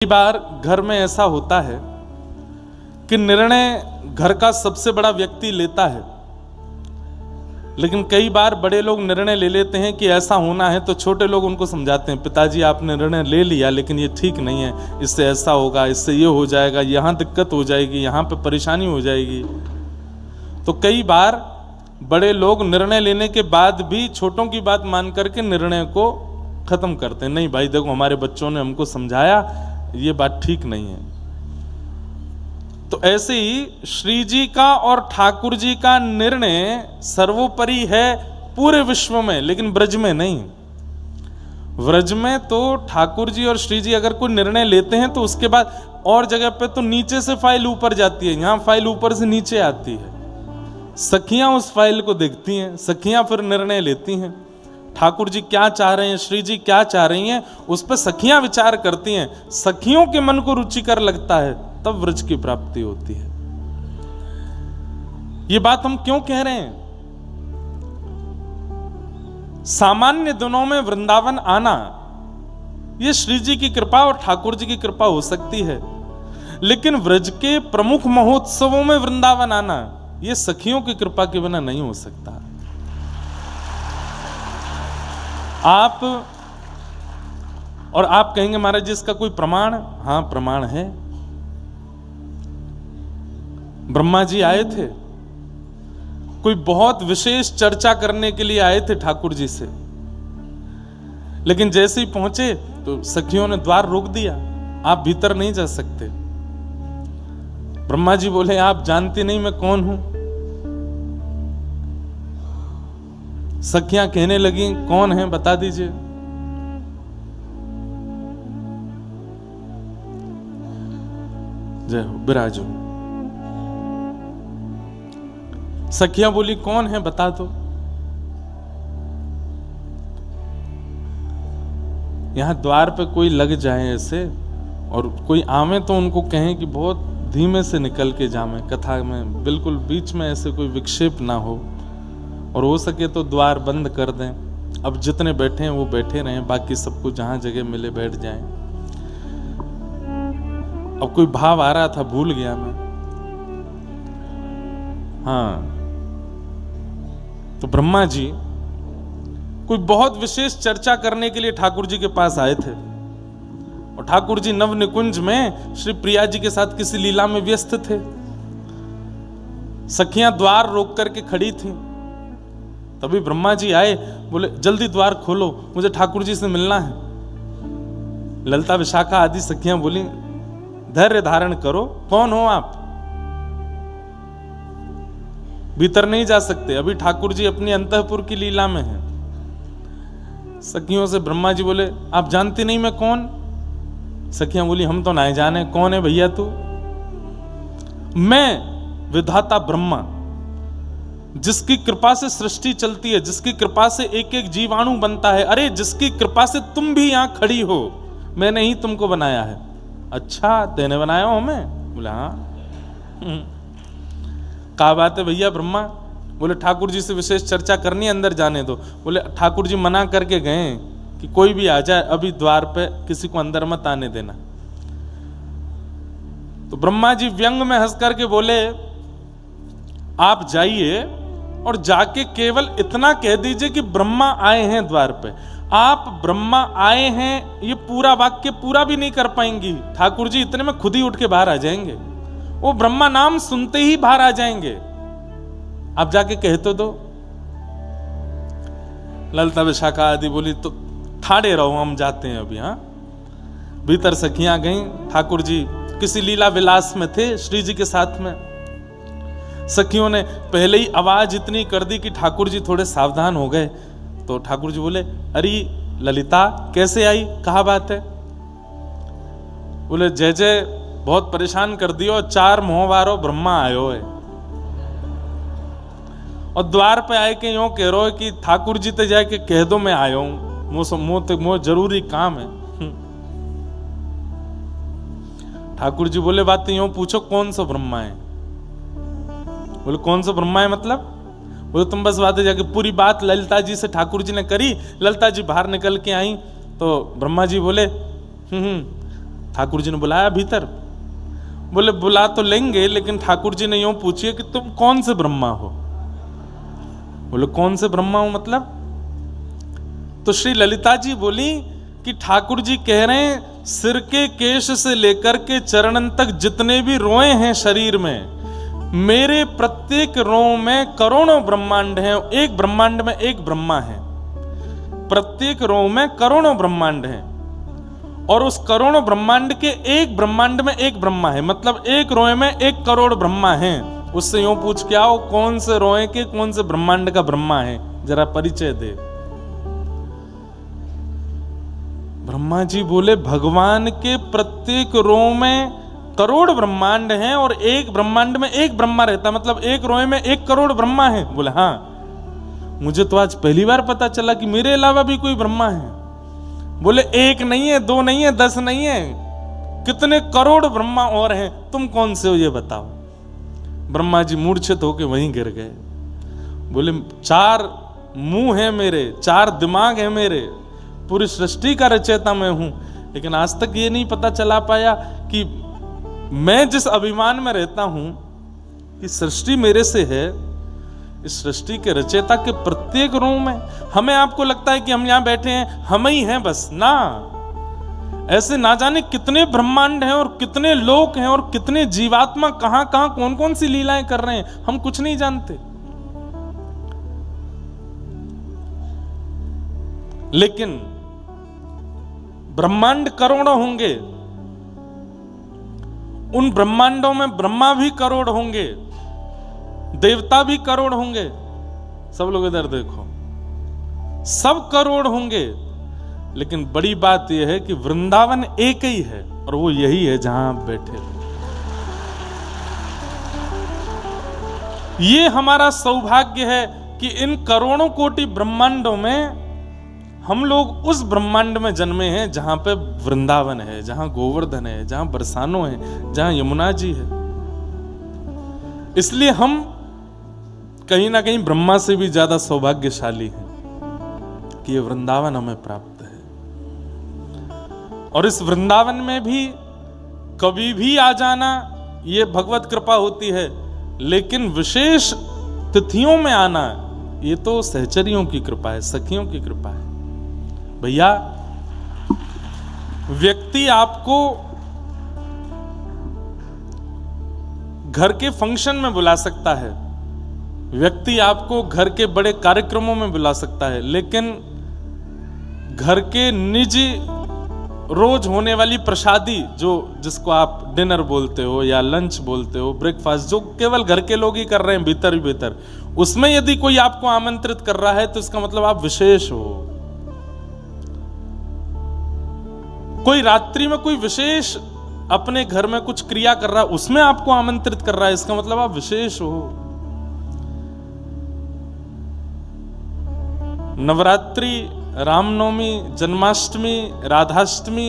बार घर में ऐसा होता है कि निर्णय घर का सबसे बड़ा व्यक्ति लेता है, लेकिन कई बार बड़े लोग निर्णय ले लेते हैं कि ऐसा होना है, तो छोटे लोग उनको समझाते हैं, पिताजी आपने निर्णय ले लिया लेकिन ये ठीक नहीं है, इससे ऐसा होगा, इससे ये हो जाएगा, यहाँ दिक्कत हो जाएगी, यहाँ पे परेशानी हो जाएगी। तो कई बार बड़े लोग निर्णय लेने के बाद भी छोटों की बात मान करके निर्णय को खत्म करते हैं। नहीं भाई देखो, हमारे बच्चों ने हमको समझाया, ये बात ठीक नहीं है। तो ऐसे ही श्री जी का और ठाकुर जी का निर्णय सर्वोपरि है पूरे विश्व में, लेकिन ब्रज में नहीं। ब्रज में तो ठाकुर जी और श्री जी अगर कोई निर्णय लेते हैं तो उसके बाद और जगह पे तो नीचे से फाइल ऊपर जाती है, यहां फाइल ऊपर से नीचे आती है। सखियां उस फाइल को देखती हैं, सखियां फिर निर्णय लेती हैं। ठाकुर जी क्या चाह रहे हैं, श्री जी क्या चाह रही हैं, उस पर सखियां विचार करती हैं। सखियों के मन को रुचिकर लगता है, तब व्रज की प्राप्ति होती है। ये बात हम क्यों कह रहे हैं? सामान्य दिनों में वृंदावन आना, ये श्री जी की कृपा और ठाकुर जी की कृपा हो सकती है, लेकिन व्रज के प्रमुख महोत्सवों में वृंदावन आना, ये सखियों की कृपा के बिना नहीं हो सकता। आप कहेंगे महाराज जी इसका कोई प्रमाण? हां, प्रमाण है। ब्रह्मा जी आए थे, कोई बहुत विशेष चर्चा करने के लिए आए थे ठाकुर जी से, लेकिन जैसे ही पहुंचे तो सखियों ने द्वार रोक दिया, आप भीतर नहीं जा सकते। ब्रह्मा जी बोले आप जानती नहीं मैं कौन हूं। सखियां कहने लगी कौन है बता दीजिए। जय हो, विराजो। सखियां बोली कौन है बता दो। यहां द्वार पे कोई लग जाए ऐसे और कोई आवे तो उनको कहें कि बहुत धीमे से निकल के जावे, कथा में बिल्कुल बीच में ऐसे कोई विक्षेप ना हो, और हो सके तो द्वार बंद कर दें। अब जितने बैठे हैं वो बैठे रहें, बाकी सबको जहां जगह मिले बैठ जाएं। अब कोई भाव आ रहा था, भूल गया मैं। हाँ, तो ब्रह्मा जी कोई बहुत विशेष चर्चा करने के लिए ठाकुर जी के पास आए थे, और ठाकुर जी नव निकुंज में श्री प्रिया जी के साथ किसी लीला में व्यस्त थे। सखियां द्वार रोक करके खड़ी थीं। तभी ब्रह्मा जी आए, बोले जल्दी द्वार खोलो, मुझे ठाकुर जी से मिलना है। ललिता विशाखा आदि सखियां बोली धैर्य धारण करो, कौन हो आप? भीतर नहीं जा सकते, अभी ठाकुर जी अपनी अंतःपुर की लीला में हैं। सखियों से ब्रह्मा जी बोले आप जानती नहीं मैं कौन? सखियां बोली हम तो नहीं जाने, कौन है भैया तू? मैं विधाता ब्रह्मा, जिसकी कृपा से सृष्टि चलती है, जिसकी कृपा से एक एक जीवाणु बनता है, अरे जिसकी कृपा से तुम भी यहां खड़ी हो, मैंने ही तुमको बनाया है। अच्छा तेने बनाया हो हमें? बोले हाँ। क्या बात है भैया ब्रह्मा? बोले ठाकुर जी से विशेष चर्चा करनी है, अंदर जाने दो। बोले ठाकुर जी मना करके गए कि कोई भी आ जाए, अभी द्वार पे किसी को अंदर मत आने देना। तो ब्रह्मा जी व्यंग में हंस करके बोले आप जाइए और जाके केवल इतना कह दीजिए कि ब्रह्मा आए हैं द्वार पे। आप ब्रह्मा आए हैं ये पूरा वाक्य पूरा भी नहीं कर पाएंगी, ठाकुर जी इतने में खुद ही उठ के बाहर आ जाएंगे। वो ब्रह्मा नाम सुनते ही बाहर आ जाएंगे, आप जाके कह तो दो। ललिता विशाखा आदि बोली तो ठाड़े रहो, हम जाते हैं अभी। हाँ, भीतर सखियां गईं। ठाकुर जी किसी लीला विलास में थे श्री जी के साथ में। सखियों ने पहले ही आवाज इतनी कर दी कि ठाकुर जी थोड़े सावधान हो गए। तो ठाकुर जी बोले अरे ललिता कैसे आई, कहा बात है? बोले जय जय बहुत परेशान कर दियो, 4 मोहवारो ब्रह्मा आयो है, और द्वार पे आए के यूं कह रहे हो कि ठाकुर जी ते जाके कह दो मैं आयो हूं, मो जरूरी काम है। ठाकुर जी बोले बात यूं पूछो कौन सा ब्रह्मा है? बोले कौन सा ब्रह्मा है मतलब? बोले तुम बस बातें जाके पूरी बात ललिता जी से ठाकुर जी ने करी। ललिता जी बाहर निकल के आई तो ब्रह्मा जी बोले ठाकुर जी ने बुलाया भीतर। बोले बुला तो लेंगे, लेकिन ठाकुर जी ने यूं पूछिए कि तुम कौन से ब्रह्मा हो। बोले कौन से ब्रह्मा हो मतलब? तो श्री ललिता जी बोली कि ठाकुर जी कह रहे हैं सिर के केश से लेकर के चरणन तक जितने भी रोए हैं शरीर में, मेरे प्रत्येक रों में करोड़ों ब्रह्मांड हैं, एक ब्रह्मांड में एक ब्रह्मा है। प्रत्येक रों में करोड़ों ब्रह्मांड हैं, और उस करोड़ों ब्रह्मांड के एक ब्रह्मांड में एक ब्रह्मा है, मतलब एक रोए में 1 करोड़ ब्रह्मा हैं। उससे यूं पूछ के आओ कौन से रोए के कौन से ब्रह्मांड का ब्रह्मा है, जरा परिचय दे। ब्रह्मा जी बोले भगवान के प्रत्येक रो में करोड़ ब्रह्मांड हैं और एक ब्रह्मांड में एक ब्रह्मा रहता, मतलब एक रोए में 1 करोड़ ब्रह्मा है। बोले हाँ, मुझे तो आज पहली बार पता चला कि मेरे अलावा भी कोई ब्रह्मा है। बोले 1 नहीं है, 2 नहीं है, 10 नहीं है, कितने करोड़ ब्रह्मा और हैं, तुम कौन से हो ये बताओ। ब्रह्मा जी मूर्छित होके वहीं गिर गए। बोले 4 मुंह है मेरे, 4 दिमाग है मेरे, पूरी सृष्टि का रचयिता मैं हूं, लेकिन आज तक ये नहीं पता चला पाया कि मैं जिस अभिमान में रहता हूं कि सृष्टि मेरे से है, इस सृष्टि के रचयिता के प्रत्येक रूप में हमें आपको लगता है कि हम यहां बैठे हैं, हम ही हैं बस ना। ऐसे ना जाने कितने ब्रह्मांड हैं और कितने लोक हैं और कितने जीवात्मा कहां कहां कौन कौन सी लीलाएं कर रहे हैं, हम कुछ नहीं जानते। लेकिन ब्रह्मांड करोड़ों होंगे, उन ब्रह्मांडों में ब्रह्मा भी करोड़ होंगे, देवता भी करोड़ होंगे। सब लोग इधर देखो, सब करोड़ होंगे, लेकिन बड़ी बात यह है कि वृंदावन एक ही है और वो यही है जहां आप बैठे हो। ये हमारा सौभाग्य है कि इन करोड़ों कोटि ब्रह्मांडों में हम लोग उस ब्रह्मांड में जन्मे हैं जहां पे वृंदावन है, जहां गोवर्धन है, जहां बरसानो है, जहां यमुना जी है। इसलिए हम कहीं ना कहीं ब्रह्मा से भी ज्यादा सौभाग्यशाली हैं कि ये वृंदावन हमें प्राप्त है। और इस वृंदावन में भी कभी भी आ जाना ये भगवत कृपा होती है, लेकिन विशेष तिथियों में आना ये तो सहचरियों की कृपा है, सखियों की कृपा है। भैया, व्यक्ति आपको घर के फंक्शन में बुला सकता है, व्यक्ति आपको घर के बड़े कार्यक्रमों में बुला सकता है, लेकिन घर के निजी रोज होने वाली प्रसादी, जो जिसको आप डिनर बोलते हो या लंच बोलते हो, ब्रेकफास्ट, जो केवल घर के लोग ही कर रहे हैं भीतर ही भीतर, उसमें यदि कोई आपको आमंत्रित कर रहा है तो इसका मतलब आप विशेष हो। कोई रात्रि में कोई विशेष अपने घर में कुछ क्रिया कर रहा है, उसमें आपको आमंत्रित कर रहा है, इसका मतलब आप विशेष हो। नवरात्रि, रामनवमी, जन्माष्टमी, राधाष्टमी,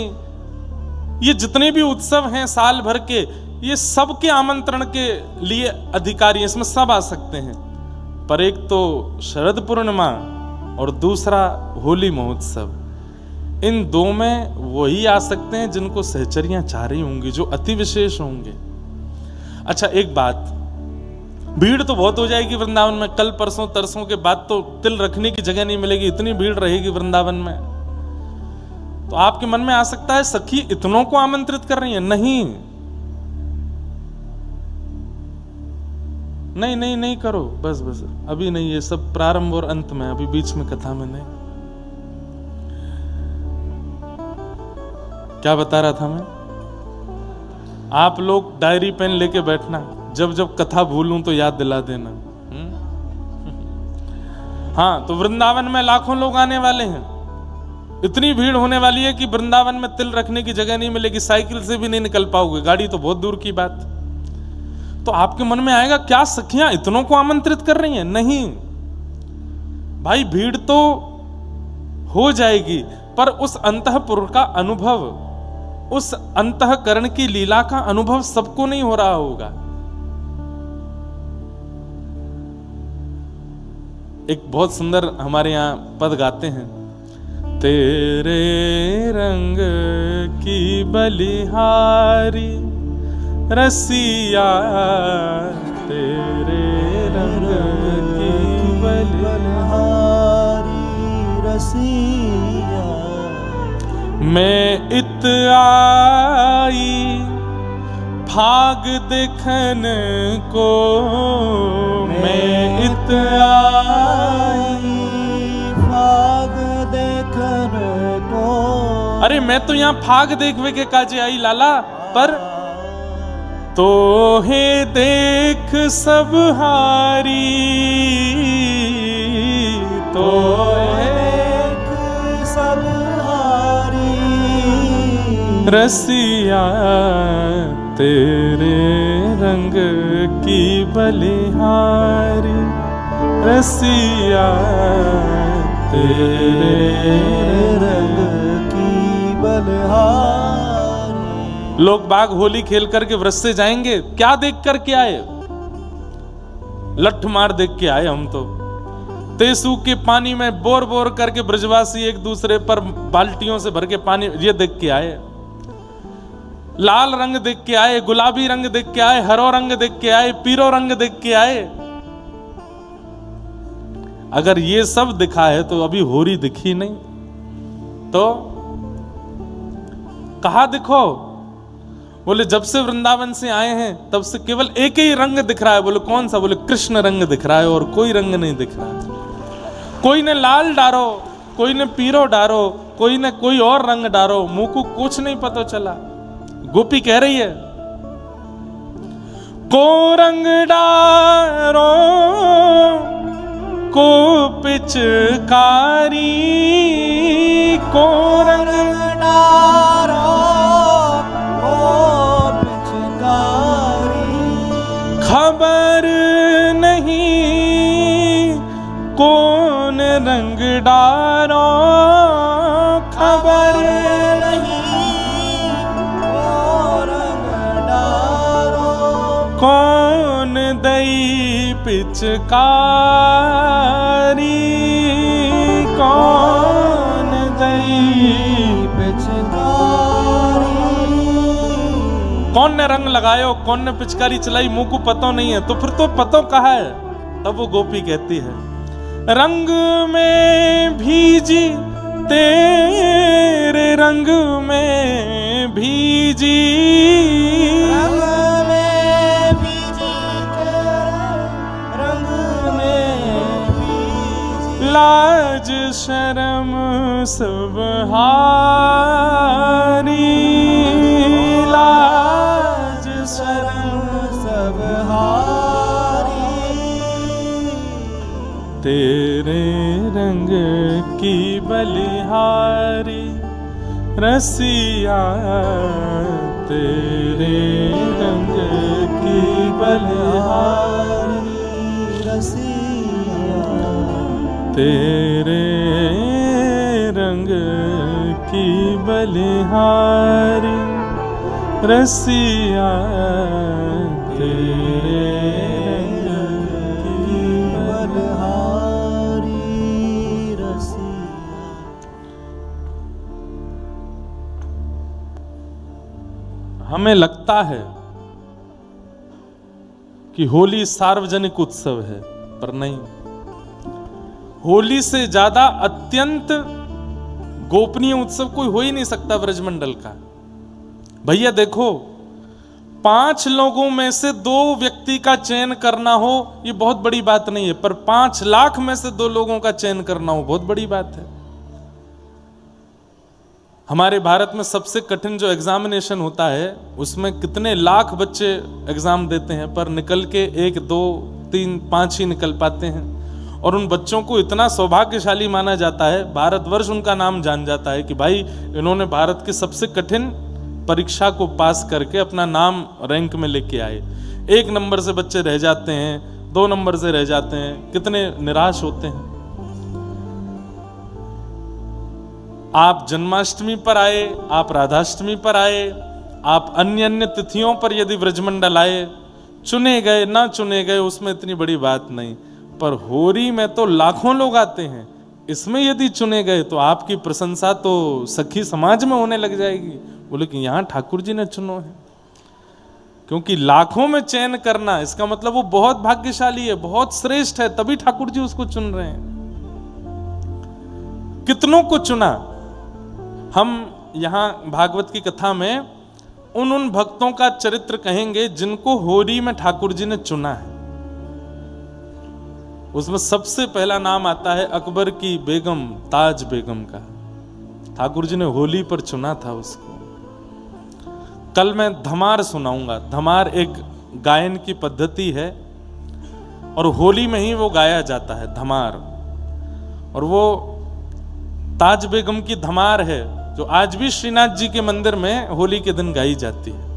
ये जितने भी उत्सव हैं साल भर के, ये सब के आमंत्रण के लिए अधिकारी, इसमें सब आ सकते हैं। पर एक तो शरद पूर्णिमा और दूसरा होली महोत्सव, इन 2 में वही आ सकते हैं जिनको सहचरियां चाह रही होंगी, जो अति विशेष होंगे। अच्छा, एक बात, भीड़ तो बहुत हो जाएगी वृंदावन में, कल परसों तरसों के बाद तो तिल रखने की जगह नहीं मिलेगी, इतनी भीड़ रहेगी वृंदावन में। तो आपके मन में आ सकता है सखी इतनों को आमंत्रित कर रही है। नहीं नहीं नहीं नहीं करो, बस बस अभी नहीं, ये सब प्रारंभ और अंत में, अभी बीच में कथा में नहीं। क्या बता रहा था मैं? आप लोग डायरी पेन लेके बैठना, जब जब कथा भूलूं तो याद दिला देना। हाँ, तो वृंदावन में लाखों लोग आने वाले हैं, इतनी भीड़ होने वाली है कि वृंदावन में तिल रखने की जगह नहीं मिलेगी, साइकिल से भी नहीं निकल पाओगे, गाड़ी तो बहुत दूर की बात। तो आपके मन में आएगा क्या सखियां इतनों को आमंत्रित कर रही हैं? नहीं भाई, भीड़ तो हो जाएगी, पर उस अंतःपुर का अनुभव, उस अंतःकरण की लीला का अनुभव सबको नहीं हो रहा होगा। एक बहुत सुंदर हमारे यहां पद गाते हैं, तेरे रंग की बलिहारी रसिया, तेरे रंग की बलिहारी रसिया। मैं इत आई फाग देखन को, मैं इत आई फाग देखन को। अरे मैं तो यहाँ फाग देखवे के काजे आई लाला, पर तो हे देख सब हारी, तो देख सब हारी रसिया, तेरे रंग की बलिहारी रसिया, तेरे रंग की बलिहारी। लोग बाग होली खेल करके व्रत से जाएंगे, क्या देख कर के आए? लठ मार देख के आए हम तो। तेसू के पानी में बोर बोर करके ब्रजवासी एक दूसरे पर बाल्टियों से भर के पानी ये देख के आए। लाल रंग देख के आए, गुलाबी रंग देख के आए, हरो रंग देख के आए, पीरो रंग देख के आए। अगर ये सब दिखा है तो अभी होरी दिखी नहीं, तो कहा दिखो? बोले जब से वृंदावन से आए हैं तब से केवल एक ही रंग दिख रहा है। बोले कौन सा? बोले कृष्ण रंग दिख रहा है और कोई रंग नहीं दिख रहा है। कोई ने लाल डारो, कोई ने पीरो डारो, कोई ने कोई और रंग डारो, मुंह को कुछ नहीं पता चला। गोपी कह रही है को रंग डारो को पिचकारी, को रंग डारो को पिचकारी। खबर नहीं कौन रंग डारो, खबर कौन दई पिचकारी, कौन दई पिचकारी। कौन ने रंग लगायो, कौन ने पिचकारी चलाई, मुंह को पता नहीं है। तो फिर तो पता कहाँ है? तब वो गोपी कहती है रंग में भीजी तेरे रंग में भीजी, लाज शर्म सब हारी, लाज शर्म सब हारी। तेरे रंग की बलिहारी रसिया, तेरे रंग की बलिहारी रसिया, तेरे रंग की बलिहारी रसिया, तेरे रंग की बलिहारी रसिया। हमें लगता है कि होली सार्वजनिक उत्सव है, पर नहीं। होली से ज्यादा अत्यंत गोपनीय उत्सव कोई हो ही नहीं सकता ब्रजमंडल का। भैया देखो, 5 लोगों में से 2 व्यक्ति का चयन करना हो ये बहुत बड़ी बात नहीं है, पर 5 लाख में से 2 लोगों का चयन करना हो बहुत बड़ी बात है। हमारे भारत में सबसे कठिन जो एग्जामिनेशन होता है उसमें कितने लाख बच्चे एग्जाम देते हैं, पर निकल के 1, 2, 3, 5 ही निकल पाते हैं। और उन बच्चों को इतना सौभाग्यशाली माना जाता है, भारतवर्ष उनका नाम जान जाता है कि भाई इन्होंने भारत की सबसे कठिन परीक्षा को पास करके अपना नाम रैंक में लेके आए। 1 नंबर से बच्चे रह जाते हैं, 2 नंबर से रह जाते हैं, कितने निराश होते हैं। आप जन्माष्टमी पर आए, आप राधाष्टमी पर आए, आप अन्य अन्य तिथियों पर यदि ब्रजमंडल आए, चुने गए ना चुने गए उसमें इतनी बड़ी बात नहीं, पर होरी में तो लाखों लोग आते हैं। इसमें यदि चुने गए तो आपकी प्रशंसा तो सखी समाज में होने लग जाएगी। बोले कि यहाँ ठाकुर जी ने चुनो है, क्योंकि लाखों में चयन करना इसका मतलब वो बहुत भाग्यशाली है, बहुत श्रेष्ठ है, तभी ठाकुर जी उसको चुन रहे हैं। कितनों को चुना। हम यहां भागवत की कथा में उन भक्तों का चरित्र कहेंगे जिनको होरी में ठाकुर जी ने चुना है। उसमें सबसे पहला नाम आता है अकबर की बेगम ताज बेगम का। ठाकुर जी ने होली पर चुना था उसको। कल मैं धमार सुनाऊंगा। धमार एक गायन की पद्धति है और होली में ही वो गाया जाता है, धमार। और वो ताज बेगम की धमार है जो आज भी श्रीनाथ जी के मंदिर में होली के दिन गाई जाती है।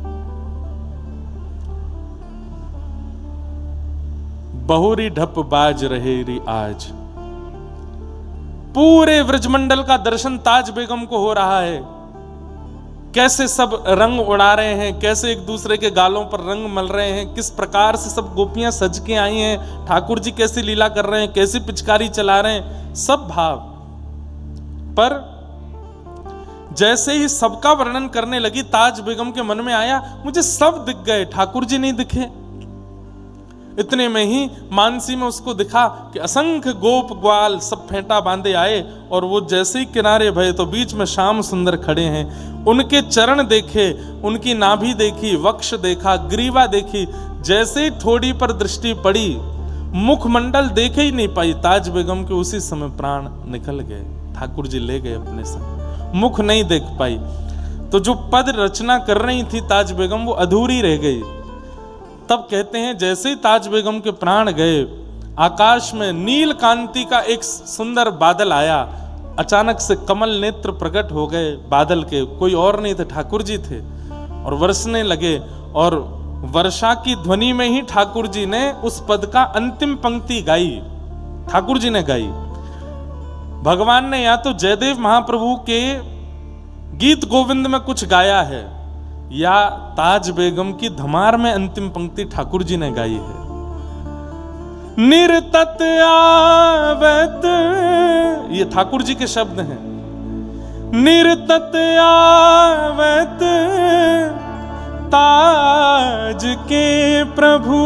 बहुरी ढप बाज रहे री आज। पूरे व्रजमंडल का दर्शन ताज बेगम को हो रहा है। कैसे सब रंग उड़ा रहे हैं, कैसे एक दूसरे के गालों पर रंग मल रहे हैं, किस प्रकार से सब गोपियां सज के आई हैं, ठाकुर जी कैसे लीला कर रहे हैं, कैसे पिचकारी चला रहे हैं, सब भाव। पर जैसे ही सबका वर्णन करने लगी, ताज बेगम के मन में आया मुझे सब दिख गए, ठाकुर जी नहीं दिखे। इतने में ही मानसी में उसको दिखा कि असंख्य गोप ग्वाल सब फेंटा बांधे आए और वो जैसे ही किनारे भये तो बीच में श्याम सुंदर खड़े हैं। उनके चरण देखे, उनकी नाभि देखी, वक्ष देखा, ग्रीवा देखी। जैसे ही ठोड़ी पर दृष्टि पड़ी, मुखमंडल देखे ही नहीं पाई। ताज बेगम के उसी समय प्राण निकल गए, ठाकुर जी ले गए अपने संग। मुख नहीं देख पाई। तो जो पद रचना कर रही थी ताज बेगम, वो अधूरी रह गई। तब कहते हैं जैसे ही ताज बेगम के प्राण गए, आकाश में नील कांति का एक सुंदर बादल आया। अचानक से कमल नेत्र प्रकट हो गए बादल के। कोई और नहीं थे, ठाकुर जी थे। और बरसने लगे और वर्षा की ध्वनि में ही ठाकुर जी ने उस पद का अंतिम पंक्ति गाई। ठाकुर जी ने गाई। भगवान ने या तो जयदेव महाप्रभु के गीत गोविंद में कुछ गाया है या ताज बेगम की धमार में अंतिम पंक्ति ठाकुर जी ने गाई है। निरतत आवत, ये ठाकुर जी के शब्द हैं। निरतत आवत ताज के प्रभु,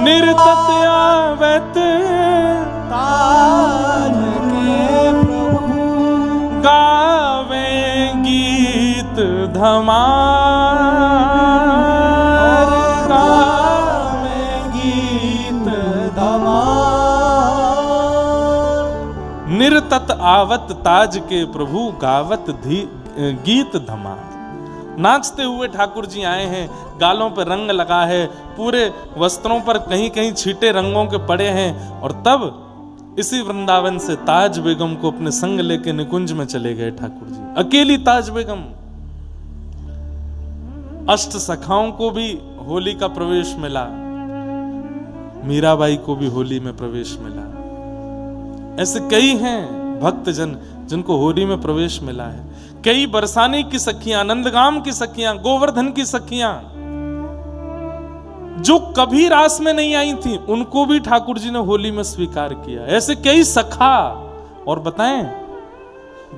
निरतत आवत ताज के प्रभु, गावे गीत धमार, गावे गीत धमार। निरतत आवत ताज के प्रभु, गावत गीत धमार। नाचते हुए ठाकुर जी आए हैं, गालों पर रंग लगा है, पूरे वस्त्रों पर कहीं कहीं छींटे रंगों के पड़े हैं। और तब इसी वृंदावन से ताज बेगम को अपने संग लेके निकुंज में चले गए ठाकुर जी। अकेली ताज बेगम। अष्ट सखाओं को भी होली का प्रवेश मिला, मीराबाई को भी होली में प्रवेश मिला। ऐसे कई हैं भक्तजन जिनको होली में प्रवेश मिला है। कई बरसाने की सखियां, नंदगाम की सखियां, गोवर्धन की सखियां जो कभी रास में नहीं आई थी, उनको भी ठाकुर जी ने होली में स्वीकार किया। ऐसे कई सखा। और बताएं,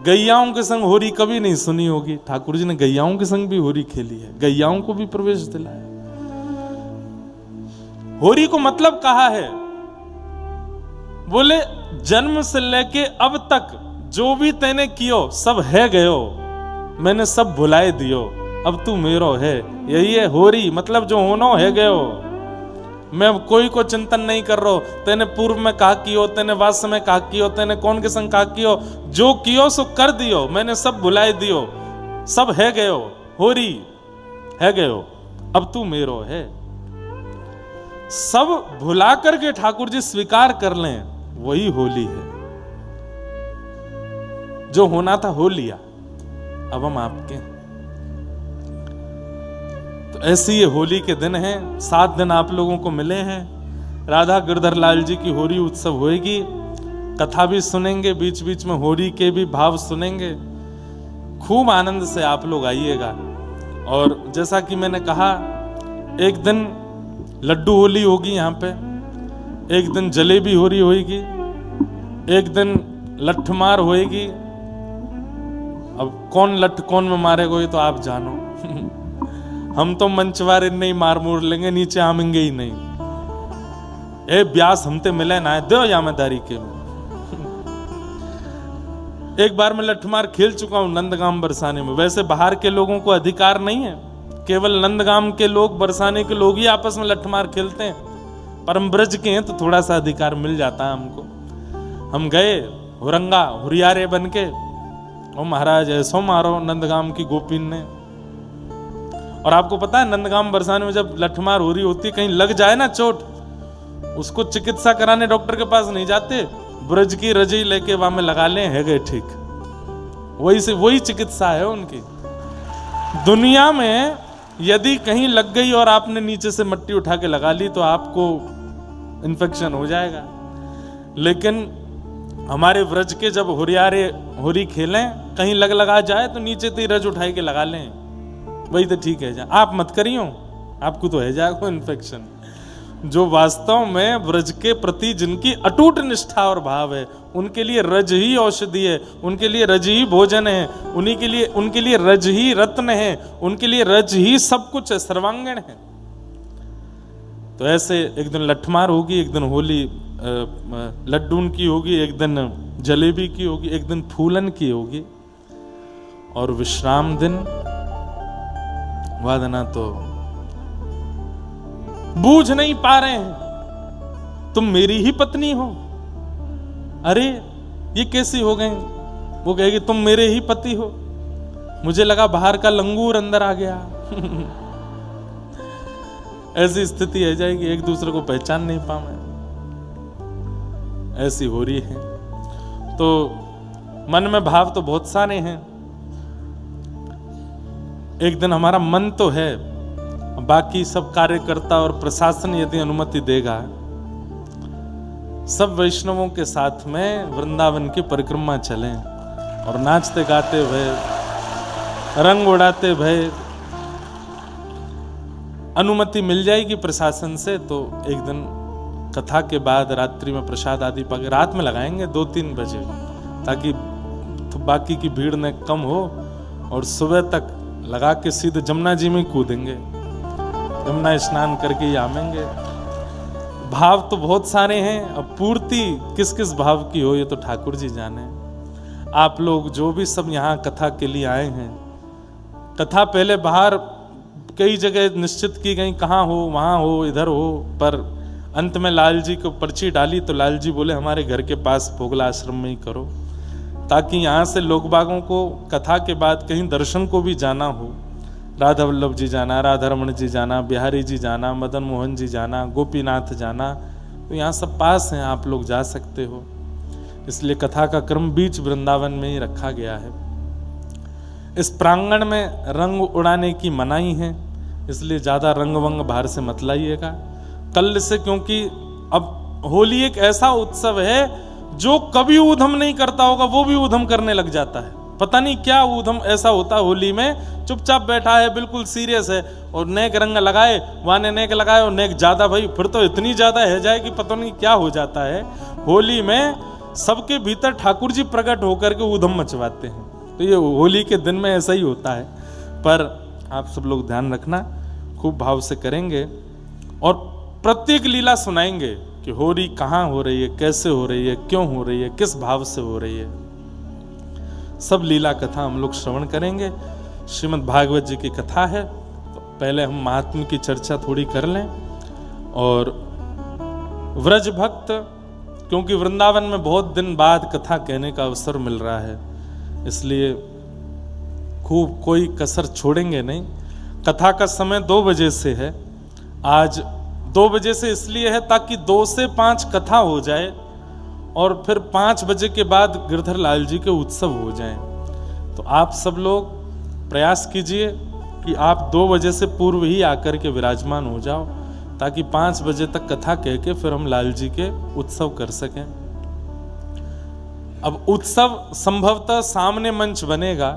गैयाओं के संग होली कभी नहीं सुनी होगी, ठाकुर जी ने गैयाओं के संग भी होली खेली है, गैयाओं को भी प्रवेश दिलाया। होली को मतलब कहा है, बोले जन्म से लेके अब तक जो भी तैने कियो सब है गयो, मैंने सब भुलाए दियो, अब तू मेरो है। यही है होरी, मतलब जो होनो है गयो। मैं कोई को चिंतन नहीं कर रहा। तेने पूर्व में कहा कियो, तेने वास्य में कहा कियो, तेने कौन के संग कहा कियो, जो कियो सो कर दियो, मैंने सब भुलाए दियो, सब है गयो, होरी है गयो, अब तू मेरो है। सब भुला करके ठाकुर जी स्वीकार कर लें, वही होली है। जो होना था हो लिया, अब हम आपके हैं। तो ऐसी ये होली के दिन हैं। 7 दिन आप लोगों को मिले हैं। राधा गिरधर लाल जी की होली उत्सव होएगी, कथा भी सुनेंगे, बीच बीच में होली के भी भाव सुनेंगे। खूब आनंद से आप लोग आइएगा। और जैसा कि मैंने कहा, एक दिन लड्डू होली होगी यहाँ पे, एक दिन जलेबी होली होगी, एक दिन लठमार होएगी। अब कौन लठ कौन में मारेगा ये तो आप जानो। हम तो मंचवारे नहीं मार मूर लेंगे, नीचे आमेंगे ही नहीं। ए ब्यास हमते मिले ना दो यामेदारी के। एक बार मैं लठमार खेल चुका हूं नंदगाम बरसाने में। वैसे बाहर के लोगों को अधिकार नहीं है, केवल नंदगाम के लोग, बरसाने के लोग ही आपस में लठमार खेलते हैं। पर हम ब्रज के हैं तो थोड़ा सा अधिकार मिल जाता है हमको। हम गए हुरंगा हुरियारे बन के, ओ महाराज ऐसो मारो नंदगाम की गोपीन ने। और आपको पता है नंदगाम बरसाने में जब लठमार हो रही होती, कहीं लग जाए ना चोट, उसको चिकित्सा कराने डॉक्टर के पास नहीं जाते, ब्रज की रजई लेके वहां में लगा ले, है गए ठीक। वही चिकित्सा है उनकी। दुनिया में यदि कहीं लग गई और आपने नीचे से मिट्टी उठा के लगा ली तो आपको इन्फेक्शन हो जाएगा। लेकिन हमारे व्रज के जब हुरियारे होरी खेलें, कहीं लगा जाए तो नीचे से रज उठाई के लगा लें, वही तो ठीक है। आप मत करियो, आपको तो है जाएगा इन्फेक्शन। जो वास्तव में व्रज के प्रति जिनकी अटूट निष्ठा और भाव है, उनके लिए रज ही औषधि है, उनके लिए रज ही भोजन है, उनके लिए रज ही रत्न है, उनके लिए रज ही सब कुछ है, सर्वांगण है। तो ऐसे एक दिन लठमार होगी, एक दिन होली लड्डून की होगी, एक दिन जलेबी की होगी, एक दिन फूलन की होगी, और विश्राम दिन वादना तो बूझ नहीं पा रहे हैं। तुम मेरी ही पत्नी हो। अरे ये कैसी हो गई? वो कहेगी तुम मेरे ही पति हो। मुझे लगा बाहर का लंगूर अंदर आ गया। ऐसी स्थिति आ जाएगी, एक दूसरे को पहचान नहीं पाए, ऐसी हो रही है। तो मन में भाव तो बहुत सारे हैं। एक दिन हमारा मन तो है, बाकी सब कार्यकर्ता और प्रशासन यदि अनुमति देगा, सब वैष्णवों के साथ में वृंदावन की परिक्रमा चलें और नाचते गाते हुए, रंग उड़ाते हुए, अनुमति मिल जाएगी प्रशासन से। तो एक दिन कथा के बाद रात्रि में प्रसाद आदि पक रात में लगाएंगे 2-3 बजे, ताकि तो बाकी की भीड़ न कम हो, और सुबह तक लगा के सीधे जमुना जी में कूदेंगे, यमुना स्नान करके ही आवेंगे। भाव तो बहुत सारे हैं, अब पूर्ति किस किस भाव की हो ये तो ठाकुर जी जाने। आप लोग जो भी सब यहाँ कथा के लिए आए हैं, कथा पहले बाहर कई जगह निश्चित की गई, कहाँ हो, वहाँ हो, इधर हो, पर अंत में लाल जी को पर्ची डाली तो लाल जी बोले हमारे घर के पास पोगला आश्रम में ही करो, ताकि यहाँ से लोग बागों को कथा के बाद कहीं दर्शन को भी जाना हो। राधा वल्लभ जी जाना, राधा रमण जी जाना, बिहारी जी जाना, मदन मोहन जी जाना, गोपीनाथ जाना, तो यहाँ सब पास हैं, आप लोग जा सकते हो। इसलिए कथा का क्रम बीच वृंदावन में ही रखा गया है। इस प्रांगण में रंग उड़ाने की मनाही है, इसलिए ज़्यादा रंग वंग बाहर से मत लाइएगा कल से, क्योंकि अब होली एक ऐसा उत्सव है जो कभी ऊधम नहीं करता होगा वो भी ऊधम करने लग जाता है। पता नहीं क्या ऊधम ऐसा होता है होली में, चुपचाप बैठा है, बिल्कुल सीरियस है, और नेक रंग लगाए, वाने नेक लगाए और नेक ज्यादा, भाई फिर तो इतनी ज्यादा है जाए कि पता नहीं क्या हो जाता है। होली में सबके भीतर ठाकुर जी प्रकट होकर के ऊधम मचवाते हैं। तो ये होली के दिन में ऐसा ही होता है। पर आप सब लोग ध्यान रखना, खूब भाव से करेंगे और प्रत्येक लीला सुनाएंगे कि होली कहाँ हो रही है, कैसे हो रही है, क्यों हो रही है, किस भाव से हो रही है। सब लीला कथा हम लोग श्रवण करेंगे। श्रीमद् भागवत जी की कथा है, तो पहले हम महात्म्य की चर्चा थोड़ी कर लें। और व्रज भक्त, क्योंकि वृंदावन में बहुत दिन बाद कथा कहने का अवसर मिल रहा है, इसलिए खूब कोई कसर छोड़ेंगे नहीं। कथा का समय 2 बजे से है। आज 2 बजे से इसलिए है ताकि 2 से 5 कथा हो जाए और फिर 5 बजे के बाद गिरधर लाल जी के उत्सव हो जाएं। तो आप सब लोग प्रयास कीजिए कि आप 2 बजे से पूर्व ही आकर के विराजमान हो जाओ, ताकि 5 बजे तक कथा कह के फिर हम लाल जी के उत्सव कर सकें। अब उत्सव संभवतः सामने मंच बनेगा,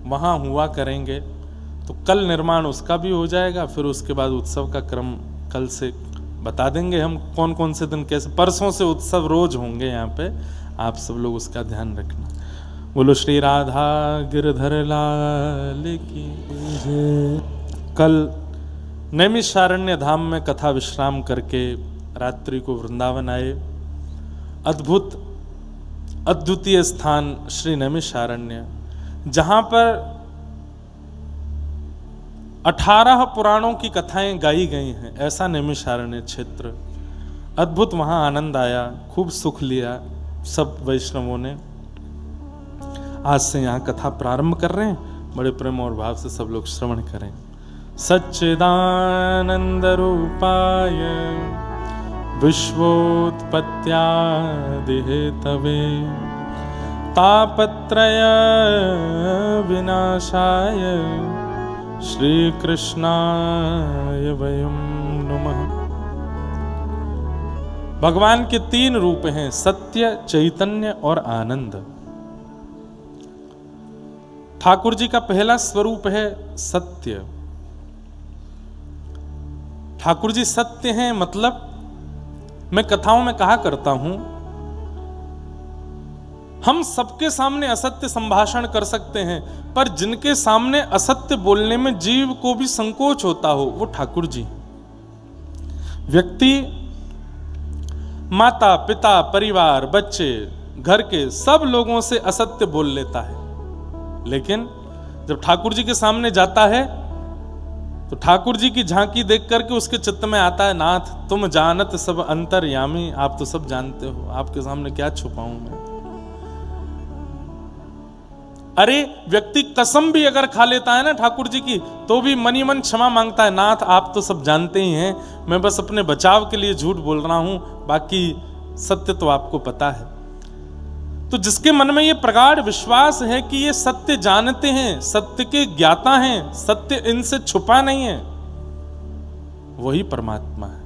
वहां हुआ करेंगे, तो कल निर्माण उसका भी हो जाएगा। फिर उसके बाद उत्सव का क्रम कल से बता देंगे हम, कौन कौन से दिन कैसे। परसों से उत्सव रोज होंगे यहाँ पे, आप सब लोग उसका ध्यान रखना। बोलो श्री राधा गिरधर लाल की जय। कल नैमिषारण्य धाम में कथा विश्राम करके रात्रि को वृंदावन आए। अद्भुत अद्वितीय स्थान श्री नैमिषारण्य, जहां पर 18 पुराणों की कथाएं गाई गई हैं, ऐसा नैमिषारण्य क्षेत्र। अद्भुत वहां आनंद आया, खूब सुख लिया सब वैष्णवों ने। आज से यहाँ कथा प्रारंभ कर रहे हैं, बड़े प्रेम और भाव से सब लोग श्रवण करें। सच्चिदानंद रूपाय विश्वोत्पत्त्यादि हेतवे तापत्रय विनाशाय श्री कृष्णाय वयं नमः। भगवान के 3 रूप हैं, सत्य, चैतन्य और आनंद। ठाकुर जी का पहला स्वरूप है सत्य। ठाकुर जी सत्य हैं, मतलब मैं कथाओं में कहा करता हूं, हम सबके सामने असत्य संभाषण कर सकते हैं, पर जिनके सामने असत्य बोलने में जीव को भी संकोच होता हो, वो ठाकुर जी। व्यक्ति माता पिता परिवार बच्चे घर के सब लोगों से असत्य बोल लेता है, लेकिन जब ठाकुर जी के सामने जाता है तो ठाकुर जी की झांकी देख करके उसके चित्त में आता है, नाथ तुम जानत सब अंतर्यामी, आप तो सब जानते हो, आपके सामने क्या छुपाऊं मैं। अरे व्यक्ति कसम भी अगर खा लेता है ना ठाकुर जी की, तो भी मनी मन क्षमा मांगता है, नाथ आप तो सब जानते ही हैं, मैं बस अपने बचाव के लिए झूठ बोल रहा हूं, बाकी सत्य तो आपको पता है। तो जिसके मन में ये प्रगाढ़ विश्वास है कि ये सत्य जानते हैं, सत्य के ज्ञाता हैं, सत्य इनसे छुपा नहीं है, वही परमात्मा है।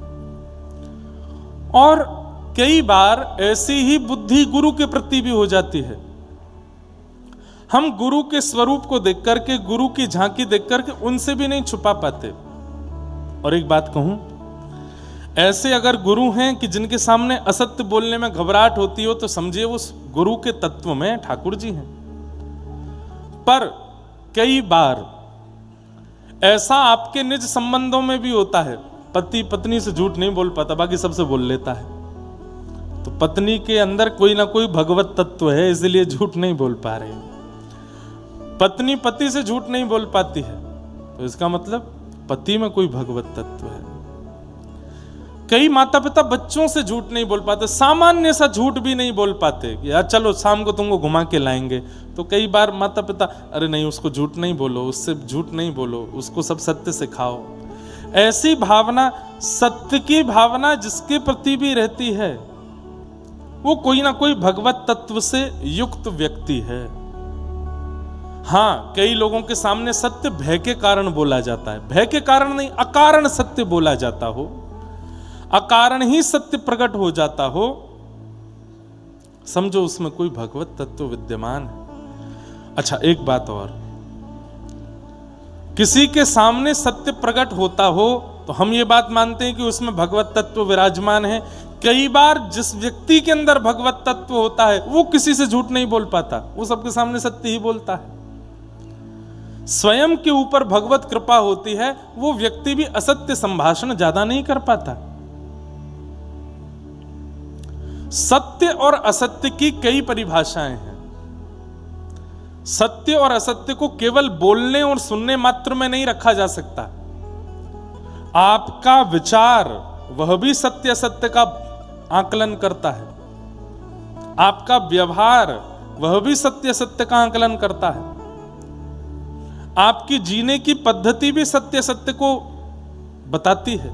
और कई बार ऐसी ही बुद्धि गुरु के प्रति भी हो जाती है। हम गुरु के स्वरूप को देख करके, गुरु की झांकी देख करके उनसे भी नहीं छुपा पाते। और एक बात कहूं, ऐसे अगर गुरु हैं कि जिनके सामने असत्य बोलने में घबराहट होती हो, तो समझिए उस गुरु के तत्व में ठाकुर जी हैं। पर कई बार ऐसा आपके निज संबंधों में भी होता है, पति पत्नी से झूठ नहीं बोल पाता, बाकी सबसे बोल लेता है, तो पत्नी के अंदर कोई ना कोई भगवत तत्व है, इसलिए झूठ नहीं बोल पा रहे। पत्नी पति से झूठ नहीं बोल पाती है, तो इसका मतलब पति में कोई भगवत तत्व है। कई माता पिता बच्चों से झूठ नहीं बोल पाते, सामान्य सा झूठ भी नहीं बोल पाते कि यार चलो शाम को तुमको घुमा के लाएंगे, तो कई बार माता पिता, अरे नहीं उसको झूठ नहीं बोलो, उससे झूठ नहीं बोलो, उसको सब सत्य सिखाओ। ऐसी भावना, सत्य की भावना जिसके प्रति भी रहती है, वो कोई ना कोई भगवत तत्व से युक्त व्यक्ति है। हाँ, कई लोगों के सामने सत्य भय के कारण बोला जाता है, भय के कारण नहीं, अकारण सत्य बोला जाता हो, अकारण ही सत्य प्रकट हो जाता हो, समझो उसमें कोई भगवत तत्व विद्यमान है। अच्छा एक बात और, किसी के सामने सत्य प्रकट होता हो तो हम ये बात मानते हैं कि उसमें भगवत तत्व विराजमान है। कई बार जिस व्यक्ति के अंदर भगवत तत्व होता है वो किसी से झूठ नहीं बोल पाता, वो सबके सामने सत्य ही बोलता है। स्वयं के ऊपर भगवत कृपा होती है, वो व्यक्ति भी असत्य संभाषण ज्यादा नहीं कर पाता। सत्य और असत्य की कई परिभाषाएं हैं। सत्य और असत्य को केवल बोलने और सुनने मात्र में नहीं रखा जा सकता। आपका विचार वह भी सत्य असत्य का आकलन करता है, आपका व्यवहार वह भी सत्य असत्य का आकलन करता है, आपकी जीने की पद्धति भी सत्य सत्य को बताती है।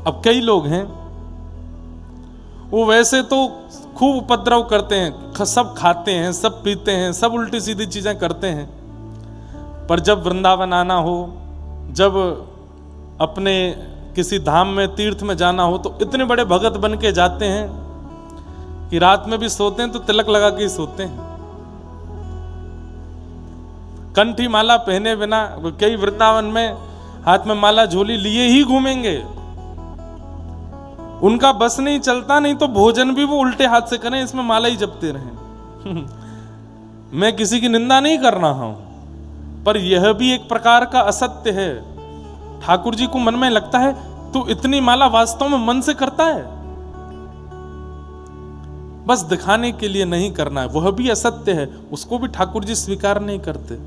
अब कई लोग हैं वो वैसे तो खूब उपद्रव करते हैं, सब खाते हैं, सब पीते हैं, सब उल्टी सीधी चीजें करते हैं, पर जब वृंदावन आना हो, जब अपने किसी धाम में तीर्थ में जाना हो, तो इतने बड़े भगत बन के जाते हैं कि रात में भी सोते हैं तो तिलक लगा के ही सोते हैं। कंठी माला पहने बिना कई वृंदावन में हाथ में माला झोली लिए ही घूमेंगे। उनका बस नहीं चलता, नहीं तो भोजन भी वो उल्टे हाथ से करें, इसमें माला ही जपते रहें। मैं किसी की निंदा नहीं कर रहा हूं, पर यह भी एक प्रकार का असत्य है। ठाकुर जी को मन में लगता है तू इतनी माला वास्तव में मन से करता है, बस दिखाने के लिए नहीं करना है, वह भी असत्य है। उसको भी ठाकुर जी स्वीकार नहीं करते।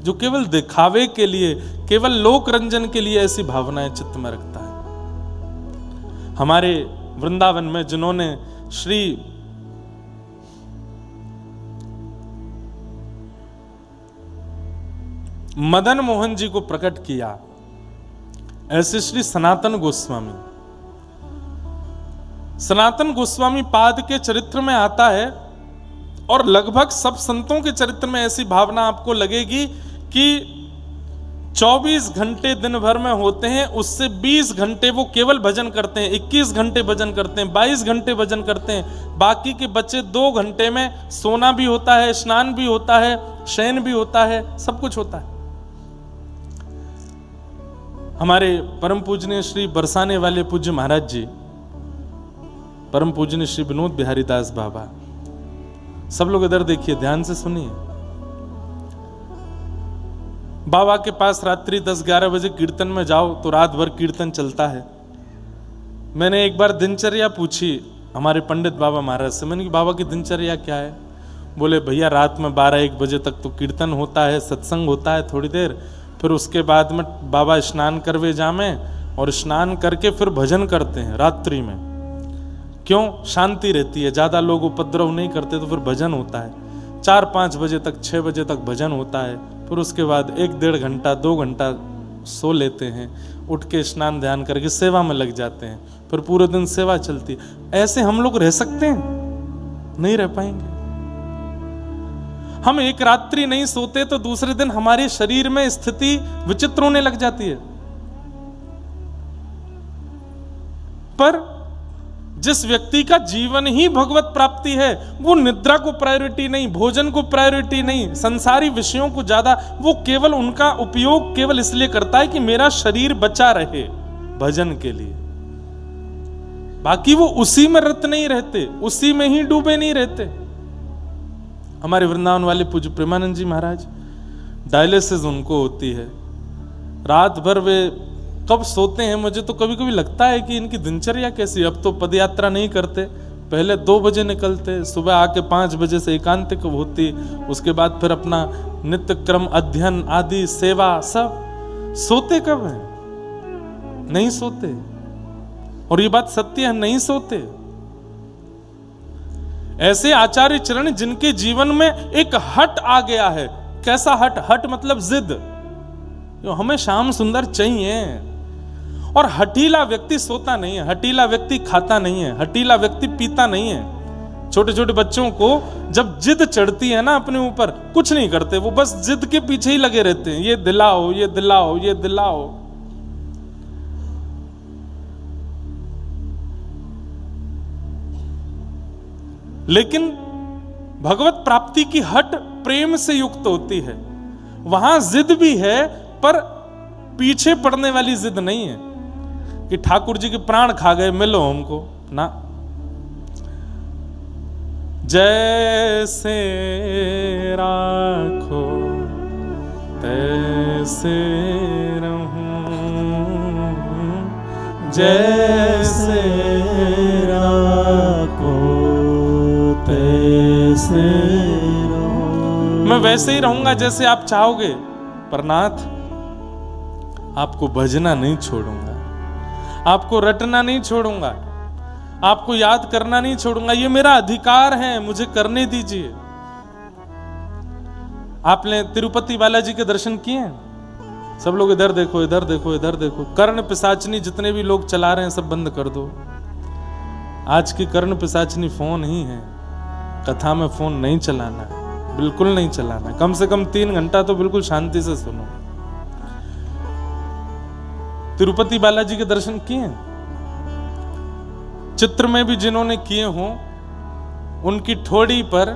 जो केवल दिखावे के लिए, केवल लोक रंजन के लिए ऐसी भावनाएं चित्त में रखता है। हमारे वृंदावन में जिन्होंने श्री मदन मोहन जी को प्रकट किया, ऐसे श्री सनातन गोस्वामी, सनातन गोस्वामी पाद के चरित्र में आता है, और लगभग सब संतों के चरित्र में ऐसी भावना आपको लगेगी कि 24 घंटे दिन भर में होते हैं, उससे 20 घंटे वो केवल भजन करते हैं, 21 घंटे भजन करते हैं, 22 घंटे भजन करते हैं, बाकी के बचे 2 घंटे में सोना भी होता है, स्नान भी होता है, शयन भी होता है, सब कुछ होता है। हमारे परम पूजनीय श्री बरसाने वाले पूज्य महाराज जी, परम पूजनीय श्री विनोद बिहारी दास बाबा, सब लोग इधर देखिए, ध्यान से सुनिए। बाबा के पास रात्रि 10-11 बजे कीर्तन में जाओ तो रात भर कीर्तन चलता है। मैंने एक बार दिनचर्या पूछी हमारे पंडित बाबा महाराज से, मैंने कहा बाबा की दिनचर्या क्या है? बोले भैया रात में 12-1 बजे तक तो कीर्तन होता है, सत्संग होता है थोड़ी देर, फिर उसके बाद में बाबा स्नान करवे जामे और स्नान करके फिर भजन करते हैं रात्रि में। क्यों? शांति रहती है, ज्यादा लोग उपद्रव नहीं करते, तो फिर भजन होता है। 4-5 बजे तक, 6 बजे तक भजन होता है, फिर उसके बाद 1-1.5 घंटा 2 घंटा सो लेते हैं, उठ के स्नान ध्यान करके सेवा में लग जाते हैं, फिर पूरे दिन सेवा चलती। ऐसे हम लोग रह सकते हैं? नहीं रह पाएंगे। हम एक रात्रि नहीं सोते तो दूसरे दिन हमारे शरीर में स्थिति विचित्र होने लग जाती है। पर जिस व्यक्ति का जीवन ही भगवत प्राप्ति है, वो निद्रा को प्रायोरिटी नहीं, भोजन को प्रायोरिटी नहीं, संसारी विषयों को ज्यादा, वो केवल उनका उपयोग केवल इसलिए करता है कि मेरा शरीर बचा रहे भजन के लिए। बाकी वो उसी में रत नहीं रहते, उसी में ही डूबे नहीं रहते। हमारे वृंदावन वाले पूज्य प्रेमानंद जी महाराज, डायलिसिस उनको होती है, रात भर वे कब सोते हैं मुझे तो कभी कभी लगता है कि इनकी दिनचर्या कैसी। अब तो पदयात्रा नहीं करते, पहले 2 बजे निकलते, सुबह आके 5 बजे से एकांतिक होती, उसके बाद फिर अपना नित्य क्रम अध्ययन आदि सेवा सब। सोते कब हैं? नहीं सोते। और ये बात सत्य है, नहीं सोते। ऐसे आचार्य चरण जिनके जीवन में एक हट आ गया है। कैसा हट? हट मतलब जिद, हमें श्याम सुंदर चाहिए। और हठीला व्यक्ति सोता नहीं है, हठीला व्यक्ति खाता नहीं है, हठीला व्यक्ति पीता नहीं है। छोटे छोटे बच्चों को जब जिद चढ़ती है ना अपने ऊपर, कुछ नहीं करते, वो बस जिद के पीछे ही लगे रहते हैं, ये दिलाओ, ये दिलाओ, ये दिलाओ। लेकिन भगवत प्राप्ति की हट प्रेम से युक्त होती है। वहां जिद भी है, पर पीछे पड़ने वाली जिद नहीं है कि ठाकुर जी के प्राण खा गए मिलो हमको ना। जैसे राखो तैसे रहूं, जैसे राखो तैसे रहूं, मैं वैसे ही रहूंगा जैसे आप चाहोगे। पर नाथ, आपको भजना नहीं छोड़ूंगा, आपको रटना नहीं छोड़ूंगा, आपको याद करना नहीं छोड़ूंगा। ये मेरा अधिकार है, मुझे करने दीजिए। आपने तिरुपति बालाजी के दर्शन किए हैं? सब लोग इधर देखो, इधर देखो, इधर देखो। कर्ण पिशाचनी जितने भी लोग चला रहे हैं सब बंद कर दो। आज की कर्ण पिशाचनी फोन ही है। कथा में फोन नहीं चलाना है, बिल्कुल नहीं चलाना है। कम से कम 3 घंटा तो बिल्कुल शांति से सुनो। तिरुपति बालाजी के दर्शन किए? चित्र में भी जिन्होंने किए हों, उनकी ठोड़ी पर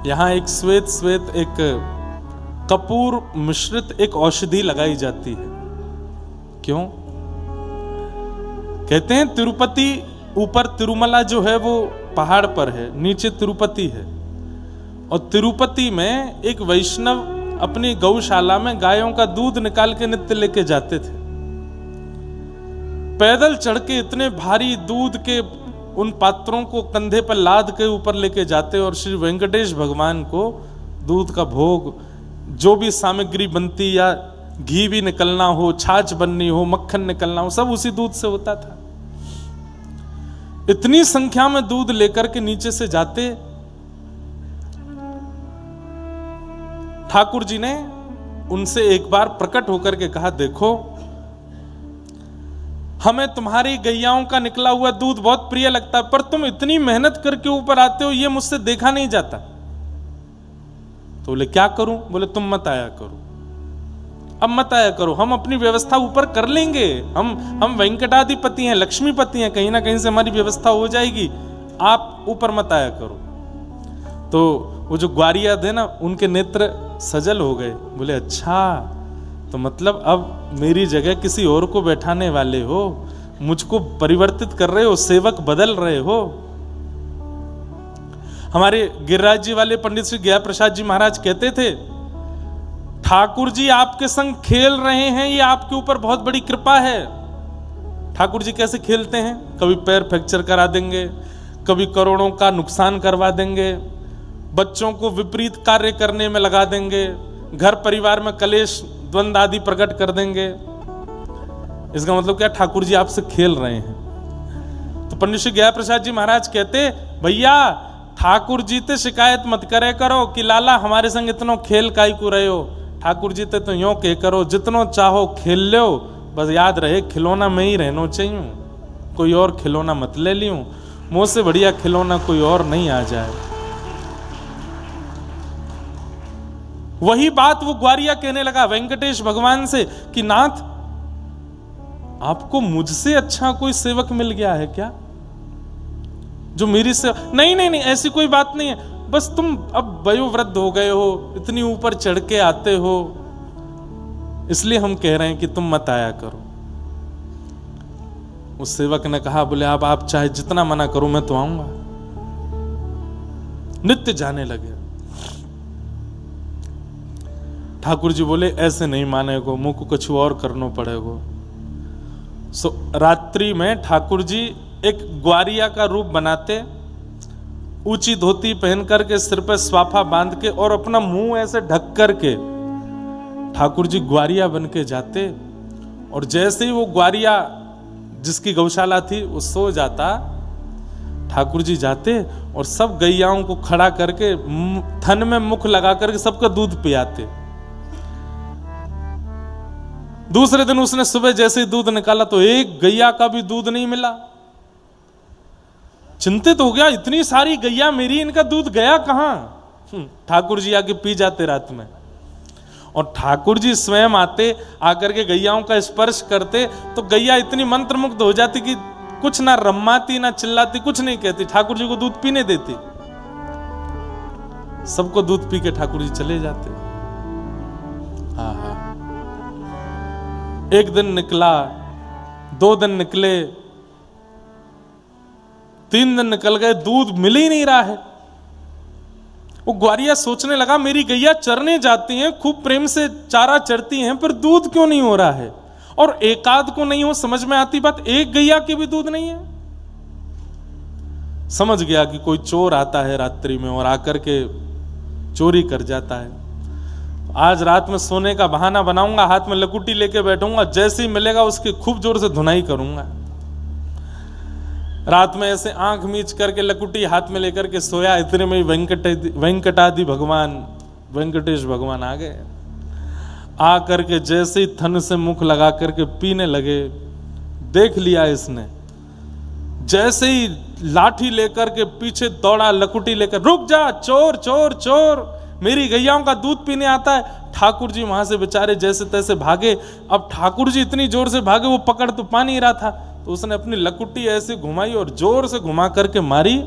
यहां एक श्वेत श्वेत एक कपूर मिश्रित एक औषधि लगाई जाती है। क्यों? कहते हैं तिरुपति ऊपर तिरुमला जो है वो पहाड़ पर है, नीचे तिरुपति है। और तिरुपति में एक वैष्णव अपनी गौशाला में गायों का दूध निकाल के नित्य लेके जाते थे। पैदल चढ़ के इतने भारी दूध के उन पात्रों को कंधे पर लाद के ऊपर लेके जाते और श्री वेंकटेश भगवान को दूध का भोग, जो भी सामग्री बनती या घी भी निकलना हो, छाछ बननी हो, मक्खन निकलना हो, सब उसी दूध से होता था। इतनी संख्या में दूध लेकर के नीचे से जाते। ठाकुर जी ने उनसे एक बार प्रकट होकर के कहा, देखो हमें तुम्हारी गैयाओं का निकला हुआ दूध बहुत प्रिय लगता है, पर तुम इतनी मेहनत करके ऊपर आते हो, ये मुझसे देखा नहीं जाता। तो बोले क्या करूं? बोले तुम मत आया करो, अब मत आया करो, हम अपनी व्यवस्था ऊपर कर लेंगे। हम वेंकटाधिपति हैं, लक्ष्मीपति हैं, कहीं ना कहीं से हमारी व्यवस्था हो जाएगी, आप ऊपर मत आया करो। तो वो जो ग्वारिया थे ना, उनके नेत्र सजल हो गए। बोले अच्छा, तो मतलब अब मेरी जगह किसी और को बैठाने वाले हो, मुझको परिवर्तित कर रहे हो, सेवक बदल रहे हो। हमारे गिरिराज जी वाले पंडित श्री गया प्रसाद जी महाराज कहते थे, ठाकुर जी आपके संग खेल रहे हैं, ये आपके ऊपर बहुत बड़ी कृपा है। ठाकुर जी कैसे खेलते हैं? कभी पैर फ्रैक्चर करा देंगे, कभी करोड़ों का नुकसान करवा देंगे, बच्चों को विपरीत कार्य करने में लगा देंगे, घर परिवार में कलेश द्वंद आदि प्रकट कर देंगे। इसका मतलब क्या? ठाकुर जी आपसे खेल रहे हैं। तो पंडित श्री गया प्रसाद जी महाराज कहते, भैया ठाकुर जी ते शिकायत मत करे करो कि लाला हमारे संग इतनो खेल काई को रहे हो। ठाकुर जी ते तो यूं कह करो, जितनो चाहो खेल लो, बस याद रहे खिलौना में ही रहना चाहिए, कोई और खिलौना मत ले लियो, मुझसे बढ़िया खिलौना कोई और नहीं आ जाए। वही बात वो ग्वारिया कहने लगा वेंकटेश भगवान से कि नाथ, आपको मुझसे अच्छा कोई सेवक मिल गया है क्या जो मेरी से? नहीं नहीं नहीं, ऐसी कोई बात नहीं है, बस तुम अब वयोवृद्ध हो गए हो, इतनी ऊपर चढ़ के आते हो, इसलिए हम कह रहे हैं कि तुम मत आया करो। उस सेवक ने कहा, बोले अब आप चाहे जितना मना करो, मैं तो आऊंगा। नित्य जाने लगे। ठाकुर जी बोले ऐसे नहीं मानेगो, मुंह को कुछ और करना पड़ेगा। सो रात्रि में ठाकुर जी एक ग्वारिया का रूप बनाते, ऊंची धोती पहन करके, सिर पे स्वाफा बांध के और अपना मुंह ऐसे ढक करके ठाकुर जी ग्वारिया बन के जाते। और जैसे ही वो ग्वारिया जिसकी गौशाला थी वो सो जाता, ठाकुर जी जाते और सब गैयाओं को खड़ा करके थन में मुख लगा करके सबका दूध पियाते। दूसरे दिन उसने सुबह जैसे ही दूध निकाला तो एक गैया का भी दूध नहीं मिला। चिंतित हो गया, इतनी सारी गैया मेरी, इनका दूध गया कहां? ठाकुर जी आके पी जाते रात में, और ठाकुर जी स्वयं आते, आकर के गैयाओं का स्पर्श करते तो गैया इतनी मंत्रमुग्ध हो जाती कि कुछ ना रम्माती ना चिल्लाती, कुछ नहीं कहती, ठाकुर जी को दूध पीने देती। सबको दूध पी के ठाकुर जी चले जाते। हाँ हाँ, एक दिन निकला, 2 दिन निकले, 3 दिन निकल गए, दूध मिल ही नहीं रहा है। वो ग्वारिया सोचने लगा, मेरी गैया चरने जाती हैं, खूब प्रेम से चारा चरती हैं, पर दूध क्यों नहीं हो रहा है? और एकाध को नहीं हो, समझ में आती बात, एक गैया के भी दूध नहीं है। समझ गया कि कोई चोर आता है रात्रि में और आकर के चोरी कर जाता है। आज रात में सोने का बहाना बनाऊंगा, हाथ में लकुटी लेके बैठूंगा, जैसे ही मिलेगा उसकी खूब जोर से धुनाई करूंगा। रात में ऐसे आंख मीच करके लकुटी हाथ में लेकर के सोया, इतने में वेंकटादि भगवान, वेंकटेश भगवान आ गए। आ करके जैसे ही थन से मुख लगा करके पीने लगे, देख लिया इसने, जैसे ही लाठी लेकर के पीछे दौड़ा, लकुटी लेकर, रुक जा चोर चोर चोर, मेरी गैयाओं का दूध पीने आता है। ठाकुर जी वहां से बेचारे जैसे तैसे भागे। अब ठाकुर जी इतनी जोर से भागे, वो पकड़ तो पा नहीं रहा था, तो उसने अपनी लकुटी ऐसे घुमाई और जोर से घुमा करके मारी।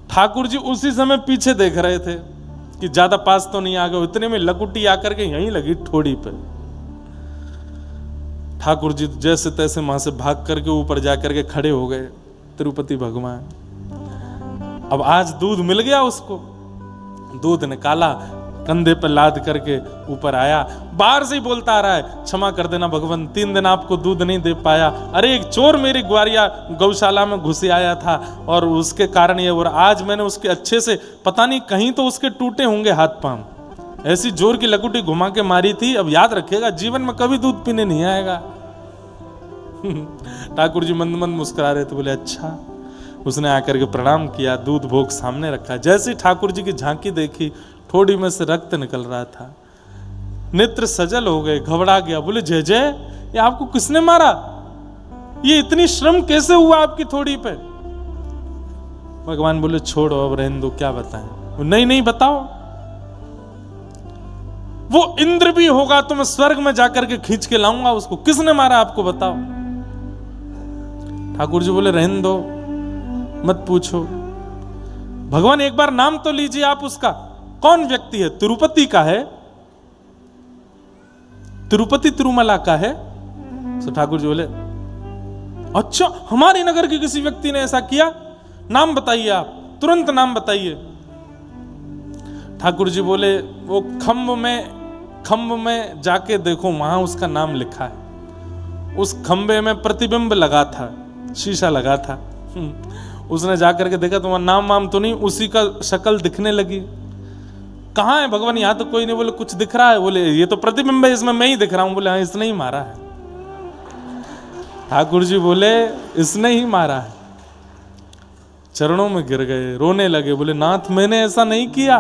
ठाकुर जी उसी समय पीछे देख रहे थे कि ज्यादा पास तो नहीं आ गए, इतने में लकुटी आकर के यहीं लगी ठोड़ी पे। ठाकुर जी जैसे तैसे वहां से भाग करके ऊपर जाकर के खड़े हो गए तिरुपति भगवान। अब आज दूध मिल गया उसको, दूध निकाला, कंधे पर लाद करके ऊपर आया, बाहर से ही बोलता आ रहा है, क्षमा कर देना भगवान, 3 दिन आपको दूध नहीं दे पाया। अरे एक चोर मेरी ग्वारिया गौशाला में घुस आया था और उसके कारण ये, और आज मैंने उसके अच्छे से, पता नहीं कहीं तो उसके टूटे होंगे हाथ पांव, ऐसी जोर की लकुटी घुमा के मारी थी। अब याद रखिएगा जीवन में कभी दूध पीने नहीं आएगा। ठाकुर जी मंद मंद मुस्कुरा रहे थे, बोले अच्छा। उसने आकर के प्रणाम किया, दूध भोग सामने रखा। जैसे ही ठाकुर जी की झांकी देखी, ठोड़ी में से रक्त निकल रहा था, नेत्र सजल हो गए, घबरा गया। बोले जय जय, ये आपको किसने मारा? ये इतनी श्रम कैसे हुआ आपकी थोड़ी पे? भगवान बोले छोड़ो अब, रहने दो, क्या बताएं। नहीं नहीं बताओ। वो इंद्र भी होगा तो मैं स्वर्ग में जाकर के खींच के लाऊंगा उसको, किसने मारा आपको बताओ। ठाकुर जी बोले रहने दो, मत पूछो। भगवान एक बार नाम तो लीजिए आप उसका, कौन व्यक्ति है? तिरुपति का है, तिरुपति तिरुमला का है। तो ठाकुर जी बोले अच्छा, हमारे नगर के किसी व्यक्ति ने ऐसा किया? नाम बताइए आप, तुरंत नाम बताइए। ठाकुर जी बोले वो खंभ में जाके देखो, वहां उसका नाम लिखा है। उस खंबे में प्रतिबिंब लगा था, शीशा लगा था। उसने जाकर के देखा, तुम्हारा नाम वाम तो नहीं, उसी का शक्ल दिखने लगी। कहाँ है भगवान? यहाँ तो कोई नहीं। बोले कुछ दिख रहा है? बोले ये तो प्रतिबिंब है, इसमें मैं ही दिख रहा हूं। बोले हाँ, इसने ही मारा है। ठाकुर जी बोले इसने ही मारा है। चरणों में गिर गए, रोने लगे। बोले नाथ मैंने ऐसा नहीं किया।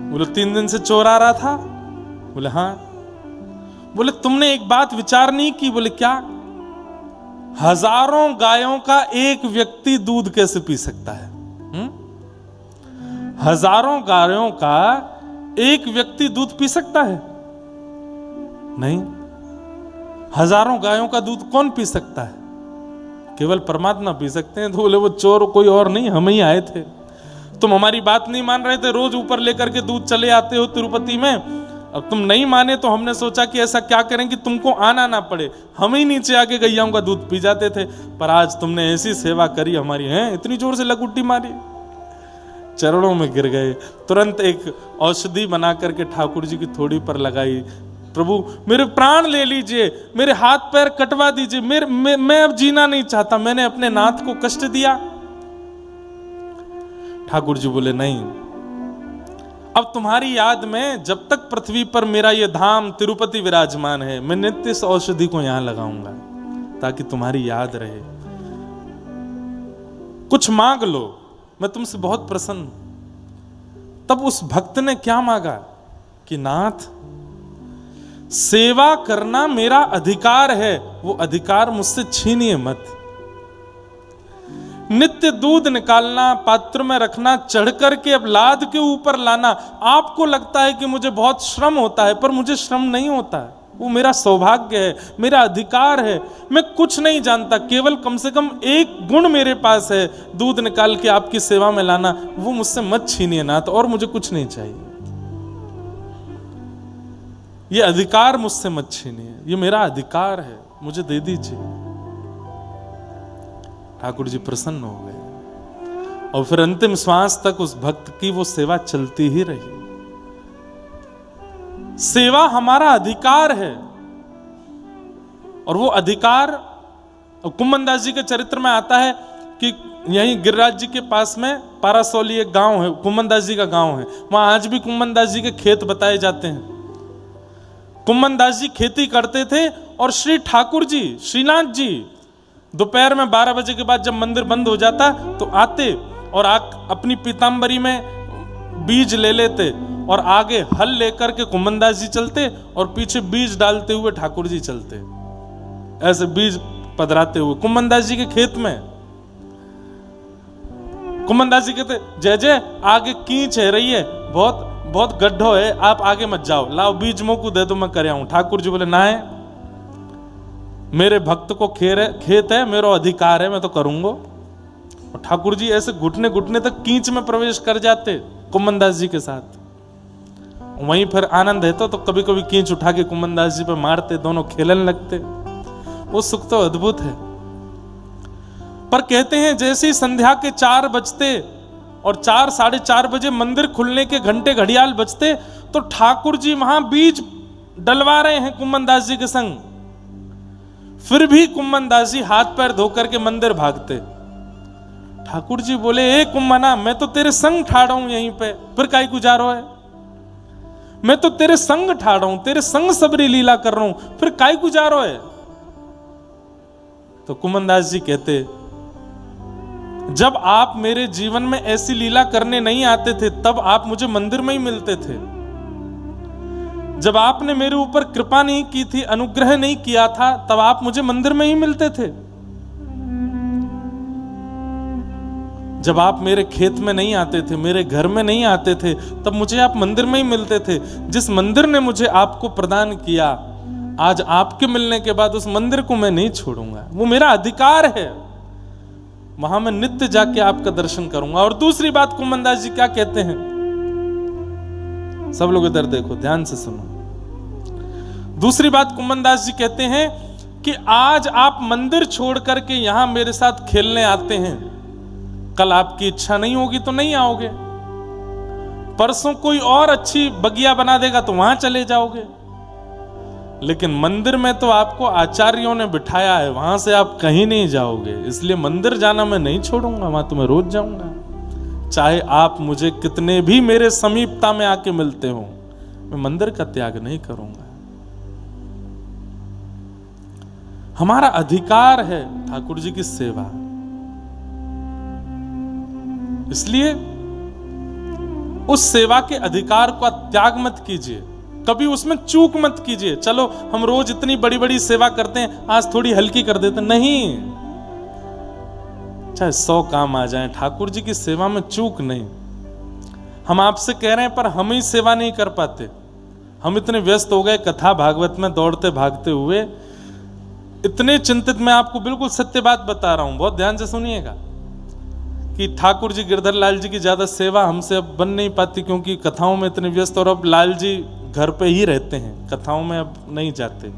बोले 3 दिन से चोर आ रहा था? बोले हाँ। बोले तुमने एक बात विचार नहीं की? बोले क्या? हजारों गायों का एक व्यक्ति दूध कैसे पी सकता है? हजारों गायों का एक व्यक्ति दूध पी सकता है? नहीं। हजारों गायों का दूध कौन पी सकता है? केवल परमात्मा पी सकते हैं। तो बोले वो चोर कोई और नहीं, हम ही आए थे। तुम हमारी बात नहीं मान रहे थे, रोज ऊपर लेकर के दूध चले आते हो तिरुपति में। अब तुम नहीं माने तो हमने सोचा कि ऐसा क्या करें कि तुमको आना ना पड़े, हम ही नीचे आके गैयाओं का दूध पी जाते थे। पर आज तुमने ऐसी सेवा करी हमारी, है इतनी जोर से लकुटी मारी। चरणों में गिर गए। तुरंत एक औषधि बना करके ठाकुर जी की थोड़ी पर लगाई। प्रभु मेरे प्राण ले लीजिए, मेरे हाथ पैर कटवा दीजिए, मैं अब जीना नहीं चाहता, मैंने अपने नाथ को कष्ट दिया। ठाकुर जी बोले नहीं, अब तुम्हारी याद में जब तक पृथ्वी पर मेरा ये धाम तिरुपति विराजमान है, मैं नित्य इस औषधि को यहां लगाऊंगा ताकि तुम्हारी याद रहे। कुछ मांग लो, मैं तुमसे बहुत प्रसन्न हूं। तब उस भक्त ने क्या मांगा कि नाथ सेवा करना मेरा अधिकार है, वो अधिकार मुझसे छीनिए मत। नित्य दूध निकालना, पात्र में रखना, चढ़ करके अब लाद के ऊपर लाना, आपको लगता है कि मुझे बहुत श्रम होता है, पर मुझे श्रम नहीं होता है। वो मेरा सौभाग्य है, मेरा अधिकार है। मैं कुछ नहीं जानता, केवल कम से कम एक गुण मेरे पास है, दूध निकाल के आपकी सेवा में लाना। वो मुझसे मत छीनिए नाथ, और मुझे कुछ नहीं चाहिए। ये अधिकार मुझसे मत छीनिए, ये मेरा अधिकार है, मुझे दे दीजिए। ठाकुर जी प्रसन्न हो गए और फिर अंतिम श्वास तक उस भक्त की वो सेवा चलती ही रही। सेवा हमारा अधिकार है, और वो अधिकार कुम्मन दास जी के चरित्र में आता है कि यहीं गिरिराज जी के पास में पारासौली एक गांव है, कुम्मन दास जी का गांव है। वहां आज भी कुम्मन दास जी के खेत बताए जाते हैं। कुम्मन दास जी खेती करते थे और श्री ठाकुर जी, श्रीनाथ जी दोपहर में 12 बजे के बाद जब मंदिर बंद हो जाता तो आते और अपनी पीताम्बरी में बीज ले लेते और आगे हल लेकर के कुम्मन दास जी चलते और पीछे बीज डालते हुए ठाकुर जी चलते, ऐसे बीज पधराते हुए कुम्मन दास जी के खेत में। कुम्मन दास जी कहते जय जय, आगे कींच है रही है, बहुत बहुत गड्ढो है, आप आगे मत जाओ, लाओ बीज मोकू दे दो, मैं कर आऊं। ठाकुर जी बोले ना है, मेरे भक्त को खेत है, मेरा अधिकार है, मैं तो करूंगा। और ठाकुर जी ऐसे घुटने घुटने तक कींच में प्रवेश कर जाते कुम्मन दास जी के साथ। वहीं फिर आनंद है तो कभी कभी कींच उठा के कुमनदास जी पे मारते, दोनों खेलने लगते। वो सुख तो अद्भुत है। पर कहते हैं जैसे ही संध्या के 4 बजते और 4 साढ़े 4 बजे मंदिर खुलने के घंटे घड़ियाल बजते तो ठाकुर जी वहां बीज डलवा रहे हैं कुम्मनदास जी के संग। फिर भी कुम्मनदास जी हाथ पैर धोकर के मंदिर भागते। ठाकुर जी बोले, ए कुम्मना, मैं तो तेरे संग ठाड़ा हूं यहीं पे, फिर काई गुजारो है? मैं तो तेरे संग ठाड़ा हूं, तेरे संग सबरी लीला कर रहा हूं, फिर काई गुजारो है? तो कुम्मनदास जी कहते, जब आप मेरे जीवन में ऐसी लीला करने नहीं आते थे तब आप मुझे मंदिर में ही मिलते थे। जब आपने मेरे ऊपर कृपा नहीं की थी, अनुग्रह नहीं किया था, तब आप मुझे मंदिर में ही मिलते थे। जब आप मेरे खेत में नहीं आते थे, मेरे घर में नहीं आते थे, तब मुझे आप मंदिर में ही मिलते थे। जिस मंदिर ने मुझे आपको प्रदान किया, आज आपके मिलने के बाद उस मंदिर को मैं नहीं छोड़ूंगा, वो मेरा अधिकार है। वहां मैं नित्य जाके आपका दर्शन करूंगा। और दूसरी बात कुम्मनदास जी क्या कहते हैं, सब लोग इधर देखो, ध्यान से सुनो। दूसरी बात कुम्मनदास जी कहते हैं कि आज आप मंदिर छोड़ करके यहां मेरे साथ खेलने आते हैं, कल आपकी इच्छा नहीं होगी तो नहीं आओगे, परसों कोई और अच्छी बगिया बना देगा तो वहां चले जाओगे, लेकिन मंदिर में तो आपको आचार्यों ने बिठाया है, वहां से आप कहीं नहीं जाओगे। इसलिए मंदिर जाना मैं नहीं छोड़ूंगा, वहां तो मैं रोज जाऊंगा। चाहे आप मुझे कितने भी मेरे समीपता में आके मिलते हो, मैं मंदिर का त्याग नहीं करूंगा। हमारा अधिकार है ठाकुर जी की सेवा, इसलिए उस सेवा के अधिकार का त्याग मत कीजिए, कभी उसमें चूक मत कीजिए। चलो हम रोज इतनी बड़ी बड़ी सेवा करते हैं, आज थोड़ी हल्की कर देते, नहीं, चाहे 100 काम आ जाएं, ठाकुर जी की सेवा में चूक नहीं। हम आपसे कह रहे हैं पर हम ही सेवा नहीं कर पाते, हम इतने व्यस्त हो गए कथा भागवत में दौड़ते भागते हुए, इतने चिंतित। मैं आपको बिल्कुल सत्य बात बता रहा हूं, बहुत ध्यान से सुनिएगा, कि ठाकुर जी गिरधर लाल जी की ज्यादा सेवा हमसे अब बन नहीं पाती, क्योंकि कथाओं में इतने व्यस्त, और अब लाल जी घर पे ही रहते हैं, कथाओं में अब नहीं जाते।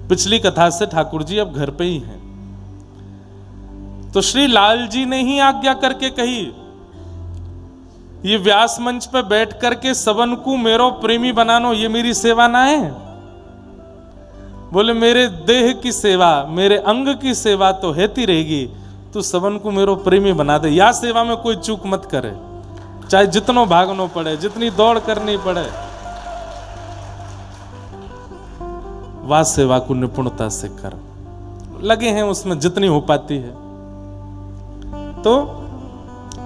पिछली कथा से ठाकुर जी अब घर पे ही हैं। तो श्री लाल जी ने ही आज्ञा करके कही, ये व्यास मंच पे बैठ करके सबन को मेरो प्रेमी बनानो, ये मेरी सेवा ना है। बोले मेरे देह की सेवा, मेरे अंग की सेवा तो हेती रहेगी, तू सबन को मेरो प्रेमी बना दे। या सेवा में कोई चूक मत करे, चाहे जितनो भागनो पड़े, जितनी दौड़ करनी पड़े, वह सेवा को निपुणता से कर। लगे हैं उसमें जितनी हो पाती है। तो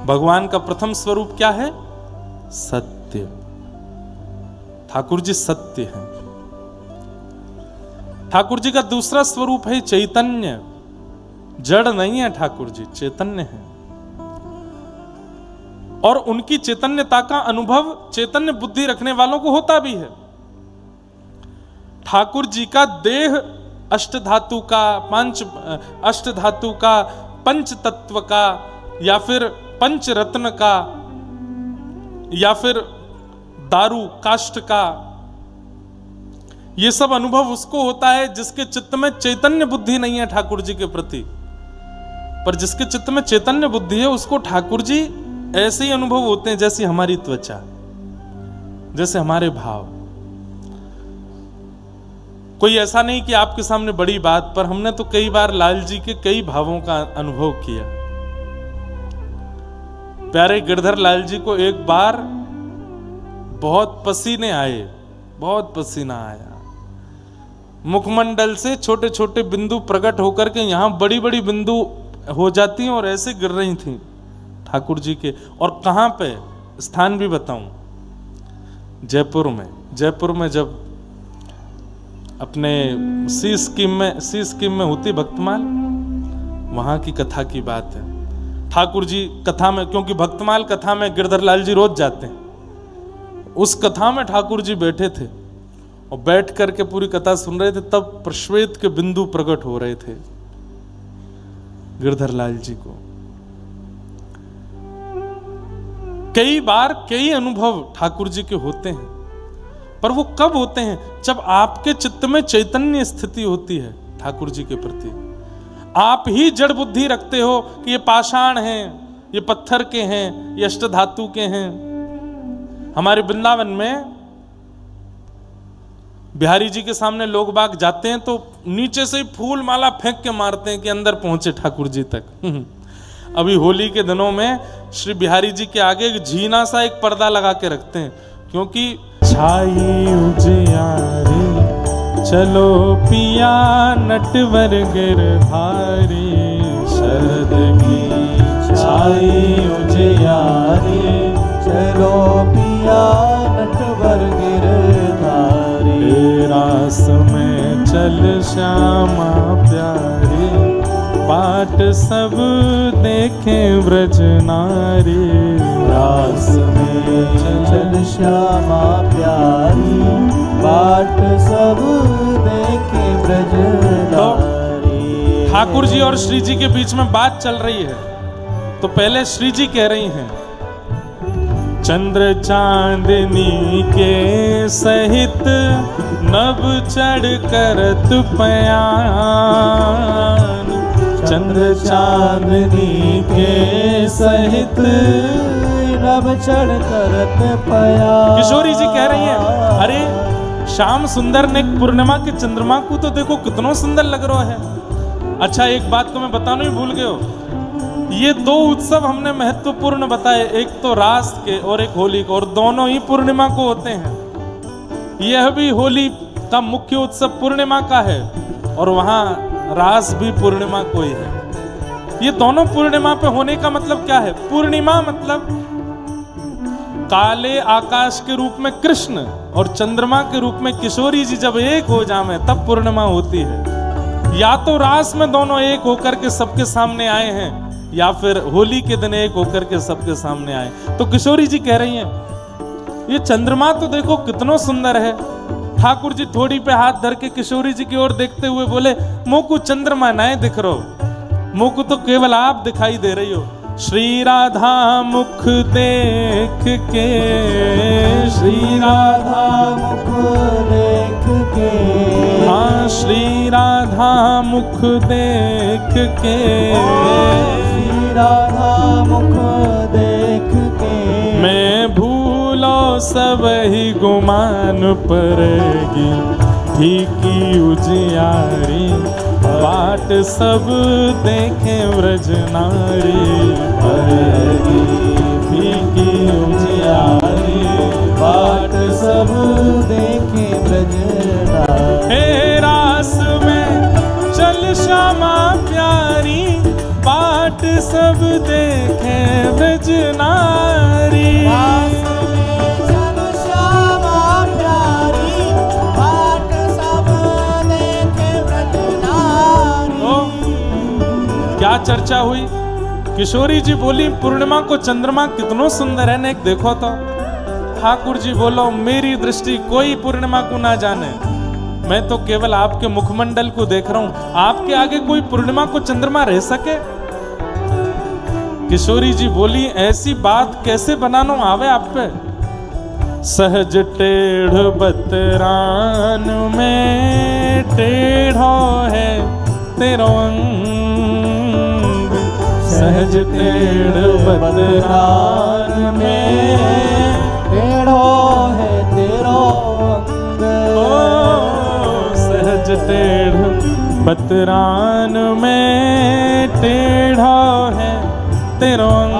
भगवान का प्रथम स्वरूप क्या है? सत्य। ठाकुर जी सत्य हैं। ठाकुर जी का दूसरा स्वरूप है चैतन्य। जड़ नहीं है ठाकुर जी, चैतन्य है। और उनकी चैतन्यता का अनुभव चैतन्य बुद्धि रखने वालों को होता भी है। ठाकुर जी का देह अष्टधातु का, अष्टधातु का, पंच तत्व का, या फिर पंच रत्न का, या फिर दारू काष्ठ का, ये सब अनुभव उसको होता है जिसके चित्त में चैतन्य बुद्धि नहीं है ठाकुर जी के प्रति। पर जिसके चित्त में चैतन्य बुद्धि है उसको ठाकुर जी ऐसे ही अनुभव होते हैं जैसी हमारी त्वचा, जैसे हमारे भाव। कोई ऐसा नहीं कि आपके सामने बड़ी बात, पर हमने तो कई बार लाल जी के कई भावों का अनुभव किया। प्यारे गिरधर लाल जी को एक बार बहुत पसीने आए, बहुत पसीना आया, मुखमंडल से छोटे छोटे बिंदु प्रकट होकर के यहां बड़ी बड़ी बिंदु हो जाती हैं और ऐसे गिर रही थी ठाकुर जी के। और कहां पे, स्थान भी बताऊं, जयपुर में। जयपुर में जब अपने सी स्कीम में होती भक्तमाल, वहां की कथा की बात है। ठाकुर जी कथा में, क्योंकि भक्तमाल कथा में गिरधर लाल जी रोज जाते हैं, उस कथा में ठाकुर जी बैठे थे और बैठ करके पूरी कथा सुन रहे थे। तब प्रश्वेत के बिंदु प्रकट हो रहे थे गिरधर लाल जी को। कई बार कई अनुभव ठाकुर जी के होते हैं, पर वो कब होते हैं? जब आपके चित्त में चैतन्य स्थिति होती है ठाकुर जी के प्रति। आप ही जड़ बुद्धि रखते हो कि ये पाषाण हैं, ये पत्थर के हैं, ये अष्टधातु के हैं। हमारे वृंदावन में बिहारी जी के सामने लोग बाग जाते हैं तो नीचे से फूल माला फेंक के मारते हैं कि अंदर पहुंचे ठाकुर जी तक। अभी होली के दिनों में श्री बिहारी जी के आगे एक झीना सा एक पर्दा लगा के रखते हैं, क्योंकि छाई उजियारी चलो पिया नटवर गिरधारी, शरद की छाई उजियारी चलो पिया नटवर गिरधारी, रास में चल श्यामा प्यारी, बाट सब देखें ब्रज नारी, रास में चल श्यामा प्यारी, बाट सब देखें ब्रज नारी। ठाकुर जी और श्री जी के बीच में बात चल रही है, तो पहले श्री जी कह रही हैं, चंद्र चांदनी के सहित नभ चढ़ करत पयान, चंद्र चांदनी के सहित नभ चढ़ करत पयान। किशोरी जी कह रही हैं, अरे श्याम सुंदर ने पूर्णिमा के चंद्रमा को तो देखो कितना सुंदर लग रहा है। अच्छा, एक बात को मैं बताना ही भूल गए हो, ये दो उत्सव हमने महत्वपूर्ण बताए, एक तो रास के और एक होली को, और दोनों ही पूर्णिमा को होते हैं। यह भी होली का मुख्य उत्सव पूर्णिमा का है और वहां रास भी पूर्णिमा को ही है। ये दोनों पूर्णिमा पे होने का मतलब क्या है? पूर्णिमा मतलब काले आकाश के रूप में कृष्ण और चंद्रमा के रूप में किशोरी जी जब एक हो जावे तब पूर्णिमा होती है। या तो रास में दोनों एक होकर के सबके सामने आए हैं, या फिर होली के दिन एक होकर के सबके सामने आए। तो किशोरी जी कह रही हैं, ये चंद्रमा तो देखो कितना सुंदर है। ठाकुर जी थोड़ी पे हाथ धर के किशोरी जी की ओर देखते हुए बोले, मोकू चंद्रमा ना दिख रहो, मोकू तो केवल आप दिखाई दे रही हो। श्री राधा मुख देख के, श्री राधा मुख देख के, हाँ श्री राधा मुख देख के, श्री राधा मुख देख के, मैं भूलो सब ही गुमान पड़ेगी, फीकी उजियारी बाट सब देखें व्रज नारी, पड़ेगी फीकी उजियारी बाट सब देखें व्रज नारी। हे रास में चल श्यामा प्यारी, बाट सब देखें व्रज नारी। क्या चर्चा हुई? किशोरी जी बोली, पूर्णिमा को चंद्रमा कितना सुंदर है ने, एक देखो तो। ठाकुर जी बोलो, मेरी दृष्टि कोई पूर्णिमा को ना जाने, मैं तो केवल आपके मुखमंडल को देख रहा हूं, आपके आगे कोई पूर्णिमा को चंद्रमा रह सके? किशोरी जी बोली, ऐसी बात कैसे बनानो आवे आप पे? सहज टेढ़ बतरान में टेढ़ो है तेरो अंग, सहज टेढ़ बतरान में टेढ़ो है तेरो अंग, सहज टेढ़ बतरान में टेढ़ो है तेरो अंग,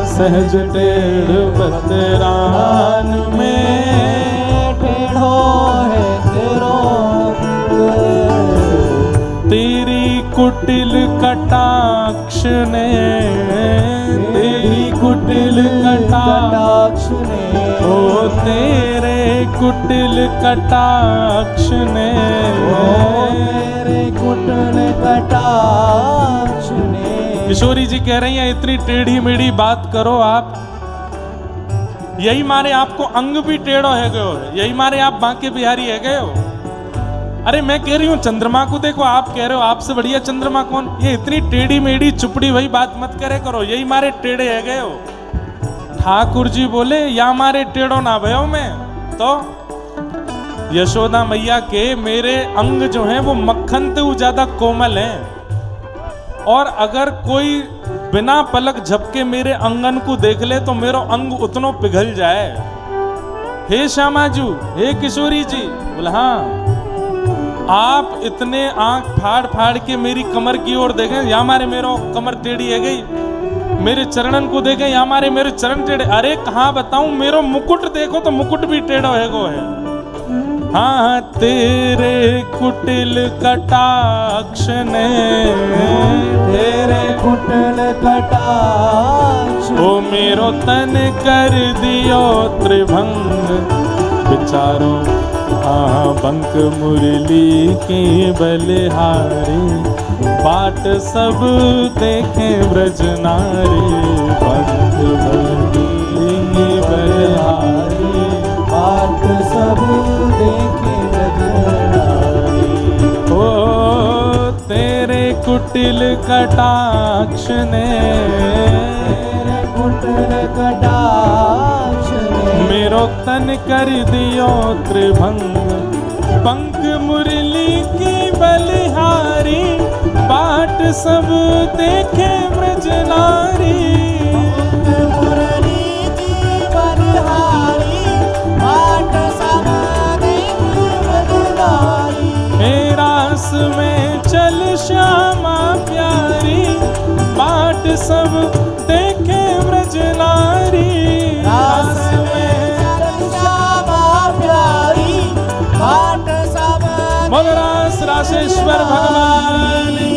सहज टेढ़ बतरान में टेढ़ो है तेरो अंग, तेरी कुटिल कटाक्ष ने, तेरी कुटिल कटाक्ष ने, ओ तेरे कुटिल कटाक्ष ने, ओ तेरे कुटिल कटाक्ष ने। किशोरी जी कह रही हैं, इतनी टेढ़ी मेढ़ी बात करो आप, यही मारे आपको अंग भी टेढ़ो है गयो है, यही मारे आप बांके बिहारी है गए हो। अरे मैं कह रही हूँ चंद्रमा को देखो, आप कह रहे हो आपसे बढ़िया चंद्रमा कौन? ये इतनी टेढ़ी मेढ़ी चुपड़ी वही बात मत करे करो, यही मारे टेढ़े है गए हो। ठाकुर जी बोले या मारे टेढ़ो ना भयो में। तो यशोदा मैया के मेरे अंग जो हैं वो मक्खन से ज्यादा कोमल हैं, और अगर कोई बिना पलक झपके मेरे अंगन को देख ले तो मेरा अंग उतनो पिघल जाए। हे श्यामाजू, हे किशोरी जी। बोला हाँ, आप इतने आंख फाड़ फाड़ के मेरी कमर की ओर देखें, या मारे मेरा कमर टेढ़ी है गई, मेरे चरणन को देखें या मारे मेरे चरण टेढ़े। अरे कहाँ बताऊं, मेरो मुकुट देखो तो मुकुट भी टेढ़ो है गो है। हाँ तेरे कुटिल कटाक्ष ने, तेरे कुटिल कटाक्ष ओ मेरो तन कर दियो त्रिभंग। बिचारो हाँ बंक मुरली की बलिहारी, बाट सब देखे ब्रज नारी। बंक मुरली की बलिहारी, बाट सब देखे ब्रज नारी। ओ तेरे कुटिल कटाक्ष ने, तेरे कुटिल कटाक्ष ने मेरो तन कर दियो त्रिभंग। पंख मुरली की बलिहारी, बाट सब देखे ब्रज नारी। मुरली की बलिहारी, बाट सब देखे ब्रज नारी। हे रास में चल श्यामा प्यारी, बाट सब देखे ब्रज नारी। रास में चल श्यामा प्यारी, बाट सब बोल रास रासेश्वर भगवान की।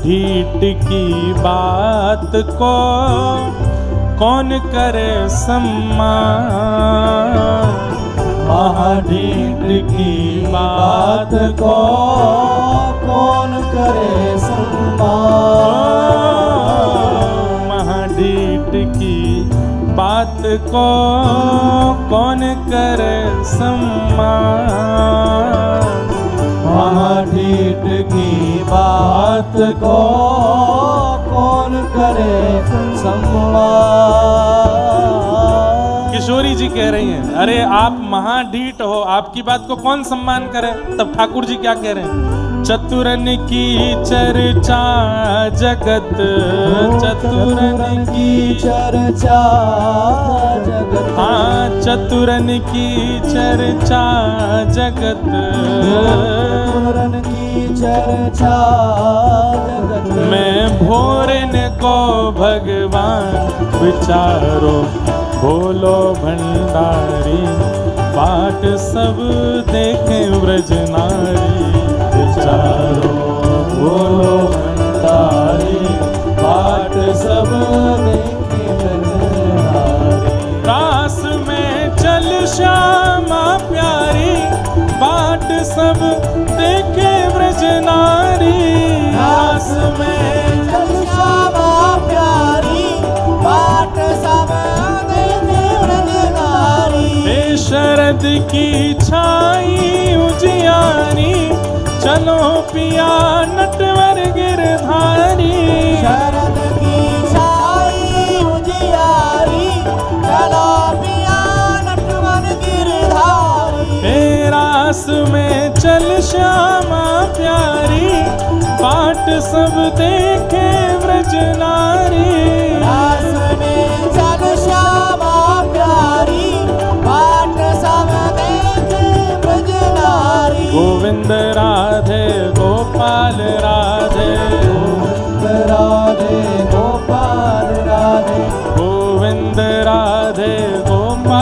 ढीठ की बात को कौन करे सम्मान। महाढीठ की बात को कौन करे सम्मान। महाढीठ की बात को कौन करे सम्मान। महाढीठ की बात को कौन करे सम्मान। किशोरी जी कह रही हैं, अरे आप महाढीठ हो, आपकी बात को कौन सम्मान करे? तब ठाकुर जी क्या कह रहे हैं? चतुरन की चर्चा जगत, चतुरन की चर्चा जगत। हाँ चतुरन की चर्चा जगत, चतुरन की चर्चा जगत। मैं भोरन को भगवान विचारो, बोलो भंडारी, बाट सब देखे ब्रज नारी। विचारो बोलो भंडारी, बाट सब देखे ब्रज नारी। रास में चल श्यामा प्यारी, बाट सब देखे ब्रज नारी। रास में चल श्यामा प्यारी, बाट सब देखे ब्रज नारी। हे शरद की छाई उजियारी, चलो पिया नटवर गिरधारी। शरद की छाई उजियारी, चलो पिया नटवर गिरधारी। हे रास में चल श्यामा प्यारी, बाट सब देखे ब्रज नारी। रास में चल श्यामा प्यारी, बाट सब देखे ब्रज नारी। गोविंद राधे गोपाल राधे, गोविंद राधे गोपाल राधे। गोविंद राधे गोपाल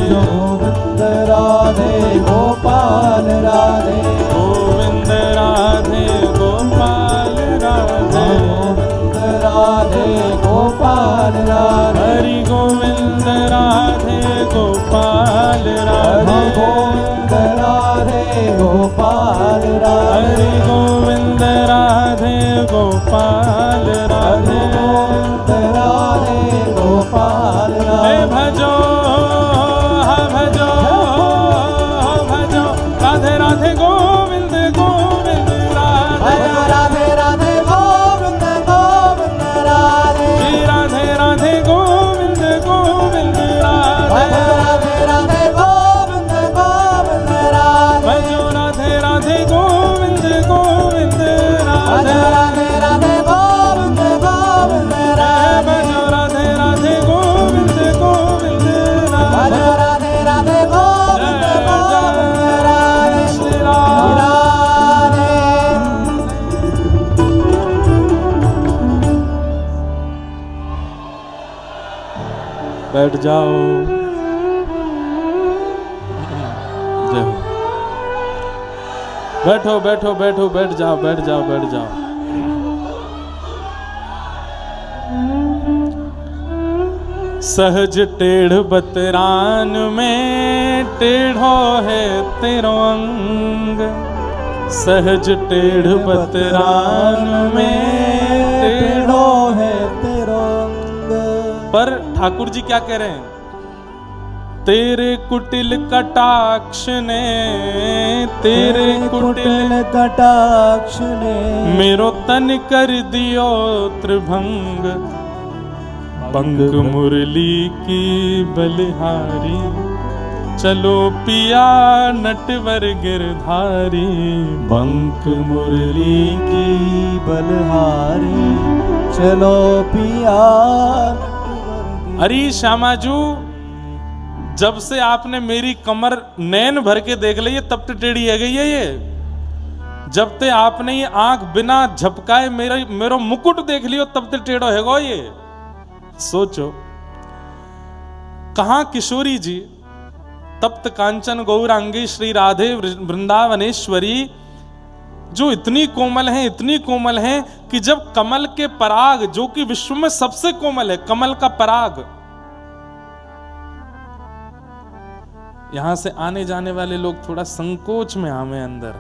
गोविंद राधे गोपाल राधे गोविंद राधे गोपाल राधे गोविंद राधे गोपाल राधे हरि गोविंद राधे गोपाल राधे गोविंद राधे गोपाल राधे हरि गोविंद राधे गोपाल राधे गोविंद राधे गोपाल हे राधे भजो भजो भजो राधे राधे गोविंद गोविंद राधे राधे राधे गोविंद गोविंद राधे श्री राधे राधे गोविंद गोविंद राधे राधे राधे गोविंद गोविंद राधे भजो राधे राधे गोविंद गोविंद राधे राधे राधे गोविंद गोविंद राधे भजो राधे राधे गोविंद गोविंद राधे राधे राधे गोविंद गोविंद राधे श्री राम राधे बैठ जाओ जय हो। बैठो बैठो बैठो बैठ जाओ बैठ जाओ बैठ जाओ सहज टेढ़ बतरान में टेढ़ो है तेरो अंग सहज टेढ़ बतरान में टेढ़ो है तेरो अंग पर ठाकुर जी क्या कह रहे हैं तेरे कुटिल कटाक्ष ने तेरे कुटिल कटाक्ष ने मेरो तन कर दियो त्रिभंग बंक मुरली की बलिहारी चलो पिया नटवर गिरधारी बंक मुरली की बलहारी चलो पिया अरे श्यामाजू जब से आपने मेरी कमर नैन भर के देख ली है तब तो टेढ़ी है गई है ये जब ते आपने ये आंख बिना झपकाए मेरो मुकुट देख लियो तब तो टेढ़ो है गो ये सोचो कहां किशोरी जी तप्त कांचन गौरांगी श्री राधे वृंदावनेश्वरी जो इतनी कोमल हैं कि जब कमल के पराग जो कि विश्व में सबसे कोमल है कमल का पराग यहां से आने जाने वाले लोग थोड़ा संकोच में आवे अंदर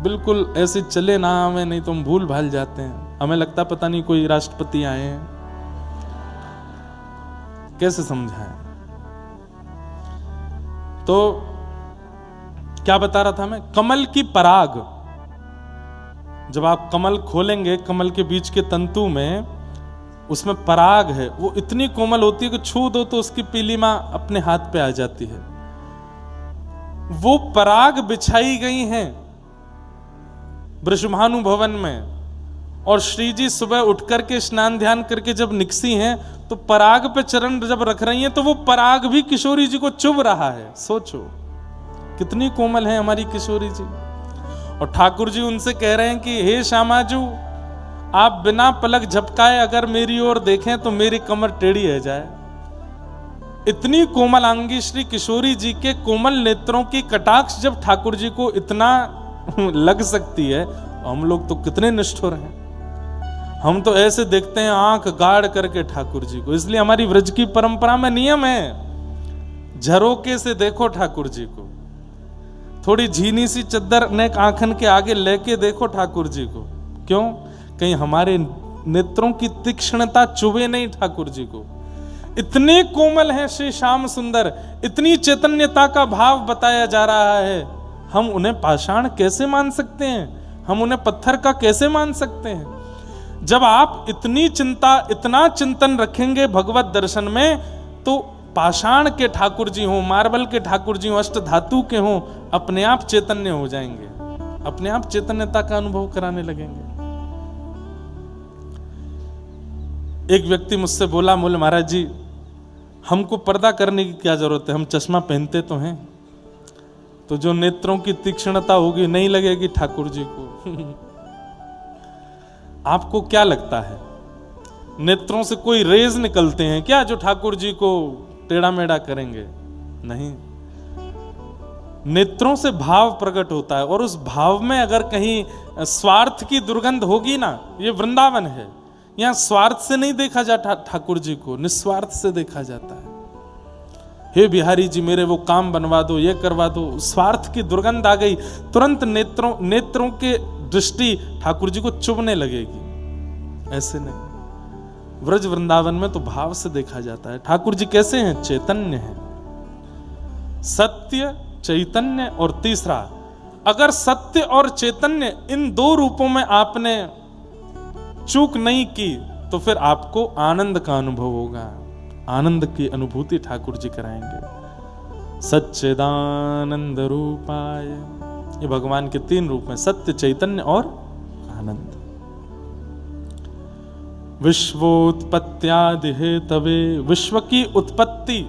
बिल्कुल ऐसे चले ना आवे नहीं तो हम भूल भाल जाते हैं हमें लगता पता नहीं कोई राष्ट्रपति आए हैं कैसे समझाएं तो क्या बता रहा था मैं कमल की पराग जब आप कमल खोलेंगे कमल के बीच के तंतु में उसमें पराग है वो इतनी कोमल होती है कि छू दो तो उसकी पीलिमा अपने हाथ पे आ जाती है वो पराग बिछाई गई हैं वृषभानु भवन में और श्री जी सुबह उठ करके स्नान ध्यान करके जब निकसी हैं तो पराग पे चरण जब रख रही हैं तो वो पराग भी किशोरी जी को चुभ रहा है सोचो कितनी कोमल है हमारी किशोरी जी और ठाकुर जी उनसे कह रहे हैं कि हे श्यामाजू आप बिना पलक झपकाए अगर मेरी ओर देखें तो मेरी कमर टेढ़ी है जाए इतनी कोमलांगी श्री किशोरी जी के कोमल नेत्रों की कटाक्ष जब ठाकुर जी को इतना लग सकती है हम लोग तो कितने निष्ठुर हैं हम तो ऐसे देखते हैं आंख गाड़ करके ठाकुर जी को इसलिए हमारी व्रज की परंपरा में नियम है झरोके से देखो ठाकुर जी को थोड़ी झीनी सी चद्दर नेक आंखन के आगे लेके देखो ठाकुर जी को क्यों कहीं हमारे नेत्रों की तीक्ष्णता चुभे नहीं ठाकुर जी को इतने कोमल हैं श्री श्याम सुंदर इतनी चैतन्यता का भाव बताया जा रहा है हम उन्हें पाषाण कैसे मान सकते हैं हम उन्हें पत्थर का कैसे मान सकते हैं जब आप इतनी चिंता इतना चिंतन रखेंगे भगवत दर्शन में तो पाषाण के ठाकुर जी हों मार्बल के ठाकुर जी हों अष्ट धातु के हों अपने आप चैतन्य हो जाएंगे अपने आप चैतन्यता का अनुभव कराने लगेंगे एक व्यक्ति मुझसे बोला बोले महाराज जी हमको पर्दा करने की क्या जरूरत है हम चश्मा पहनते तो हैं तो जो नेत्रों की तीक्ष्णता होगी नहीं लगेगी ठाकुर जी को आपको क्या लगता है नेत्रों से कोई रेज निकलते हैं क्या जो ठाकुर जी को टेढ़ा मेढ़ा करेंगे नहीं, नेत्रों से भाव प्रकट होता है, और उस भाव में अगर कहीं स्वार्थ की दुर्गंध होगी ना, ये वृंदावन है, यहां स्वार्थ से नहीं देखा जाता ठाकुर जी को, निस्वार्थ से देखा जाता है। हे बिहारी जी मेरे वो काम बनवा दो, ये करवा दो, स्वार्थ की दुर्गंध आ गई, तुरंत नेत्रों के दृष्टि ठाकुर जी को चुभने लगेगी। ऐसे नहीं, व्रज वृंदावन में तो भाव से देखा जाता है। ठाकुर जी कैसे हैं? चैतन्य हैं, सत्य, चैतन्य, और तीसरा, अगर सत्य और चैतन्य इन दो रूपों में आपने चूक नहीं की तो फिर आपको आनंद का अनुभव होगा। आनंद की अनुभूति ठाकुर जी कराएंगे। सच्चिदानंद रूपाय, ये भगवान के तीन रूप हैं, सत्य, चैतन्य और आनंद। विश्वोत्पत्त्यादि हेतवे, विश्व की उत्पत्ति,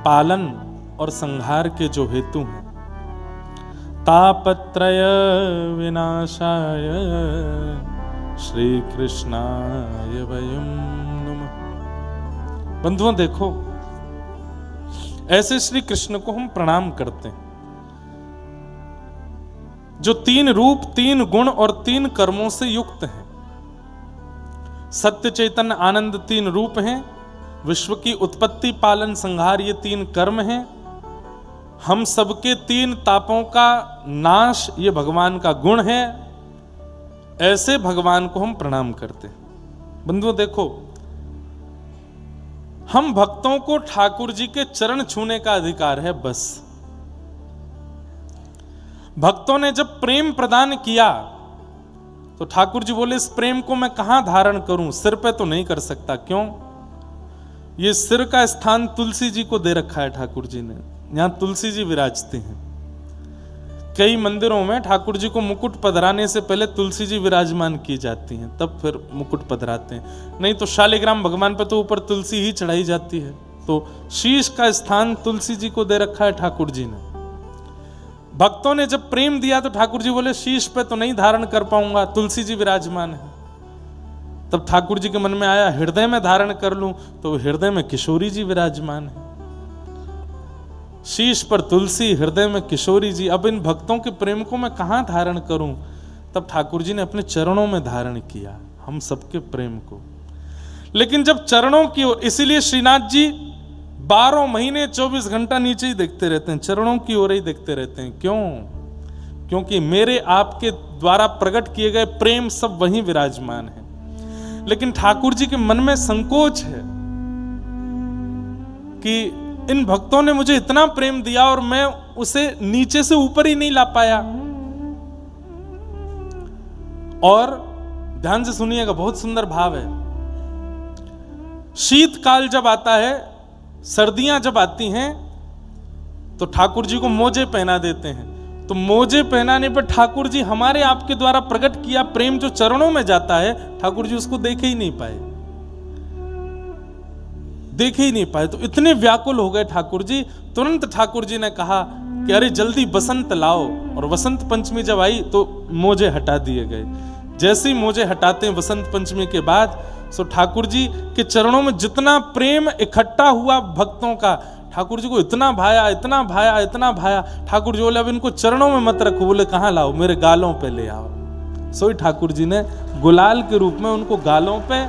पालन और संहार के जो हेतु हैं। तापत्रय विनाशाय श्री कृष्णाय वयं नमः। बंधुओं देखो, ऐसे श्री कृष्ण को हम प्रणाम करते हैं, जो तीन रूप, तीन गुण और तीन कर्मों से युक्त हैं। सत्य, चैतन्य, आनंद तीन रूप हैं, विश्व की उत्पत्ति, पालन, संहार ये तीन कर्म हैं, हम सबके तीन तापों का नाश ये भगवान का गुण है। ऐसे भगवान को हम प्रणाम करते हैं। बंधुओं देखो, हम भक्तों को ठाकुर जी के चरण छूने का अधिकार है, बस। भक्तों ने जब प्रेम प्रदान किया तो ठाकुर जी बोले, इस प्रेम को मैं कहां धारण करूं? सिर पे तो नहीं कर सकता। क्यों? ये सिर का स्थान तुलसी जी को दे रखा है ठाकुर जी ने, यहां तुलसी जी विराजते हैं। कई मंदिरों में ठाकुर जी को मुकुट पधराने से पहले तुलसी जी विराजमान की जाती हैं, तब फिर मुकुट पधराते हैं। नहीं तो शालिग्राम भगवान पे तो ऊपर तुलसी ही चढ़ाई जाती है। तो शीश का स्थान तुलसी जी को दे रखा है ठाकुर जी ने। भक्तों ने जब प्रेम दिया तो ठाकुर जी बोले, शीश पे तो नहीं धारण कर पाऊंगा, तुलसी जी विराजमान है। तब ठाकुर जी के मन में आया, हृदय में धारण कर लूं, तो हृदय में किशोरी जी विराजमान है। शीश पर तुलसी, हृदय में किशोरी जी। अब इन भक्तों के प्रेम को मैं कहां धारण करूं? तब ठाकुर जी ने अपने चरणों में धारण किया हम सबके प्रेम को। लेकिन जब चरणों की ओर, इसीलिए श्रीनाथ जी 12 महीने 24 घंटा नीचे ही देखते रहते हैं, चरणों की ओर ही देखते रहते हैं। क्यों? क्योंकि मेरे आपके द्वारा प्रकट किए गए प्रेम सब वहीं विराजमान है। लेकिन ठाकुर जी के मन में संकोच है कि इन भक्तों ने मुझे इतना प्रेम दिया और मैं उसे नीचे से ऊपर ही नहीं ला पाया। और ध्यान से सुनिएगा, बहुत सुंदर भाव है। शीतकाल जब आता है, सर्दियां जब आती हैं, तो ठाकुर जी को मोजे पहना देते हैं। तो मोजे पहनाने पर ठाकुर जी हमारे आपके द्वारा प्रकट किया प्रेम जो चरणों में जाता है, ठाकुर जी उसको देखे ही नहीं पाए, देखे ही नहीं पाए। तो इतने व्याकुल हो गए ठाकुर जी। तुरंत ठाकुर जी ने कहा कि अरे जल्दी बसंत लाओ। और वसंत पंचमी जब आई तो मोजे हटा दिए गए। जैसे ही मोजे हटाते हैं वसंत पंचमी के बाद, सो ठाकुर जी के चरणों में जितना प्रेम इकट्ठा हुआ भक्तों का, ठाकुर जी को इतना भाया, इतना भाया, इतना भाया। ठाकुर जी बोले, अब इनको चरणों में मत रखो। बोले, कहाँ लाओ? मेरे गालों पे ले आओ। सोई ठाकुर जी ने गुलाल के रूप में उनको गालों पे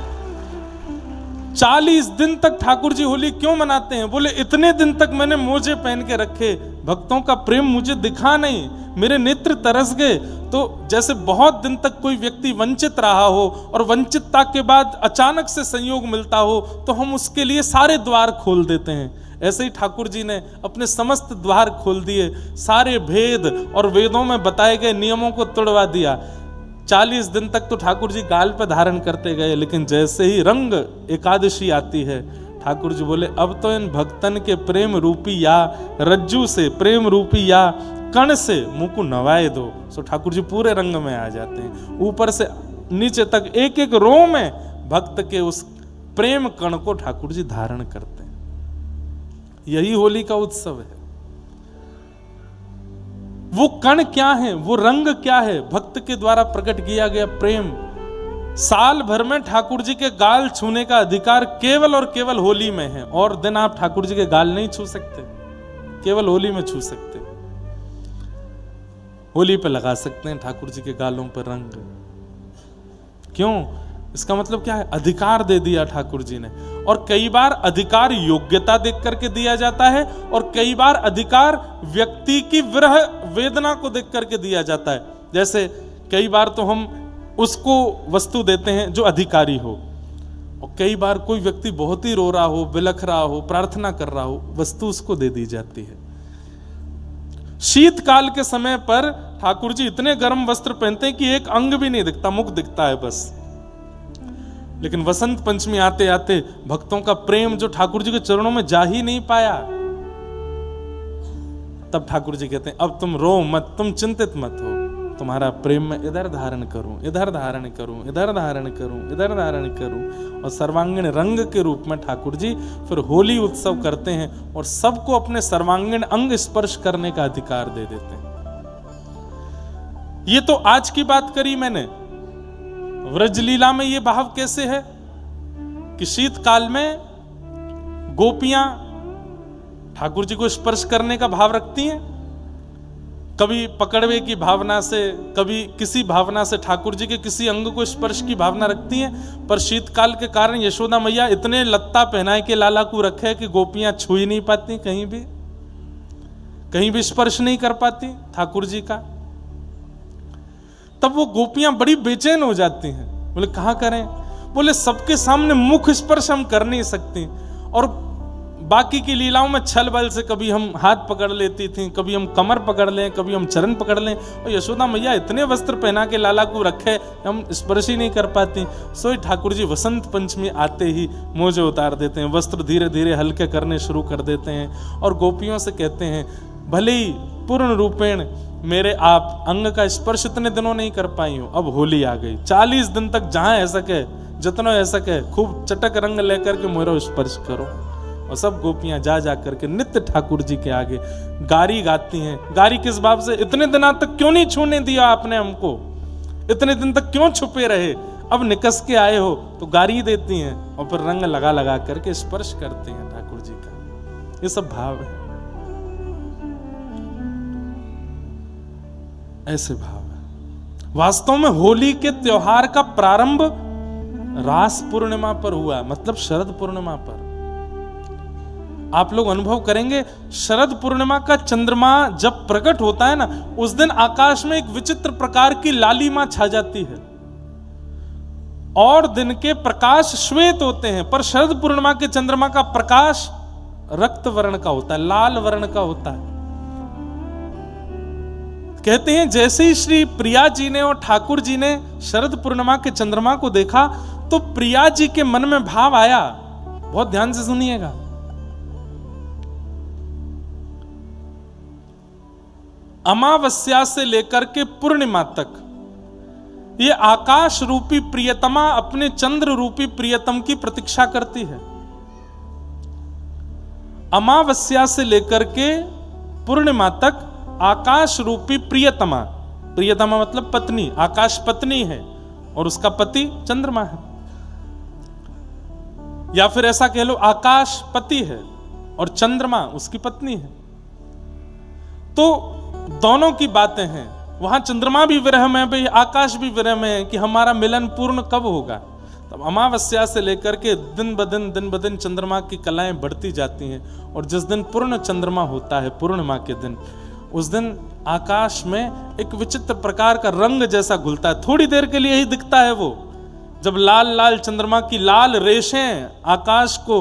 40 दिन तक ठाकुर जी होली क्यों मनाते हैं? बोले, इतने दिन तक मैंने मोजे पहन के रखे, भक्तों का प्रेम मुझे दिखा नहीं, मेरे नेत्र तरस गए। तो जैसे बहुत दिन तक कोई व्यक्ति वंचित रहा हो और वंचितता के बाद अचानक से संयोग मिलता हो, तो हम उसके लिए सारे द्वार खोल देते हैं। ऐसे ही ठाकुर जी ने अपने समस्त द्वार खोल दिए, सारे भेद और वेदों में बताए गए नियमों को तोड़वा दिया। 40 दिन तक तो ठाकुर जी गाल पर धारण करते गए, लेकिन जैसे ही रंग एकादशी आती है, ठाकुर जी बोले, अब तो इन भक्तन के प्रेम रूपी या रज्जू से, प्रेम रूपी या कण से मुंह को नवाए दो। सो ठाकुर जी पूरे रंग में आ जाते हैं, ऊपर से नीचे तक एक एक रो में भक्त के उस प्रेम कण को ठाकुर जी धारण करते हैं। यही होली का उत्सव है। वो कण क्या है, वो रंग क्या है? भक्त के द्वारा प्रकट किया गया प्रेम। साल भर में ठाकुर जी के गाल छूने का अधिकार केवल और केवल होली में है, और दिन आप ठाकुर जी के गाल नहीं छू सकते। केवल होली में छू सकते हैं। होली पे लगा सकते हैं ठाकुर जी के गालों पर रंग। क्यों? इसका मतलब क्या है? अधिकार दे दिया ठाकुर जी ने। और कई बार अधिकार योग्यता देख करके दिया जाता है, और कई बार अधिकार व्यक्ति की विरह वेदना को देख करके दिया जाता है। जैसे कई बार तो हम उसको वस्तु देते हैं जो अधिकारी हो, और कई बार कोई व्यक्ति बहुत ही रो रहा हो, बिलख रहा हो, प्रार्थना कर रहा हो, वस्तु उसको दे दी जाती है। शीतकाल के समय पर ठाकुर जी इतने गर्म वस्त्र पहनते हैं कि एक अंग भी नहीं दिखता, मुख दिखता है बस। लेकिन वसंत पंचमी आते आते भक्तों का प्रेम जो ठाकुर जी के चरणों में जा ही नहीं पाया, तब ठाकुर जी कहते हैं अब तुम रो मत, तुम चिंतित मत हो, तुम्हारा प्रेम मैं इधर धारण करूं, इधर धारण करूं, इधर धारण करूं, इधर धारण करूं। और सर्वांगीण रंग के रूप में ठाकुर जी फिर होली उत्सव करते हैं और सबको अपने सर्वांगीण अंग स्पर्श करने का अधिकार दे देते हैं। ये तो आज की बात करी मैंने। व्रजलीला में ये भाव कैसे है कि शीतकाल में गोपियां ठाकुर जी को स्पर्श करने का भाव रखती हैं, कभी पकड़वे की भावना से, कभी किसी भावना से ठाकुर जी के किसी अंग को स्पर्श की भावना रखती हैं। पर शीतकाल के कारण यशोदा मैया इतने लत्ता पहनाए के लाला को रखे कि गोपियां छू ही नहीं पाती, कहीं भी स्पर्श नहीं कर पाती ठाकुर जी का। तब वो गोपियां बड़ी बेचैन हो जाती हैं। बोले कहां करें? बोले सबके सामने मुख स्पर्श हम कर नहीं सकते, और बाकी की लीलाओं में छल बल से कभी हम हाथ पकड़ लेती थी, कभी हम कमर पकड़ लें, कभी हम चरण पकड़ लें, और यशोदा मैया इतने वस्त्र पहना के लाला को रखे हम स्पर्श ही नहीं कर पाती। सोई ठाकुर जी वसंत पंचमी आते ही मोजे उतार देते हैं, वस्त्र धीरे धीरे हल्के करने शुरू कर देते हैं, और गोपियों से कहते हैं भले ही पूर्ण रूपेण मेरे आप अंग का स्पर्श इतने दिनों नहीं कर पाई हो, अब होली आ गई, 40 दिन तक जहां ऐसा सके, जितना ऐसा सके, खूब चटक रंग लेकर के मोरो स्पर्श करो। और सब गोपियां जा जा करके नित्य ठाकुर जी के आगे गारी गाती हैं। गारी किस बात से? इतने दिनों तक क्यों नहीं छूने दिया आपने हमको, इतने दिन तक क्यों छुपे रहे, अब निकस के आए हो, तो गारी देती हैं और फिर रंग लगा लगा करके स्पर्श करते हैं ठाकुर जी का। ये सब भाव है, ऐसे भाव है। वास्तव में होली के त्योहार का प्रारंभ रास पूर्णिमा पर हुआ, मतलब शरद पूर्णिमा पर। आप लोग अनुभव करेंगे, शरद पूर्णिमा का चंद्रमा जब प्रकट होता है ना, उस दिन आकाश में एक विचित्र प्रकार की लालिमा छा जाती है, और दिन के प्रकाश श्वेत होते हैं, पर शरद पूर्णिमा के चंद्रमा का प्रकाश रक्त वर्ण का होता है, लाल वर्ण का होता है। कहते हैं जैसे ही श्री प्रिया जी ने और ठाकुर जी ने शरद पूर्णिमा के चंद्रमा को देखा, तो प्रिया जी के मन में भाव आया। बहुत ध्यान से सुनिएगा। अमावस्या से लेकर के पूर्णिमा तक ये आकाश रूपी प्रियतमा अपने चंद्र रूपी प्रियतम की प्रतीक्षा करती है। अमावस्या से लेकर के पूर्णिमा तक आकाश रूपी प्रियतमा, प्रियतमा मतलब पत्नी, आकाश पत्नी है और उसका पति चंद्रमा है, या फिर ऐसा कह लो आकाश पति है और चंद्रमा उसकी पत्नी है। तो दोनों की बातें हैं, वहां चंद्रमा भी विरह में है, आकाश भी विरह में है कि हमारा मिलन पूर्ण कब होगा। तब अमावस्या से लेकर के दिन ब दिन चंद्रमा की कलाएं बढ़ती जाती हैं, और जिस दिन पूर्ण चंद्रमा होता है पूर्णिमा के दिन, उस दिन आकाश में एक विचित्र प्रकार का रंग जैसा घुलता है। थोड़ी देर के लिए ही दिखता है वो, जब लाल लाल चंद्रमा की लाल रेशें आकाश को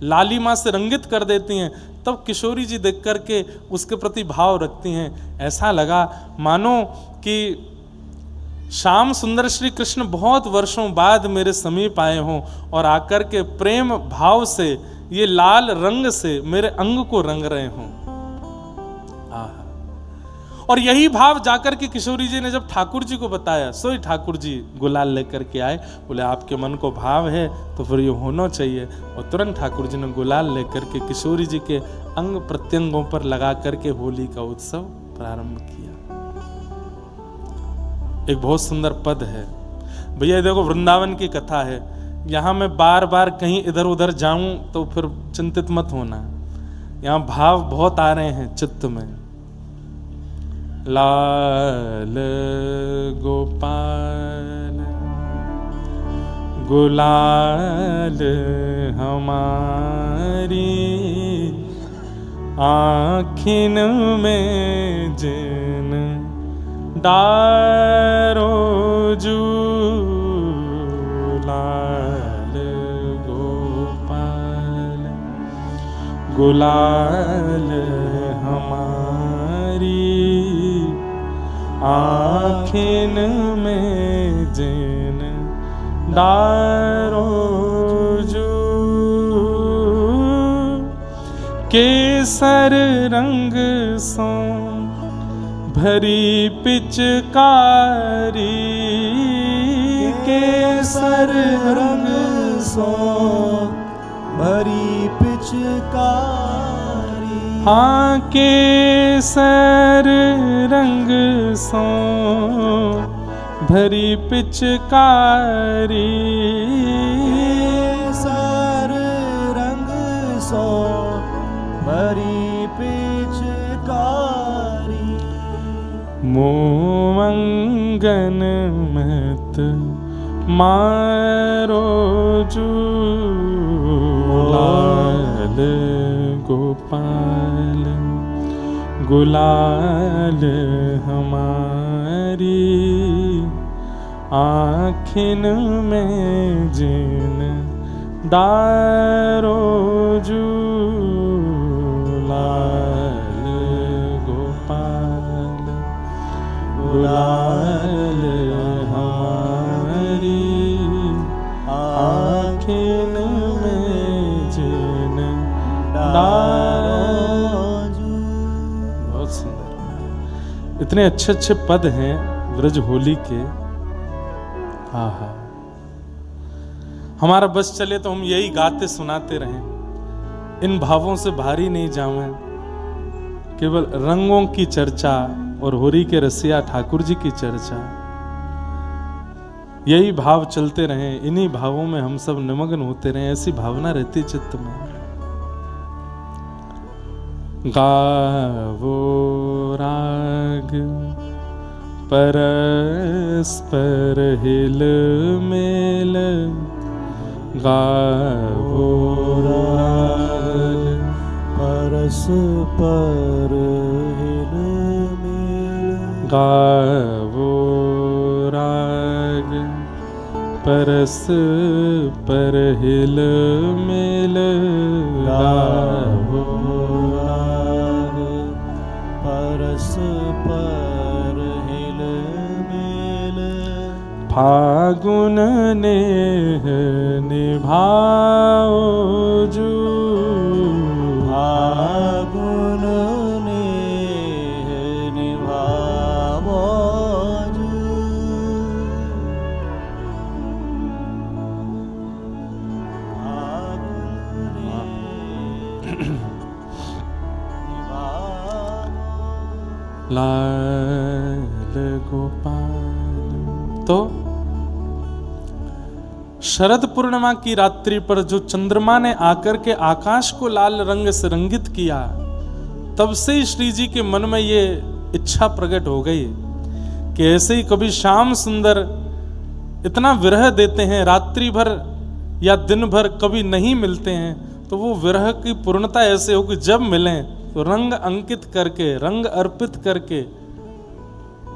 लालिमा से रंगित कर देती हैं, तब किशोरी जी देख करके उसके प्रति भाव रखती हैं। ऐसा लगा मानो कि श्याम सुंदर श्री कृष्ण बहुत वर्षों बाद मेरे समीप आए हों और आकर के प्रेम भाव से ये लाल रंग से मेरे अंग को रंग रहे हों। और यही भाव जाकर के किशोरी जी ने जब ठाकुर जी को बताया, सोई ठाकुर जी गुलाल लेकर के आए, बोले आपके मन को भाव है तो फिर ये होना चाहिए। और तुरंत ठाकुर जी ने गुलाल लेकर के किशोरी जी के अंग प्रत्यंगों पर लगा करके होली का उत्सव प्रारंभ किया। एक बहुत सुंदर पद है भैया, देखो वृंदावन की कथा है, यहां मैं बार बार कहीं इधर उधर जाऊं तो फिर चिंतित मत होना। यहां भाव बहुत आ रहे हैं चित्त में। लाल गोपाल गुलाल हमारी आँखिन में जिन डारो जू। लाल गोपाल गुलाल हमारी आँखिन में जिन डारो जू। केसर रंग सो भरी पिचकारी। केसर रंग सो भरी पिचकारी। हाँ केसर रंग सो भरी पिचकारी। केसर रंग सो भरी पिचकारी। मोमंगन मत मारो जू। लाल गोपाल गुलाल हमारी आँखिन में जिन डारो जू। लाल गोपाल गुलाल हमारी आँखिन में जिन डारो जू। बहुत सुंदर, इतने अच्छे अच्छे पद हैं व्रज होली के। आहा, हमारा बस चले तो हम यही गाते सुनाते रहें, इन भावों से भारी नहीं जावें। केवल रंगों की चर्चा और होरी के रसिया ठाकुर जी की चर्चा, यही भाव चलते रहें, इन्हीं भावों में हम सब निमग्न होते रहें, ऐसी भावना रहती चित्त में। गावो राग परस्पर हिल मेल। गावो राग परस्पर हिल मेल। गावो राग परस्पर हिल मेल। गावो राग परस्पर हिल मेल। फागुन नेह निभाओ जू। फागुन नेह निभाओ जू। फागुन नेह निभाओ। लाल गोपाल। तो शरद पूर्णिमा की रात्रि पर जो चंद्रमा ने आकर के आकाश को लाल रंग से रंगित किया, तब से ही श्री जी के मन में ये इच्छा प्रकट हो गई कि ऐसे ही कभी श्याम सुंदर इतना विरह देते हैं, रात्रि भर या दिन भर कभी नहीं मिलते हैं, तो वो विरह की पूर्णता ऐसे हो कि जब मिलें तो रंग अंकित करके, रंग अर्पित करके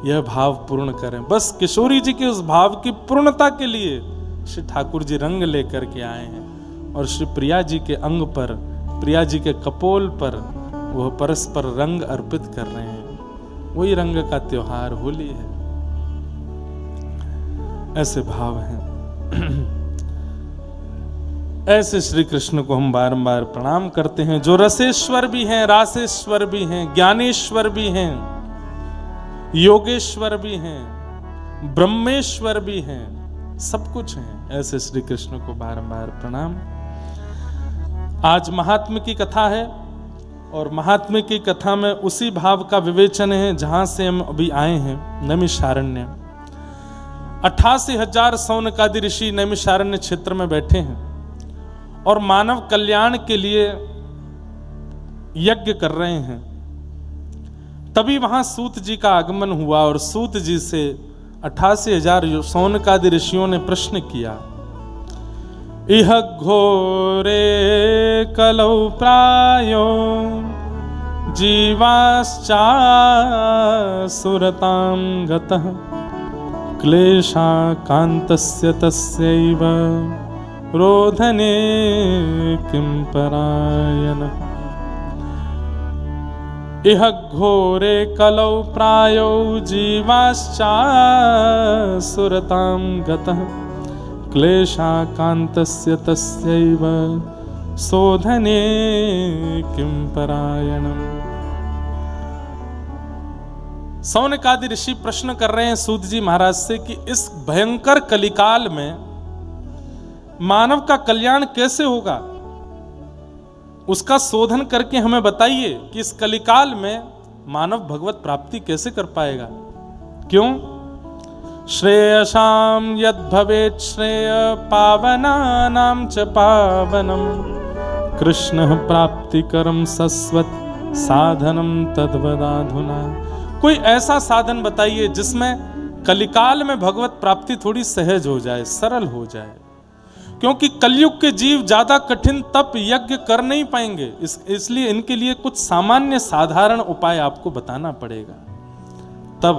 यह भाव पूर्ण करें। बस किशोरी जी के उस भाव की पूर्णता के लिए श्री ठाकुर जी रंग लेकर के आए हैं और श्री प्रिया जी के अंग पर, प्रिया जी के कपोल पर वह परस्पर रंग अर्पित कर रहे हैं। वही रंग का त्योहार होली है। ऐसे भाव हैं। ऐसे श्री कृष्ण को हम बारंबार प्रणाम करते हैं, जो रसेश्वर भी हैं, रासेश्वर भी हैं, ज्ञानेश्वर भी हैं, योगेश्वर भी हैं, ब्रह्मेश्वर भी हैं, सब कुछ हैं। ऐसे श्री कृष्ण को बारंबार प्रणाम। आज महात्म्य की कथा है और महात्म्य की कथा में उसी भाव का विवेचन है जहां से हम अभी आए हैं, नैमिषारण्य। 88,000 सौनकादि ऋषि नैमिषारण्य क्षेत्र में बैठे हैं और मानव कल्याण के लिए यज्ञ कर रहे हैं। तभी वहां सूत जी का आगमन हुआ और सूत जी से 88,000 शौनकादि ऋषियों ने प्रश्न किया, इह घोरे कलौ प्रायो जीवाश्चासुरतां गतः क्लेशाकान्तस्य तस्यैव रोधने किं परायणः। इह घोरे कलौ प्रायो जीवाश्चासुरतां गतः क्लेशाकान्तस्य तस्यैव शोधने किं परायणम्। शौनकादि ऋषि प्रश्न कर रहे हैं सूत जी महाराज से कि इस भयंकर कलिकाल में मानव का कल्याण कैसे होगा, उसका शोधन करके हमें बताइए कि इस कलिकाल में मानव भगवत प्राप्ति कैसे कर पाएगा। क्यों? श्रेयसां यद् भवेत् श्रेय पावनानां च पावनम कृष्ण प्राप्तिकरं सस्वत् साधनम तद्वदाधुना। कोई ऐसा साधन बताइए जिसमें कलिकाल में भगवत प्राप्ति थोड़ी सहज हो जाए, सरल हो जाए। क्योंकि कलयुग के जीव ज्यादा कठिन तप यज्ञ कर नहीं पाएंगे, इसलिए इनके लिए कुछ सामान्य साधारण उपाय आपको बताना पड़ेगा। तब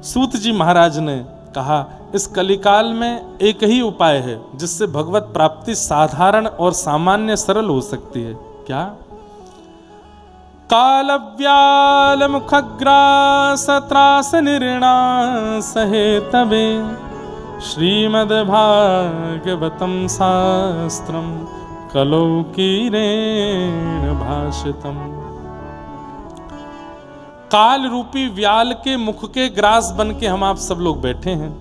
सूत जी महाराज ने कहा, इस कलिकाल में एक ही उपाय है जिससे भगवत प्राप्ति साधारण और सामान्य सरल हो सकती है। क्या? कालव्याल मुखग्रास त्रास निर्णा सहेतवे श्रीमद्भागवतं शास्त्रं कलौकीरेण भाषितम्। काल रूपी व्याल के मुख के ग्रास बन के हम आप सब लोग बैठे हैं।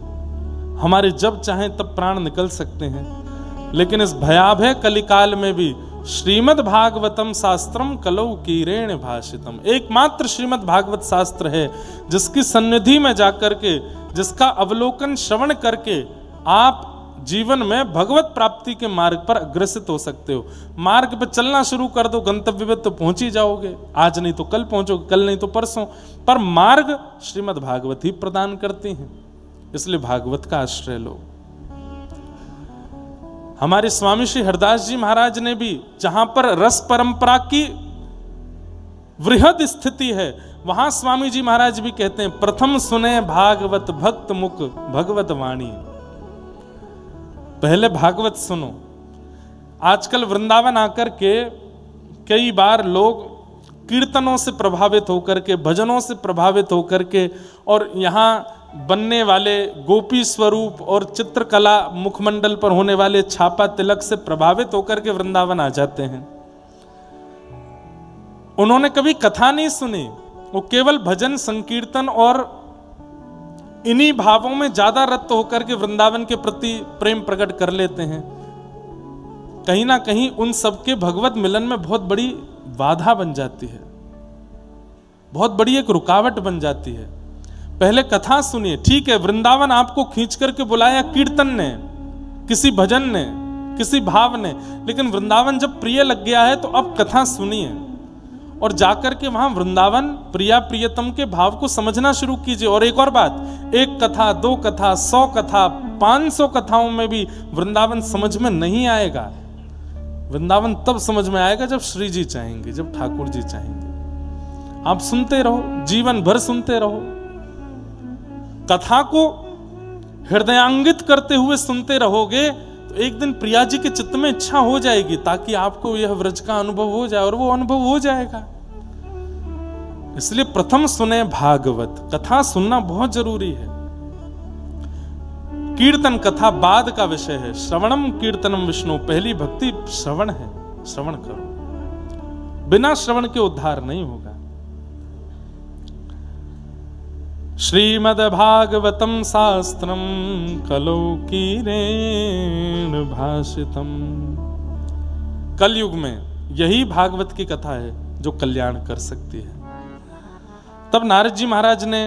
हमारे जब चाहें तब प्राण निकल सकते हैं, लेकिन इस भयावह कलिकाल में भी श्रीमद् भागवतम शास्त्रम कलौकीरेण भाषितम, एकमात्र श्रीमद् भागवत शास्त्र है जिसकी सन्निधि में जाकर के, जिसका अवलोकन श्रवण करके आप जीवन में भगवत प्राप्ति के मार्ग पर अग्रसित हो सकते हो। मार्ग पर चलना शुरू कर दो, गंतव्य पे तो पहुंच ही जाओगे। आज नहीं तो कल पहुंचोगे, कल नहीं तो परसों, पर मार्ग श्रीमद् भागवत ही प्रदान करती हैं। इसलिए भागवत का आश्रय लो। हमारे स्वामी श्री हरदास जी महाराज ने भी, जहां पर रस परंपरा की वृहद स्थिति है, वहां स्वामी जी महाराज भी कहते हैं, प्रथम सुने भागवत भक्त मुख भगवत वाणी। पहले भागवत सुनो। आजकल वृंदावन आकर के कई बार लोग कीर्तनों से प्रभावित होकर के, भजनों से प्रभावित होकर के, और यहाँ बनने वाले गोपी स्वरूप और चित्रकला मुखमंडल पर होने वाले छापा तिलक से प्रभावित होकर के वृंदावन आ जाते हैं। उन्होंने कभी कथा नहीं सुनी, वो केवल भजन संकीर्तन और इन्हीं भावों में ज्यादा रत होकर के वृंदावन के प्रति प्रेम प्रकट कर लेते हैं। कहीं ना कहीं उन सबके भगवत मिलन में बहुत बड़ी बाधा बन जाती है, बहुत बड़ी एक रुकावट बन जाती है। पहले कथा सुनिए। ठीक है, वृंदावन आपको खींच करके बुलाया कीर्तन ने, किसी भजन ने, किसी भाव ने, लेकिन वृंदावन जब प्रिय लग गया है तो अब कथा सुनिए और जाकर के वहां वृंदावन प्रिया प्रियतम के भाव को समझना शुरू कीजिए। और एक और बात, एक कथा, दो कथा, 100 कथा, 500 कथाओं में भी वृंदावन समझ में नहीं आएगा। वृंदावन तब समझ में आएगा जब श्री जी चाहेंगे, जब ठाकुर जी चाहेंगे। आप सुनते रहो, जीवन भर सुनते रहो, कथा को हृदयांगित करते हुए सुनते रहोगे तो एक दिन प्रिया जी के चित्त में इच्छा हो जाएगी, ताकि आपको यह व्रज का अनुभव हो जाए, और वो अनुभव हो जाएगा। इसलिए प्रथम सुने भागवत, कथा सुनना बहुत जरूरी है। कीर्तन कथा बाद का विषय है। श्रवणम कीर्तनम विष्णु, पहली भक्ति श्रवण है। श्रवण करो, बिना श्रवण के उद्धार नहीं होगा। श्रीमद्भागवतं शास्त्रं कलौकीरेण भाषितम्। कलयुग में यही भागवत की कथा है जो कल्याण कर सकती है। तब नारद जी महाराज ने,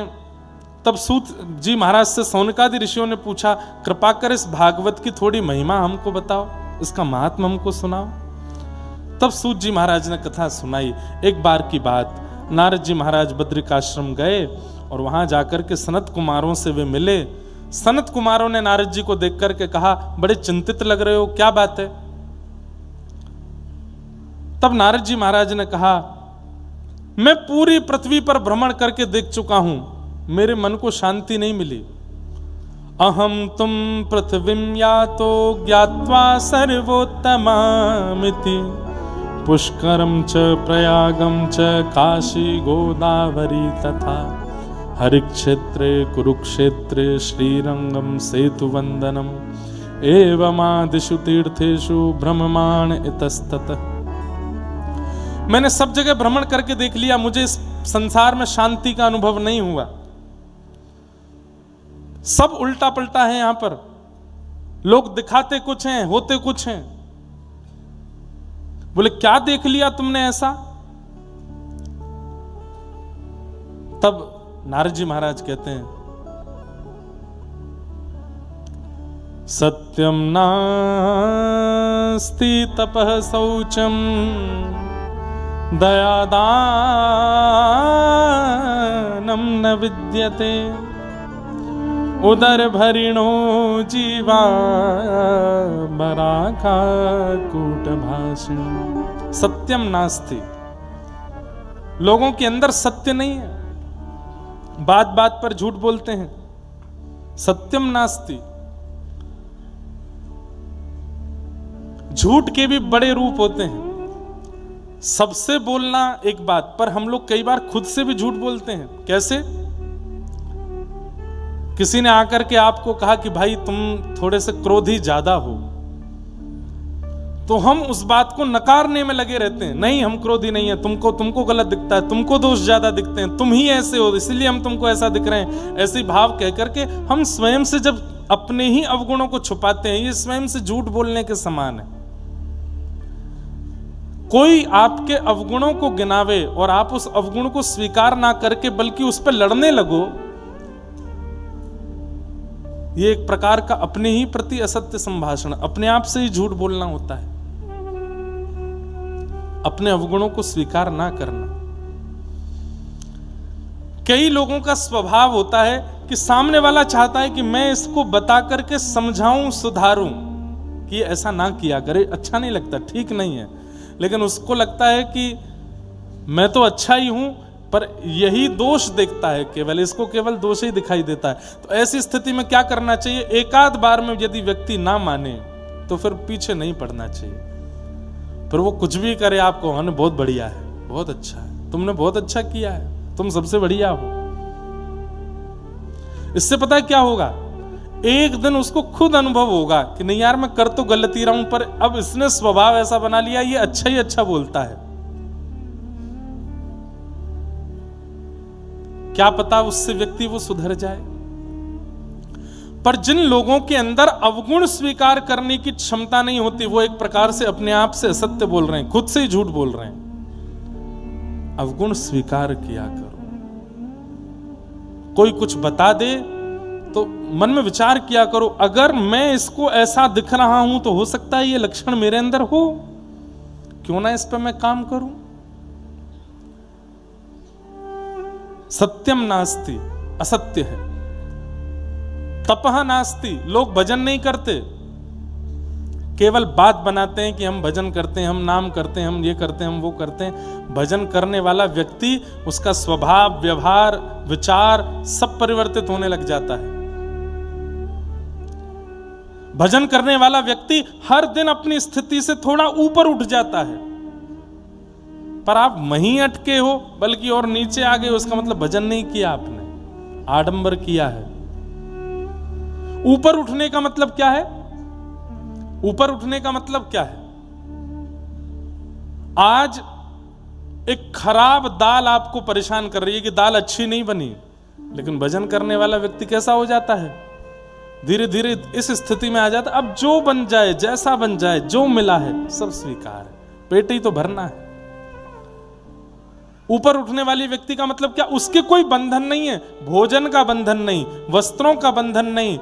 तब सूत जी महाराज से शौनकादि ऋषियों ने पूछा, कृपा कर इस भागवत की थोड़ी महिमा हमको बताओ, इसका महात्म हमको सुनाओ। तब सूत जी महाराज ने कथा सुनाई। एक बार की बात, नारद जी महाराज बद्रिकाश्रम गए और वहां जाकर के सनत कुमारों से वे मिले। सनत कुमारों ने नारद जी को देख करके कहा, बड़े चिंतित लग रहे हो, क्या बात है? तब नारद जी महाराज ने कहा, मैं पूरी पृथ्वी पर भ्रमण करके देख चुका हूं, मेरे मन को शांति नहीं मिली। अहम तुम पृथ्वीं यातो ज्ञात्वा सर्वोत्तमामिति पुष्करम च प्रयागम च काशी गोदावरी तथा हरिक्षेत्रे कुरुक्षेत्रे श्रीरंगम सेतुवंदनम एवमादिषु तीर्थेषु भ्रममाण इतस्ततः। मैंने सब जगह भ्रमण करके देख लिया, मुझे इस संसार में शांति का अनुभव नहीं हुआ। सब उल्टा पलटा है यहां पर, लोग दिखाते कुछ हैं, होते कुछ हैं। बोले क्या देख लिया तुमने ऐसा? तब नारद जी महाराज कहते हैं, सत्यम नास्ति तपः शौचम दयादानम न विद्यते उदर भरिणो जीवा बराका कूट भाषण। सत्यम नास्ति, लोगों के अंदर सत्य नहीं है, बात बात पर झूठ बोलते हैं। सत्यम नास्ति, झूठ के भी बड़े रूप होते हैं। सबसे बोलना एक बात, पर हम लोग कई बार खुद से भी झूठ बोलते हैं। कैसे? किसी ने आकर के आपको कहा कि भाई तुम थोड़े से क्रोधी ज्यादा हो, तो हम उस बात को नकारने में लगे रहते हैं। नहीं, हम क्रोधी नहीं है, तुमको गलत दिखता है, तुमको दोष ज्यादा दिखते हैं, तुम ही ऐसे हो इसलिए हम तुमको ऐसा दिख रहे हैं। ऐसे भाव कह करके हम स्वयं से जब अपने ही अवगुणों को छुपाते हैं, ये स्वयं से झूठ बोलने के समान है। कोई आपके अवगुणों को गिनावे और आप उस अवगुण को स्वीकार ना करके बल्कि उस पर लड़ने लगो, ये एक प्रकार का अपने ही प्रति असत्य संभाषण, अपने आप से ही झूठ बोलना होता है। अपने अवगुणों को स्वीकार ना करना। कई लोगों का स्वभाव होता है कि सामने वाला चाहता है कि मैं इसको बता करके समझाऊं, सुधारूं कि ऐसा ना किया करे, अच्छा नहीं लगता, ठीक नहीं है। लेकिन उसको लगता है कि मैं तो अच्छा ही हूं, पर यही दोष देखता है, केवल इसको केवल दोष ही दिखाई देता है। तो ऐसी स्थिति में क्या करना चाहिए? एकाध बार में यदि व्यक्ति ना माने तो फिर पीछे नहीं पड़ना चाहिए। फिर वो कुछ भी करे, आपको हमने बहुत बढ़िया है, बहुत अच्छा है, तुमने बहुत अच्छा किया है, तुम सबसे बढ़िया हो। इससे पता है क्या होगा? एक दिन उसको खुद अनुभव होगा कि नहीं यार, मैं कर तो गलत ही रहा हूं, पर अब इसने स्वभाव ऐसा बना लिया, ये अच्छा ही अच्छा बोलता है। क्या पता उससे व्यक्ति वो सुधर जाए। पर जिन लोगों के अंदर अवगुण स्वीकार करने की क्षमता नहीं होती, वो एक प्रकार से अपने आप से असत्य बोल रहे हैं, खुद से ही झूठ बोल रहे हैं। अवगुण स्वीकार किया करो। कोई कुछ बता दे तो मन में विचार किया करो, अगर मैं इसको ऐसा दिख रहा हूं तो हो सकता है ये लक्षण मेरे अंदर हो, क्यों ना इस पर मैं काम करूं। सत्यम नास्ति, असत्य है। तपः नास्ति, लोग भजन नहीं करते, केवल बात बनाते हैं कि हम भजन करते हैं, हम नाम करते हैं, हम ये करते हैं, हम वो करते हैं। भजन करने वाला व्यक्ति, उसका स्वभाव, व्यवहार, विचार सब परिवर्तित होने लग जाता है। भजन करने वाला व्यक्ति हर दिन अपनी स्थिति से थोड़ा ऊपर उठ जाता है। पर आप वहीं अटके हो, बल्कि और नीचे आ गए, उसका मतलब भजन नहीं किया आपने, आडंबर किया है। ऊपर उठने का मतलब क्या है? ऊपर उठने का मतलब क्या है? आज एक खराब दाल आपको परेशान कर रही है कि दाल अच्छी नहीं बनी, लेकिन भजन करने वाला व्यक्ति कैसा हो जाता है? धीरे धीरे इस स्थिति में आ जाता है, अब जो बन जाए, जैसा बन जाए, जो मिला है सब स्वीकार है, पेट ही तो भरना है। ऊपर उठने वाली व्यक्ति का मतलब क्या? उसके कोई बंधन नहीं है, भोजन का बंधन नहीं, वस्त्रों का बंधन नहीं,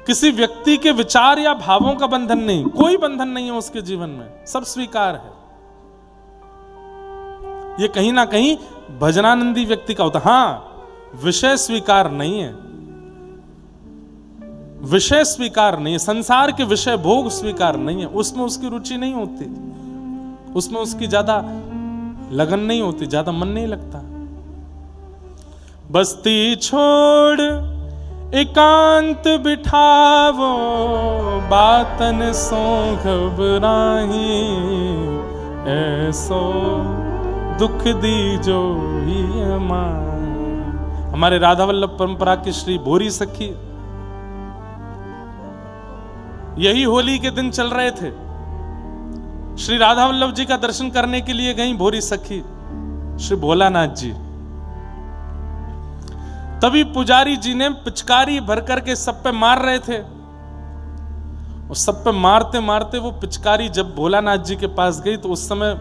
किसी व्यक्ति के विचार या भावों का बंधन नहीं, कोई बंधन नहीं है उसके जीवन में, सब स्वीकार है। ये कहीं ना कहीं भजनानंदी व्यक्ति का होता। हाँ, विषय स्वीकार नहीं है, विषय स्वीकार नहीं है, संसार के विषय भोग स्वीकार नहीं है, उसमें उसकी रुचि नहीं होती, उसमें उसकी ज्यादा लगन नहीं होती, ज्यादा मन नहीं लगता। बस्ती छोड़ एकांत बिठावो, बातन सो घबराही, ऐसो दुख दीजो ही अमान। हमारे राधा वल्लभ परंपरा की श्री भोरी सखी यही होली के दिन चल रहे थे, श्री राधा वल्लभ जी का दर्शन करने के लिए गई भोरी सखी श्री भोलानाथ जी। तभी पुजारी जी ने पिचकारी भर करके सब पे मार रहे थे, और सब पे मारते मारते वो पिचकारी जब भोलानाथ जी के पास गई तो उस समय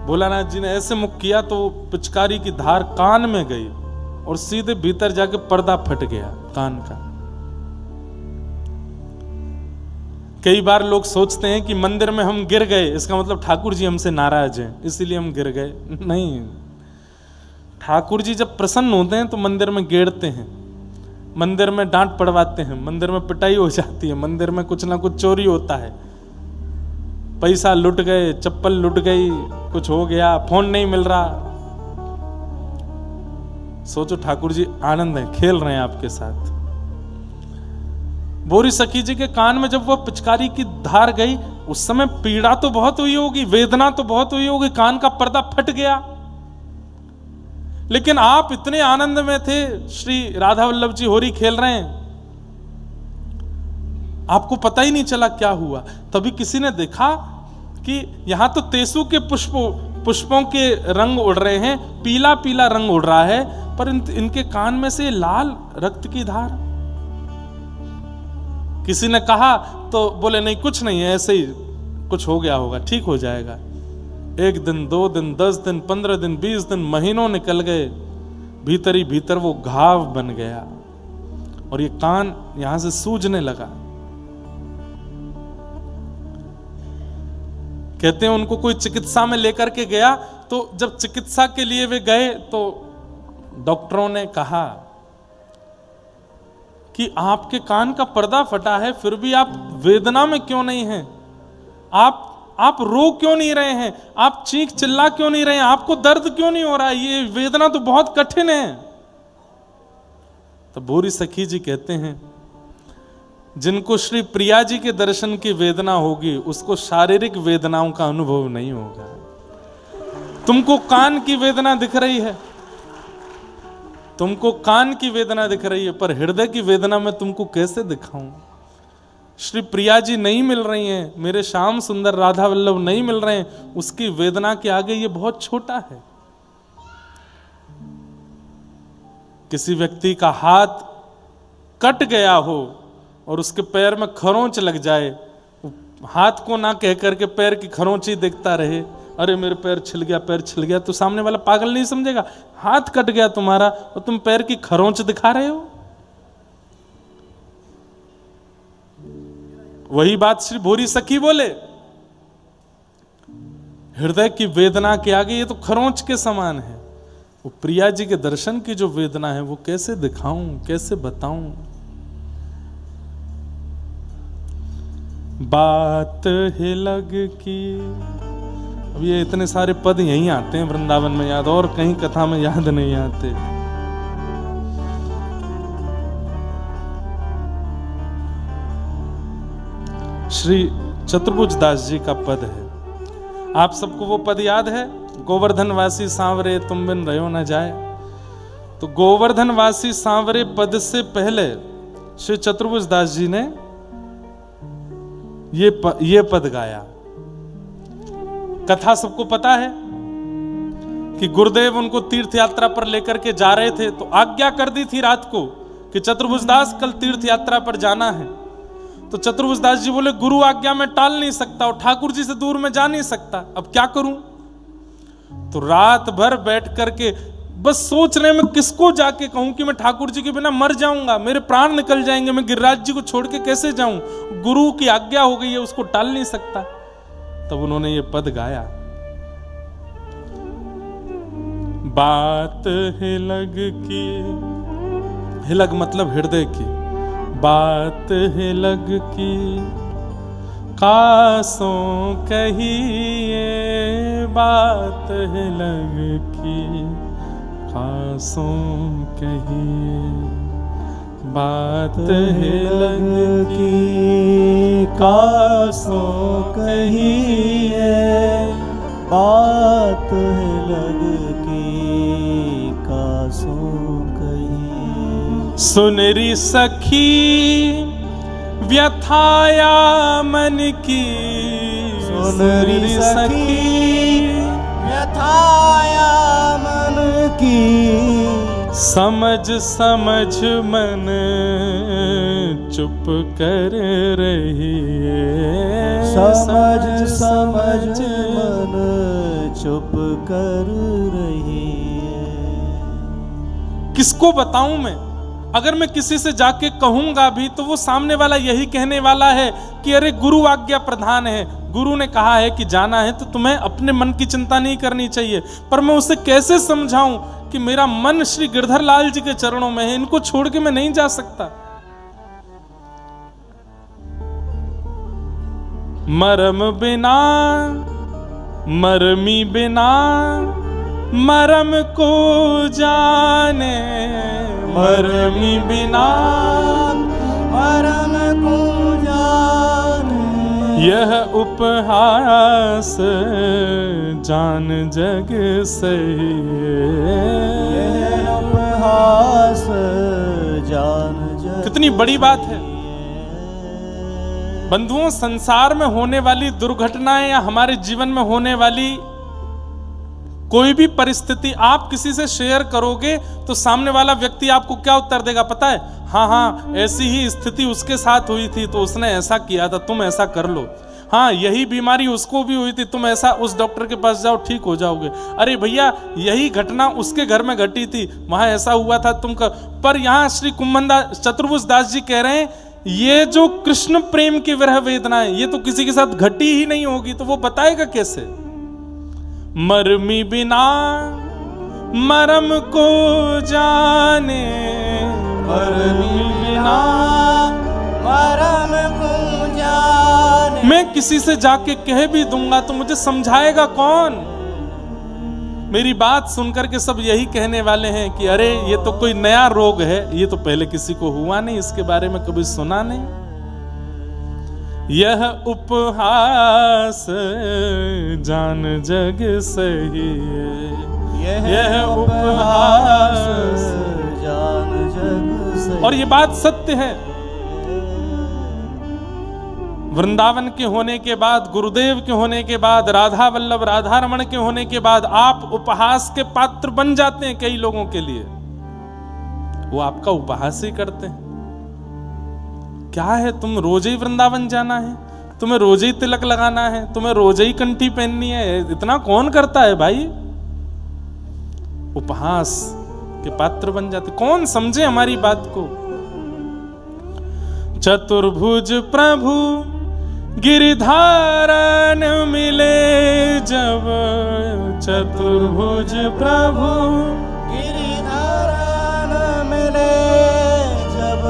भोलानाथ जी ने ऐसे मुख किया तो पिचकारी की धार कान में गई और सीधे भीतर जाके पर्दा फट गया कान का। कई बार लोग सोचते हैं कि मंदिर में हम गिर गए, इसका मतलब ठाकुर जी हमसे नाराज हैं इसीलिए हम गिर गए। नहीं, ठाकुर जी जब प्रसन्न होते हैं तो मंदिर में गेड़ते हैं, मंदिर में डांट पड़वाते हैं, मंदिर में पिटाई हो जाती है, मंदिर में कुछ ना कुछ चोरी होता है, पैसा लुट गए, चप्पल लुट गई, कुछ हो गया, फोन नहीं मिल रहा। सोचो ठाकुर जी आनंद है, खेल रहे हैं आपके साथ। बोरी सखी जी के कान में जब वो पिचकारी की धार गई उस समय पीड़ा तो बहुत हुई होगी, वेदना तो बहुत हुई होगी, कान का पर्दा फट गया, लेकिन आप इतने आनंद में थे, श्री राधा वल्लभ जी होरी खेल रहे हैं, आपको पता ही नहीं चला क्या हुआ। तभी किसी ने देखा कि यहां तो तेसु के पुष्पों के रंग उड़ रहे हैं, पीला पीला रंग उड़ रहा है, पर इनके कान में से लाल रक्त की धार। किसी ने कहा तो बोले नहीं कुछ नहीं है, ऐसे ही कुछ हो गया होगा, ठीक हो जाएगा। 1 दिन 2 दिन 10 दिन 15 दिन 20 दिन महीनों निकल गए, भीतर ही भीतर वो घाव बन गया और ये कान यहां से सूजने लगा। कहते हैं उनको कोई चिकित्सा में लेकर के गया, तो जब चिकित्सा के लिए वे गए तो डॉक्टरों ने कहा कि आपके कान का पर्दा फटा है, फिर भी आप वेदना में क्यों नहीं हैं, आप रो क्यों नहीं रहे हैं, आप चीख चिल्ला क्यों नहीं रहे हैं, आपको दर्द क्यों नहीं हो रहा है, ये वेदना तो बहुत कठिन है। तो भोरी सखी जी कहते हैं जिनको श्री प्रिया जी के दर्शन की वेदना होगी उसको शारीरिक वेदनाओं का अनुभव नहीं होगा। तुमको कान की वेदना दिख रही है, तुमको कान की वेदना दिख रही है, पर हृदय की वेदना मैं तुमको कैसे दिखाऊं। श्री प्रिया जी नहीं मिल रही हैं, मेरे श्याम सुंदर राधा वल्लभ नहीं मिल रहे हैं, उसकी वेदना के आगे ये बहुत छोटा है। किसी व्यक्ति का हाथ कट गया हो और उसके पैर में खरोंच लग जाए, हाथ को ना कह करके पैर की खरोंच ही देखता रहे, अरे मेरे पैर छिल गया, पैर छिल गया, तो सामने वाला पागल नहीं समझेगा। हाथ कट गया तुम्हारा और तुम पैर की खरोंच दिखा रहे हो। वही बात श्री भोरी सखी बोले, हृदय की वेदना के आगे ये तो खरोंच के समान है। वो प्रिया जी के दर्शन की जो वेदना है वो कैसे दिखाऊं, कैसे बताऊं। बात है लग की, अब ये इतने सारे पद यहीं आते हैं वृंदावन में याद, और कहीं कथा में याद नहीं आते। श्री चतुर्भुज दास जी का पद है, आप सबको वो पद याद है, गोवर्धन वासी सांवरे तुम बिन रहो न जाए। तो गोवर्धन वासी सांवरे पद से पहले श्री चतुर्भुज दास जी ने ये पद गाया। कथा सबको पता है कि गुरुदेव उनको तीर्थ यात्रा पर लेकर के जा रहे थे, तो आज्ञा कर दी थी रात को कि चतुर्भुज दास कल तीर्थ यात्रा पर जाना है। तो चतुर्भुज दास जी बोले गुरु आज्ञा में टाल नहीं सकता और ठाकुर जी से दूर में जा नहीं सकता, अब क्या करूं। तो रात भर बैठ करके बस सोच रहे में किसको जाके कहूं कि मैं ठाकुर जी के बिना मर जाऊंगा, मेरे प्राण निकल जाएंगे, मैं गिरिराज जी को छोड़ के कैसे जाऊं, गुरु की आज्ञा हो गई है, उसको टाल नहीं सकता। तब उन्होंने ये पद गाया, बात हिलग की, हिलग मतलब हृदय की, बात हिलग की कासों कहिए, बात हिलग की कासों कहिए, बात हिलग की कासों कहिए, बात हिलग की कासों कहिए। सुनरी सखी व्यथाया मन की, सुनरी सखी व्यथाया मन की, समझ समझ मन चुप कर रही है, समझ समझ मन चुप कर रही है। किसको बताऊं मैं? अगर मैं किसी से जाके कहूंगा भी तो वो सामने वाला यही कहने वाला है कि अरे गुरु आज्ञा प्रधान है, गुरु ने कहा है कि जाना है तो तुम्हें अपने मन की चिंता नहीं करनी चाहिए। पर मैं उसे कैसे समझाऊं कि मेरा मन श्री गिरधर लाल जी के चरणों में है, इनको छोड़ के मैं नहीं जा सकता। मरम बिना मरमी बिना मरम को जाने, मरमी बिना मरम को जाने, यह उपहास जान जग सही, यह उपहास जान जग। कितनी बड़ी बात है बंधुओं। संसार में होने वाली दुर्घटनाएं या हमारे जीवन में होने वाली कोई भी परिस्थिति आप किसी से शेयर करोगे तो सामने वाला व्यक्ति आपको क्या उत्तर देगा पता है? हाँ हाँ ऐसी ही स्थिति उसके साथ हुई थी तो उसने ऐसा किया था, तुम ऐसा कर लो। हाँ यही बीमारी उसको भी हुई थी, तुम ऐसा उस डॉक्टर के पास जाओ ठीक हो जाओगे। अरे भैया यही घटना उसके घर में घटी थी, वहां ऐसा हुआ था, तुम कर। पर यहाँ श्री कुंभनदास चतुर्भुज दास जी कह रहे हैं ये जो कृष्ण प्रेम की विरह वेदना है ये तो किसी के साथ घटी ही नहीं होगी, तो वो बताएगा कैसे? मरमी बिना मरम को जाने, मरमी बिना मरम को जाने। मैं किसी से जाके कह भी दूंगा तो मुझे समझाएगा कौन? मेरी बात सुनकर के सब यही कहने वाले हैं कि अरे ये तो कोई नया रोग है, ये तो पहले किसी को हुआ नहीं, इसके बारे में कभी सुना नहीं। यह उपहास जान जग सही, यह उपहास जान जग सही। और ये बात सत्य है। वृंदावन के होने के बाद, गुरुदेव के होने के बाद, राधा वल्लभ राधा रमण के होने के बाद आप उपहास के पात्र बन जाते हैं कई लोगों के लिए। वो आपका उपहास ही करते हैं। क्या है, तुम रोज ही वृंदावन जाना है, तुम्हें रोज ही तिलक लगाना है, तुम्हें रोज ही कंठी पहननी है, इतना कौन करता है भाई? उपहास के पात्र बन जाते। कौन समझे हमारी बात को? चतुर्भुज प्रभु गिरिधारन मिले जब, चतुर्भुज प्रभु गिरिधारन मिले जब,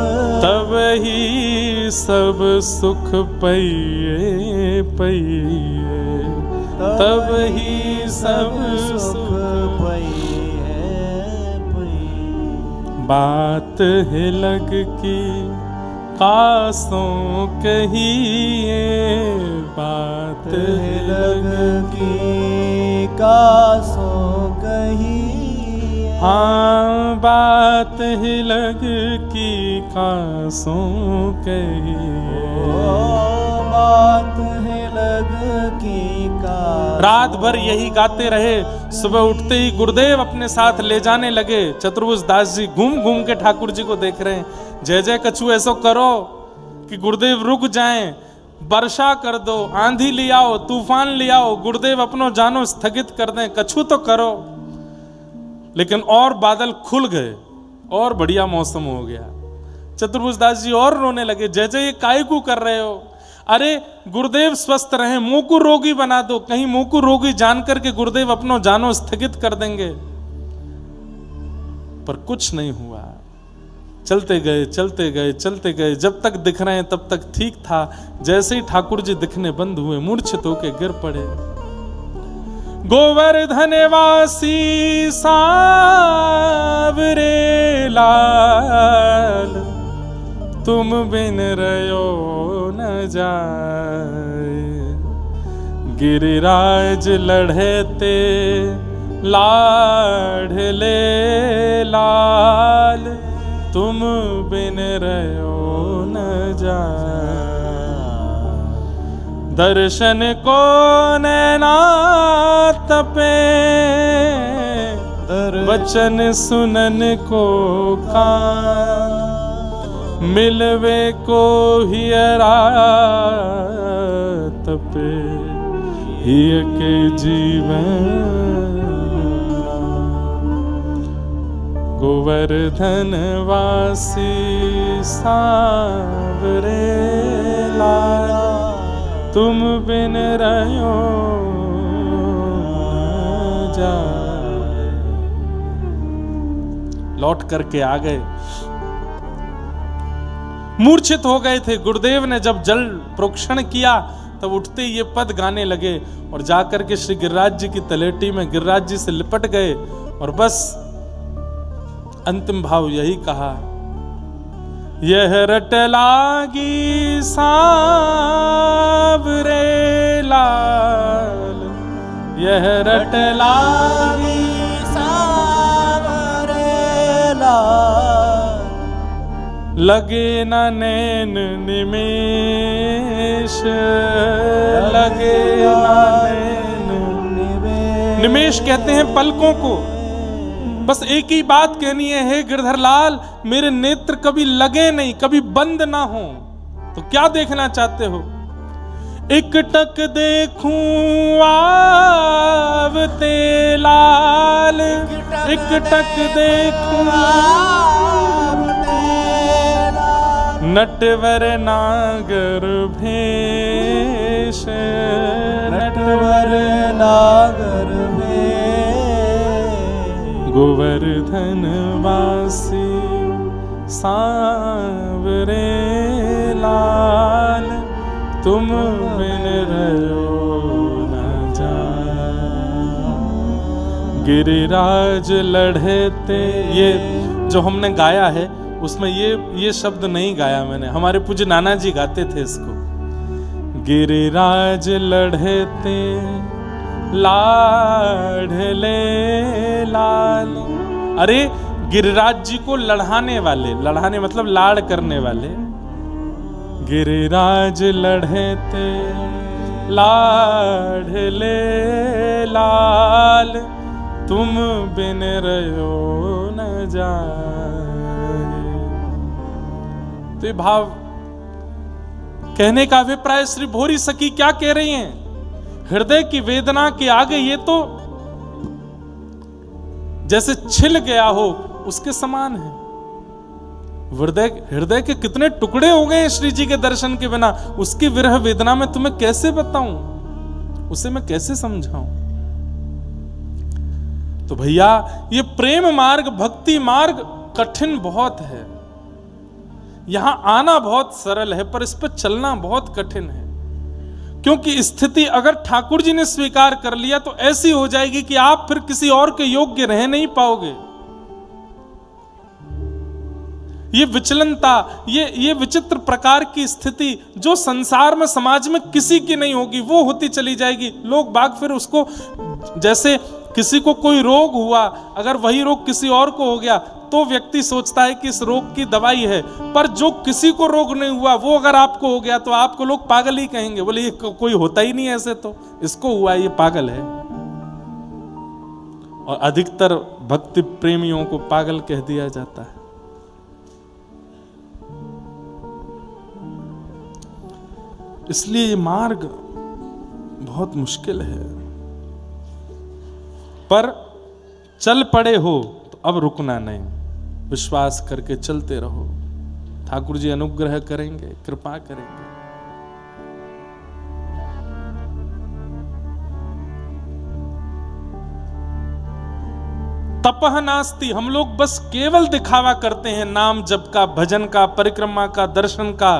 तब ही सब सुख पइए पइए, तब ही सब सुख पइए पइए। बात है लग की कासों कहिए, बात है लग की कासों कहिए। हाँ बात है लग की कासों कहिए, बात है लग की कासों। रात भर यही गाते रहे। सुबह उठते ही गुरुदेव अपने साथ ले जाने लगे। चतुर्भुज दास जी घूम घूम के ठाकुर जी को देख रहे हैं। जय जय कछु ऐसो करो कि गुरुदेव रुक जाएं, वर्षा कर दो, आंधी ले आओ, तूफान ले आओ, गुरुदेव अपनो जानो स्थगित कर दें, कछु तो करो। लेकिन और बादल खुल गए और बढ़िया मौसम हो गया। चतुर्भुज दास जी और रोने लगे, जय जय ये काहे को कर रहे हो? अरे गुरुदेव स्वस्थ रहे, मोकू रोगी बना दो, कहीं मोकू रोगी जान करके गुरुदेव अपनो जानो स्थगित कर देंगे। पर कुछ नहीं हुआ। चलते गए चलते गए चलते गए, जब तक दिख रहे हैं तब तक ठीक था। जैसे ही ठाकुर जी दिखने बंद हुए, मूर्छित होके गिर पड़े। गोवर्धनवासी सांवरे लाल, तुम बिन रयो न जाए। गिरिराज लढ़ते लाढ़ले लाल, तुम बिन रयो न जाए। दर्शन को नैना तपे, वचन सुनन को कान, मिलवे को हियरा तपे, हिय के जीवन। गोवर्धन वासी सांवरे लाल, तुम बिन रयो न जाए। लौट करके आ गए। मूर्छित हो गए थे। गुरुदेव ने जब जल प्रोक्षण किया तब उठते ये पद गाने लगे और जाकर के श्री गिरिराज जी की तलेटी में गिरिराज जी से लिपट गए और बस अंतिम भाव यही कहा, यह रट लागी सांवरे लाल, यह रट लागी सांवरे लाल, लगे न नैन निमेष, लगे न नैन निमेष। निमेष कहते हैं पलकों को। बस एक ही बात कहनी है, हे गिरधर लाल, मेरे नेत्र कभी लगे नहीं, कभी बंद ना हो। तो क्या देखना चाहते हो? एक टक देखूं आवते लाल, एक टक देखूं नटवर नागर भेष, नटवर नागर भेष। गोवर्धन वासी सांवरे लाल, तुम बिन रयो न जाए। गिरिराज लढ़ते, ये जो हमने गाया है उसमें ये शब्द नहीं गाया मैंने, हमारे पूज्य नाना जी गाते थे इसको। गिरिराज लढ़ते लाढ़ले लाल। अरे गिरिराज जी को लढ़ाने वाले, लढ़ाने मतलब लाड़ करने वाले। गिरिराज लढ़ते लाढ़ले लाल, तुम बिन रयो न जाए। तो ये भाव कहने का अभिप्राय श्री भोरी सखी क्या कह रही हैं? हृदय की वेदना के आगे ये तो जैसे छिल गया हो उसके समान है। हृदय के कितने टुकड़े हो गए श्री जी के दर्शन के बिना। उसकी विरह वेदना में तुम्हें कैसे बताऊं, उसे मैं कैसे समझाऊं? तो भैया ये प्रेम मार्ग, भक्ति मार्ग कठिन बहुत है। यहां आना बहुत सरल है पर इस पर चलना बहुत कठिन है। क्योंकि स्थिति अगर ठाकुर जी ने स्वीकार कर लिया तो ऐसी हो जाएगी कि आप फिर किसी और के योग्य रह नहीं पाओगे। ये विचलनता, ये विचित्र प्रकार की स्थिति जो संसार में, समाज में किसी की नहीं होगी, वो होती चली जाएगी। लोग बाग फिर उसको, जैसे किसी को कोई रोग हुआ, अगर वही रोग किसी और को हो गया तो व्यक्ति सोचता है कि इस रोग की दवाई है, पर जो किसी को रोग नहीं हुआ वो अगर आपको हो गया तो आपको लोग पागल ही कहेंगे, बोले ये कोई होता ही नहीं ऐसे, तो इसको हुआ, ये पागल है। और अधिकतर भक्ति प्रेमियों को पागल कह दिया जाता है। इसलिए ये मार्ग बहुत मुश्किल है, पर चल पड़े हो तो अब रुकना नहीं, विश्वास करके चलते रहो। ठाकुर जी अनुग्रह करेंगे, कृपा करेंगे। तपः नास्ति, हम लोग बस केवल दिखावा करते हैं नाम जप का, भजन का, परिक्रमा का, दर्शन का।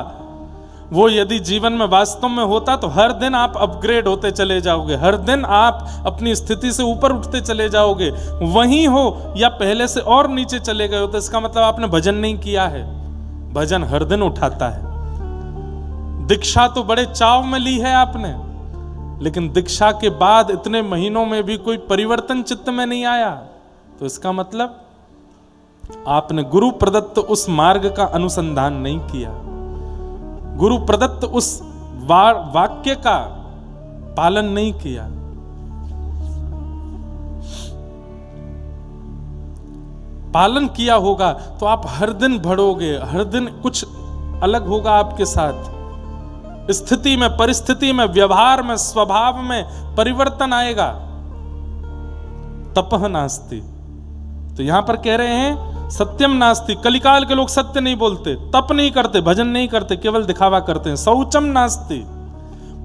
वो यदि जीवन में वास्तव में होता तो हर दिन आप अपग्रेड होते चले जाओगे, हर दिन आप अपनी स्थिति से ऊपर उठते चले जाओगे। वहीं हो या पहले से और नीचे चले गए हो तो इसका मतलब आपने भजन नहीं किया है। भजन हर दिन उठाता है। दीक्षा तो बड़े चाव में ली है आपने, लेकिन दीक्षा के बाद इतने महीनों में भी कोई परिवर्तन चित्त में नहीं आया, तो इसका मतलब आपने गुरु प्रदत्त उस मार्ग का अनुसंधान नहीं किया, गुरु प्रदत्त उस वाक्य का पालन नहीं किया। पालन किया होगा तो आप हर दिन बढ़ोगे, हर दिन कुछ अलग होगा आपके साथ। स्थिति में, परिस्थिति में, व्यवहार में, स्वभाव में परिवर्तन आएगा। तपः नास्ति, तो यहां पर कह रहे हैं सत्यम नास्ति। कलिकाल के लोग सत्य नहीं बोलते, तप नहीं करते, भजन नहीं करते, केवल दिखावा करते हैं। शौचम नास्ति,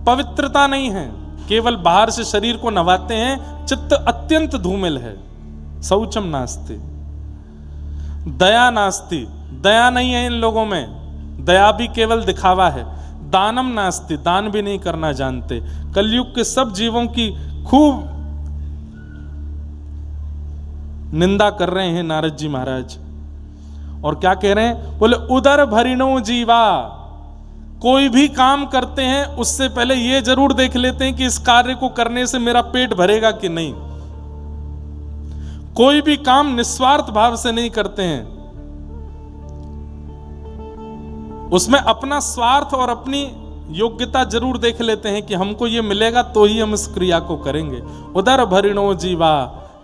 पवित्रता नहीं है, केवल बाहर से शरीर को नवाते हैं, चित्त अत्यंत धूमिल है। शौचम नास्ति। दया नास्ति, दया नहीं है इन लोगों में, दया भी केवल दिखावा है। दानम नास्ति, दान भी नहीं करना जानते। कलयुग के सब जीवों की खूब निंदा कर रहे हैं नारद जी महाराज। और क्या कह रहे हैं? बोले उदर भरिणो जीवा। कोई भी काम करते हैं उससे पहले ये जरूर देख लेते हैं कि इस कार्य को करने से मेरा पेट भरेगा कि नहीं। कोई भी काम निस्वार्थ भाव से नहीं करते हैं, उसमें अपना स्वार्थ और अपनी योग्यता जरूर देख लेते हैं कि हमको ये मिलेगा तो ही हम इस क्रिया को करेंगे। उदर भरिणो जीवा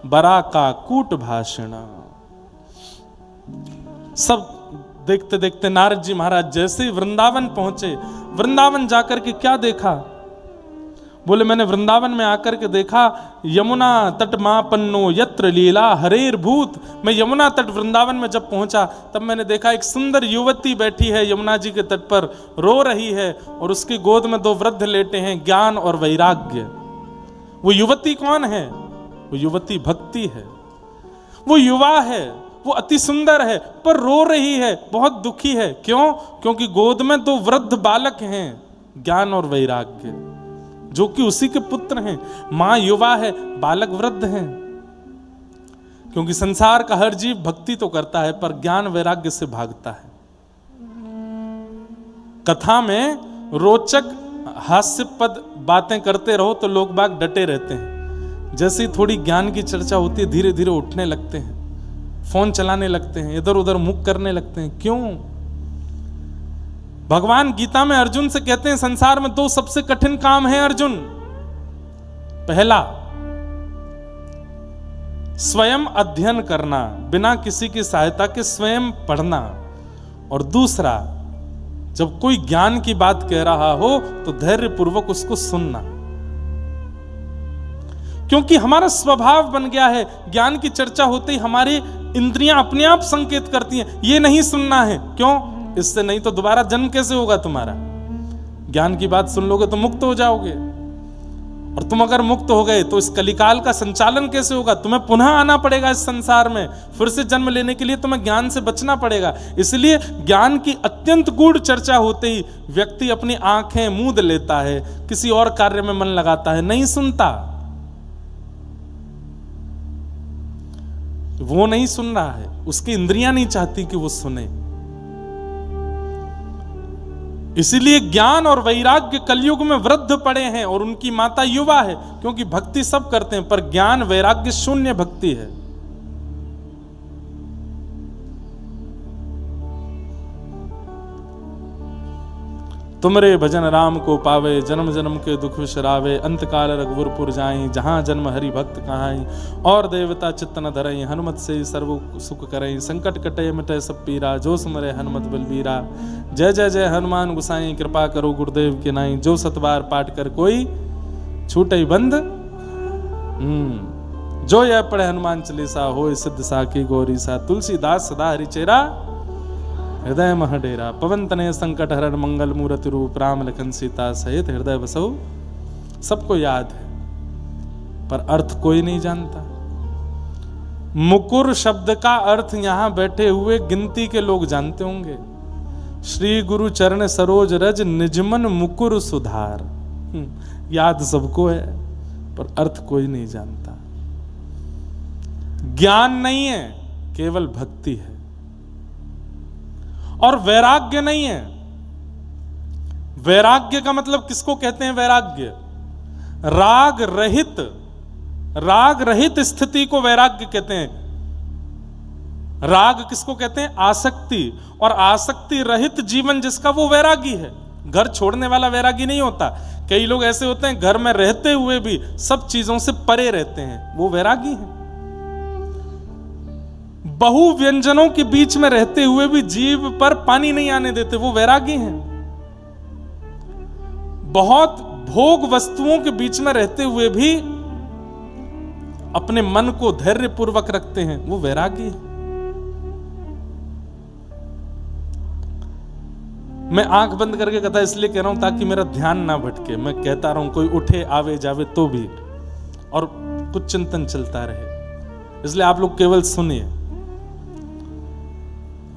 बरा का कूट भाषण। सब देखते देखते नारद जी महाराज जैसे ही वृंदावन पहुंचे, वृंदावन जाकर के क्या देखा? बोले मैंने वृंदावन में आकर के देखा यमुना तट मापन्नो यत्र लीला हरेर भूत। मैं यमुना तट वृंदावन में जब पहुंचा तब मैंने देखा एक सुंदर युवती बैठी है यमुना जी के तट पर, रो रही है और उसकी गोद में दो वृद्ध लेटे हैं, ज्ञान और वैराग्य। वो युवती कौन है? वो युवती भक्ति है। वो युवा है, वो अति सुंदर है, पर रो रही है, बहुत दुखी है। क्यों? क्योंकि गोद में दो वृद्ध बालक हैं, ज्ञान और वैराग्य, जो कि उसी के पुत्र हैं। मां युवा है, बालक वृद्ध हैं। क्योंकि संसार का हर जीव भक्ति तो करता है पर ज्ञान वैराग्य से भागता है। कथा में रोचक हास्यपद बातें करते रहो तो लोग बाग डटे रहते हैं। जैसे ही थोड़ी ज्ञान की चर्चा होती है धीरे धीरे उठने लगते हैं, फोन चलाने लगते हैं, इधर उधर मुख करने लगते हैं। क्यों? भगवान गीता में अर्जुन से कहते हैं संसार में दो सबसे कठिन काम है अर्जुन। पहला स्वयं अध्ययन करना, बिना किसी की सहायता के स्वयं पढ़ना, और दूसरा जब कोई ज्ञान की बात कह रहा हो तो धैर्य पूर्वक उसको सुनना। क्योंकि हमारा स्वभाव बन गया है, ज्ञान की चर्चा होते ही हमारी इंद्रियां अपने आप संकेत करती हैं ये नहीं सुनना है। क्यों? इससे नहीं तो दोबारा जन्म कैसे होगा तुम्हारा? ज्ञान की बात सुन लोगे तो मुक्त हो जाओगे, और तुम अगर मुक्त हो गए तो इस कलिकाल का संचालन कैसे होगा? तुम्हें पुनः आना पड़ेगा इस संसार में, फिर से जन्म लेने के लिए तुम्हें ज्ञान से बचना पड़ेगा। इसलिए ज्ञान की अत्यंत गूढ़ चर्चा होते ही व्यक्ति अपनी आंखें मूंद लेता है, किसी और कार्य में मन लगाता है, नहीं सुनता। वो नहीं सुन रहा है, उसकी इंद्रियां नहीं चाहती कि वो सुने। इसीलिए ज्ञान और वैराग्य कलयुग में वृद्ध पड़े हैं और उनकी माता युवा है। क्योंकि भक्ति सब करते हैं पर ज्ञान वैराग्य शून्य भक्ति है। तुमरे भजन राम को पावे, जन्म जन्म के दुख विसरावे, अंतकाल रघुवरपुर जाई, जहां जन्म हरि भक्त कहाई, और देवता चित्त न धरई, हनुमत से सर्व सुख करई, संकट कटे मिटे सब पीरा, जो सुमरे हनुमत बलबीरा। जय जय जय हनुमान गुसाई, कृपा करो गुरुदेव के नाई, जो सतबार पाठ कर कोई छूटे बंद। जो यह पढ़े हनुमान चालीसा, हो सिद्ध साखी गौरी सा, तुलसीदास सदा हरि चेरा, हृदय मह डेरा। पवन तनय संकट हरण, मंगल मूर्ति रूप, राम लखन सीता सहित हृदय बसौ। सबको याद है पर अर्थ कोई नहीं जानता। मुकुर शब्द का अर्थ यहां बैठे हुए गिनती के लोग जानते होंगे। श्री गुरु चरण सरोज रज निजमन मुकुर सुधार। याद सबको है पर अर्थ कोई नहीं जानता। ज्ञान नहीं है, केवल भक्ति है। और वैराग्य नहीं है। वैराग्य का मतलब किसको कहते हैं? वैराग्य राग रहित स्थिति को वैराग्य कहते हैं। राग किसको कहते हैं? आसक्ति। और आसक्ति रहित जीवन जिसका, वो वैरागी है। घर छोड़ने वाला वैरागी नहीं होता। कई लोग ऐसे होते हैं घर में रहते हुए भी सब चीजों से परे रहते हैं, वो वैरागी है। बहु व्यंजनों के बीच में रहते हुए भी जीव पर पानी नहीं आने देते, वो वैरागी हैं। बहुत भोग वस्तुओं के बीच में रहते हुए भी अपने मन को धैर्य पूर्वक रखते हैं, वो वैरागी है। मैं आंख बंद करके कथा इसलिए कह रहा हूं ताकि मेरा ध्यान ना भटके। मैं कहता रहूं, कोई उठे आवे जावे तो भी, और कुछ चिंतन चलता रहे, इसलिए आप लोग केवल सुनिए।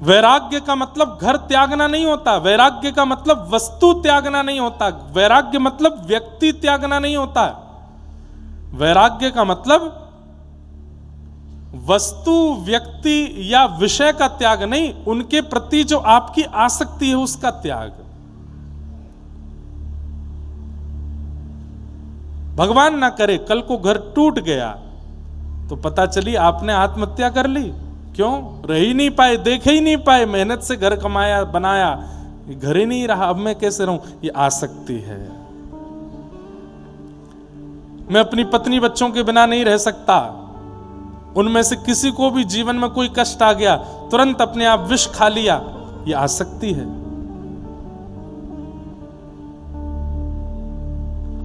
वैराग्य का मतलब घर त्यागना नहीं होता। वैराग्य का मतलब वस्तु त्यागना नहीं होता। वैराग्य मतलब व्यक्ति त्यागना नहीं होता। वैराग्य का मतलब वस्तु, व्यक्ति या विषय का त्याग नहीं, उनके प्रति जो आपकी आसक्ति है उसका त्याग। भगवान ना करे कल को घर टूट गया तो पता चली आपने आत्महत्या कर ली। क्यों? रह ही नहीं पाए, देख ही नहीं पाए, मेहनत से घर कमाया बनाया, घर ही नहीं रहा, अब मैं कैसे रहूं? ये आसक्ति है। मैं अपनी पत्नी बच्चों के बिना नहीं रह सकता। उनमें से किसी को भी जीवन में कोई कष्ट आ गया, तुरंत अपने आप विष खा लिया, ये आसक्ति है।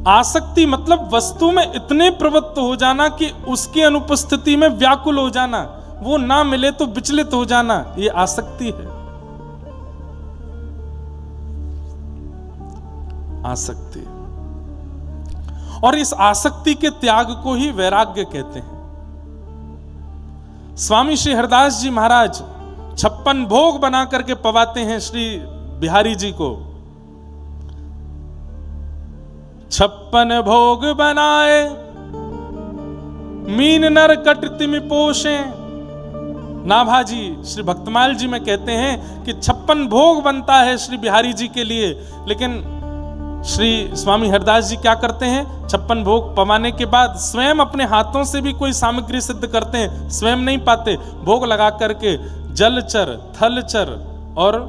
आसक्ति मतलब वस्तु में इतने प्रवृत्त हो जाना कि उसकी अनुपस्थिति में व्याकुल हो जाना, वो ना मिले तो विचलित हो जाना, ये आसक्ति है। आसक्ति। और इस आसक्ति के त्याग को ही वैराग्य कहते हैं। स्वामी श्री हरदास जी महाराज 56 भोग बना करके पवाते हैं श्री बिहारी जी को। 56 भोग बनाए मीन नर कट तिमि पोषे। नाभाजी श्री भक्तमाल जी में कहते हैं कि 56 भोग बनता है श्री बिहारी जी के लिए, लेकिन श्री स्वामी हरदास जी क्या करते हैं? 56 भोग पवाने के बाद स्वयं अपने हाथों से भी कोई सामग्री सिद्ध करते हैं, स्वयं नहीं पाते, भोग लगा करके जलचर, थलचर और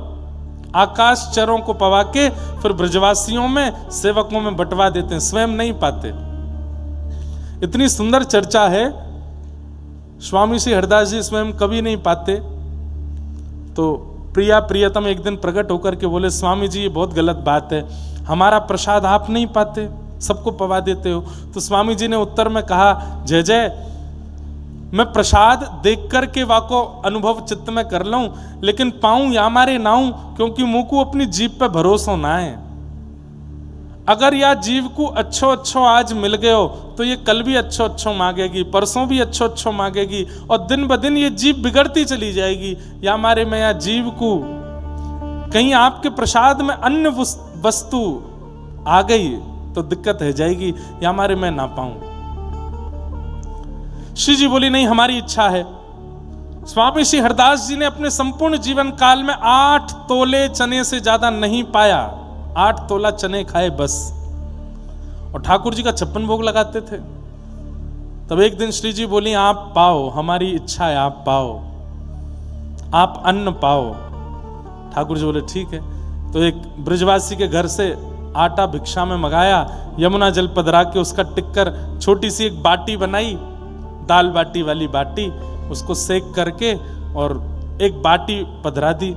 आकाश चरों को पवा के फिर ब्रजवासियों में, सेवकों में बंटवा देते हैं, स्वयं नहीं पाते। इतनी सुंदर चर्चा है। स्वामी श्री हरदास जी स्वयं कभी नहीं पाते, तो प्रिया प्रियतम एक दिन प्रकट होकर के बोले, स्वामी जी ये बहुत गलत बात है, हमारा प्रसाद आप नहीं पाते, सबको पवा देते हो। तो स्वामी जी ने उत्तर में कहा, जय जय, मैं प्रसाद देख करके वाको अनुभव चित्त में कर लूं, लेकिन पाऊं या मारे नाऊं, क्योंकि मुंह को अपनी जीभ पे भरोसा ना है। अगर या जीव को अच्छो अच्छो आज मिल गए हो तो ये कल भी अच्छो अच्छो मांगेगी, परसों भी अच्छो अच्छो मांगेगी, और दिन ब दिन ये जीव बिगड़ती चली जाएगी। या हमारे में या जीव को कहीं आपके प्रसाद में अन्य वस्तु आ गई तो दिक्कत है जाएगी, या हमारे में ना पाऊं। श्री जी बोली, नहीं हमारी इच्छा है। स्वामी श्री हरदास जी ने अपने संपूर्ण जीवन काल में 8 तोले चने से ज्यादा नहीं पाया। 8 तोला चने खाए बस, और ठाकुर जी का 56 भोग लगाते थे। तब एक दिन श्री जी बोली, आप पाओ, हमारी इच्छा है आप पाओ, आप अन्न पाओ। ठाकुर जी बोले ठीक है। तो एक ब्रजवासी के घर से आटा भिक्षा में मंगाया, यमुना जल पधरा के उसका टिक्कर, छोटी सी एक बाटी बनाई, दाल बाटी वाली बाटी, उसको सेक करके और एक बाटी पधरा दी।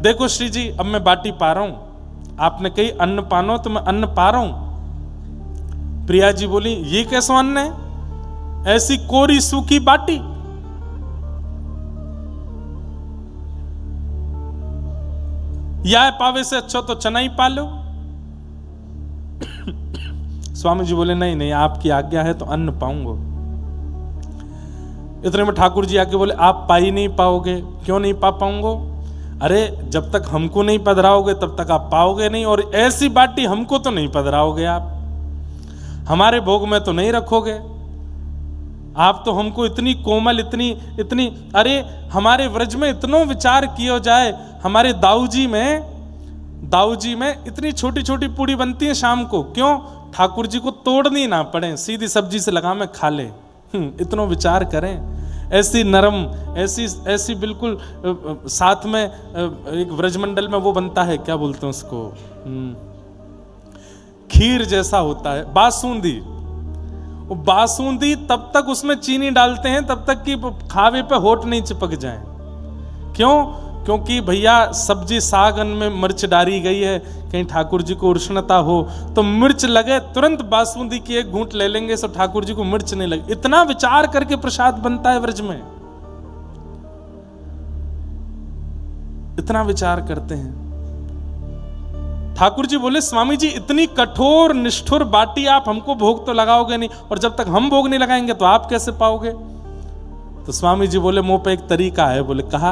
देखो श्री जी, अब मैं बाटी पा रहा हूं, आपने कही अन्न पानो तो मैं अन्न पा रहा हूं। प्रिया जी बोली, ये कैसा अन्न है, ऐसी कोरी सूखी बाटी। या पावे से अच्छा तो चना ही पा लो। स्वामी जी बोले, नहीं नहीं, आपकी आज्ञा है तो अन्न पाऊंगा। इतने में ठाकुर जी आके बोले आप पा ही नहीं पाओगे। क्यों नहीं पा पाऊंगो? अरे जब तक हमको नहीं पधराओगे तब तक आप पाओगे नहीं, और ऐसी बाटी हमको तो नहीं पधराओगे, आप हमारे भोग में तो नहीं रखोगे। आप तो हमको इतनी कोमल, इतनी अरे हमारे व्रज में इतनो विचार किया जाए। हमारे दाऊजी में इतनी छोटी छोटी पूड़ी बनती है शाम को, क्यों? ठाकुर जी को तोड़नी ना पड़े, सीधी सब्जी से लगा में खा ले। इतनो विचार करें। ऐसी नरम, ऐसी बिल्कुल। साथ में एक व्रजमंडल में वो बनता है, क्या बोलते हैं उसको, खीर जैसा होता है, बासुंदी। वो बासुंदी तब तक उसमें चीनी डालते हैं तब तक कि खावे पे होठ नहीं चिपक जाए। क्यों? क्योंकि भैया सब्जी सागन में मिर्च डाली गई है, कहीं ठाकुर जी को उष्णता हो तो मिर्च लगे, तुरंत बासुंदी की एक घूंट ले लेंगे तो ठाकुर जी को मिर्च नहीं लगे। इतना विचार करके प्रसाद बनता है व्रज में, इतना विचार करते हैं। ठाकुर जी बोले स्वामी जी इतनी कठोर निष्ठुर बाटी आप हमको भोग तो लगाओगे नहीं, और जब तक हम भोग नहीं लगाएंगे तो आप कैसे पाओगे? तो स्वामी जी बोले मुंह पे एक तरीका है। बोले कहा,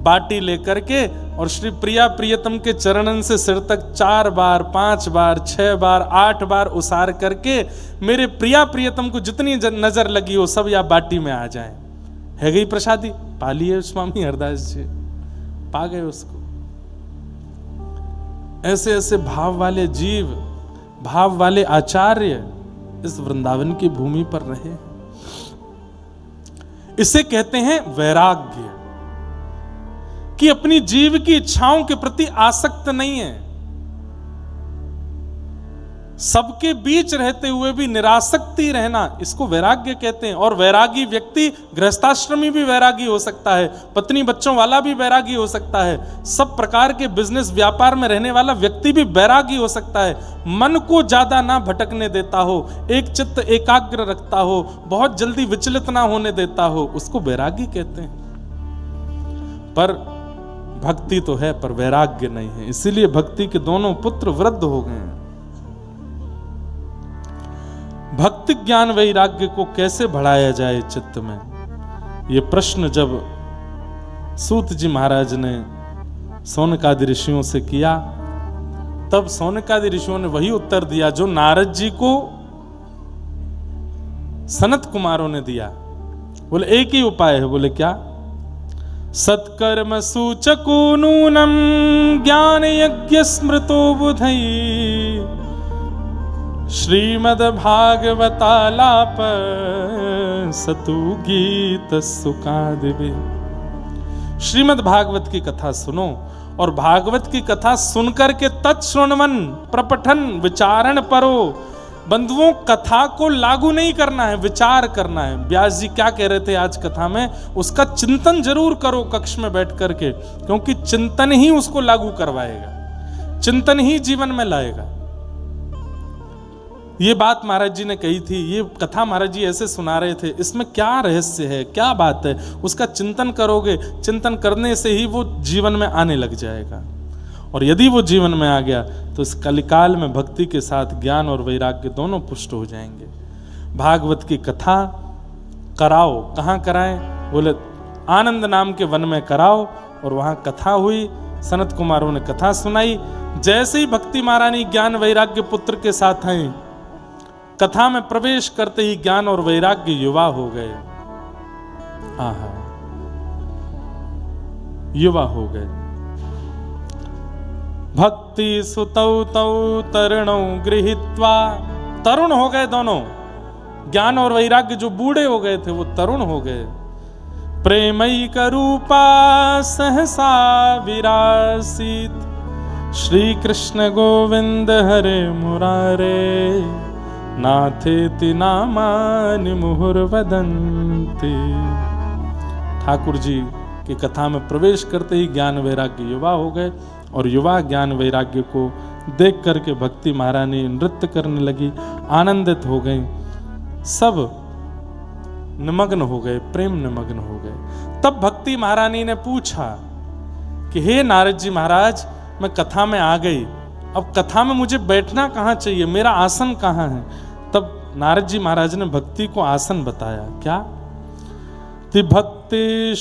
बाटी लेकर के और श्री प्रिया प्रियतम के चरणन से सिर तक 4 बार 5 बार 6 बार 8 बार उसार करके मेरे प्रिया प्रियतम को जितनी नजर लगी हो सब या बाटी में आ जाए। है गई प्रसादी, पा लिए स्वामी हरदास जी, पा गए उसको। ऐसे ऐसे भाव वाले जीव, भाव वाले आचार्य इस वृंदावन की भूमि पर रहे। इसे कहते हैं वैराग्य, कि अपनी जीव की इच्छाओं के प्रति आसक्त नहीं है, सबके बीच रहते हुए भी निरासक्ति रहना, इसको वैराग्य कहते हैं। और वैरागी व्यक्ति गृहस्थाश्रमी भी वैरागी हो सकता है, पत्नी बच्चों वाला भी वैरागी हो सकता है, सब प्रकार के बिजनेस व्यापार में रहने वाला व्यक्ति भी वैरागी हो सकता है। मन को ज्यादा ना भटकने देता हो, एक चित्त एकाग्र रखता हो, बहुत जल्दी विचलित ना होने देता हो, उसको वैरागी कहते हैं। पर भक्ति तो है पर वैराग्य नहीं है, इसीलिए भक्ति के दोनों पुत्र वृद्ध हो गए हैं। भक्ति ज्ञान वैराग्य को कैसे बढ़ाया जाए चित्त में, यह प्रश्न जब सूत जी महाराज ने सौनकादि ऋषियों से किया, तब सौनकादि ऋषियों ने वही उत्तर दिया जो नारद जी को सनत कुमारों ने दिया। बोले एक ही उपाय है। बोले क्या? सत्कर्म सूचको नूनम ज्ञान यज्ञ स्मृतो बुधई श्रीमद् भागवतालाप सतु गीत सुकादिवे। श्रीमद् भागवत की कथा सुनो और भागवत की कथा सुनकर के तत्श्रवणमन प्रपठन विचारण परो। बंधुओं, कथा को लागू नहीं करना है, विचार करना है। व्यास जी क्या कह रहे थे आज कथा में, उसका चिंतन जरूर करो कक्ष में बैठ करके, क्योंकि चिंतन ही उसको लागू करवाएगा, चिंतन ही जीवन में लाएगा। ये बात महाराज जी ने कही थी, ये कथा महाराज जी ऐसे सुना रहे थे, इसमें क्या रहस्य है, क्या बात है, उसका चिंतन करोगे, चिंतन करने से ही वो जीवन में आने लग जाएगा। और यदि वो जीवन में आ गया तो इस कलिकाल में भक्ति के साथ ज्ञान और वैराग्य दोनों पुष्ट हो जाएंगे। भागवत की कथा कराओ, कहाँ कराएं? बोले आनंद नाम के वन में कराओ। और वहां कथा हुई, सनत कुमारों ने कथा सुनाई। जैसे ही भक्ति महारानी ज्ञान वैराग्य पुत्र के साथ हैं, कथा में प्रवेश करते ही ज्ञान और वैराग्य युवा हो गए। आहा, युवा हो गए। भक्ति सुतौ तौ तरुणौ गृहीत्वा, तरुण हो गए दोनों। ज्ञान और वैराग्य जो बूढ़े हो गए थे वो तरुण हो गए। प्रेमैक रूपा सहसा विरासित श्री कृष्ण गोविंद हरे मुरारे नाथेति नामानि मुहुर्वदन्ति। ठाकुर जी की कथा में प्रवेश करते ही ज्ञान वैराग्य युवा हो गए। और युवा ज्ञान वैराग्य को देख करके भक्ति महारानी नृत्य करने लगी, आनंदित हो गई, सब निमग्न हो गए, प्रेम निमग्न हो गए। तब भक्ति महारानी ने पूछा कि हे नारद जी महाराज, मैं कथा में आ गई, अब कथा में मुझे बैठना कहाँ चाहिए, मेरा आसन कहाँ है? तब नारद जी महाराज ने भक्ति को आसन बताया। क्या? भक्ति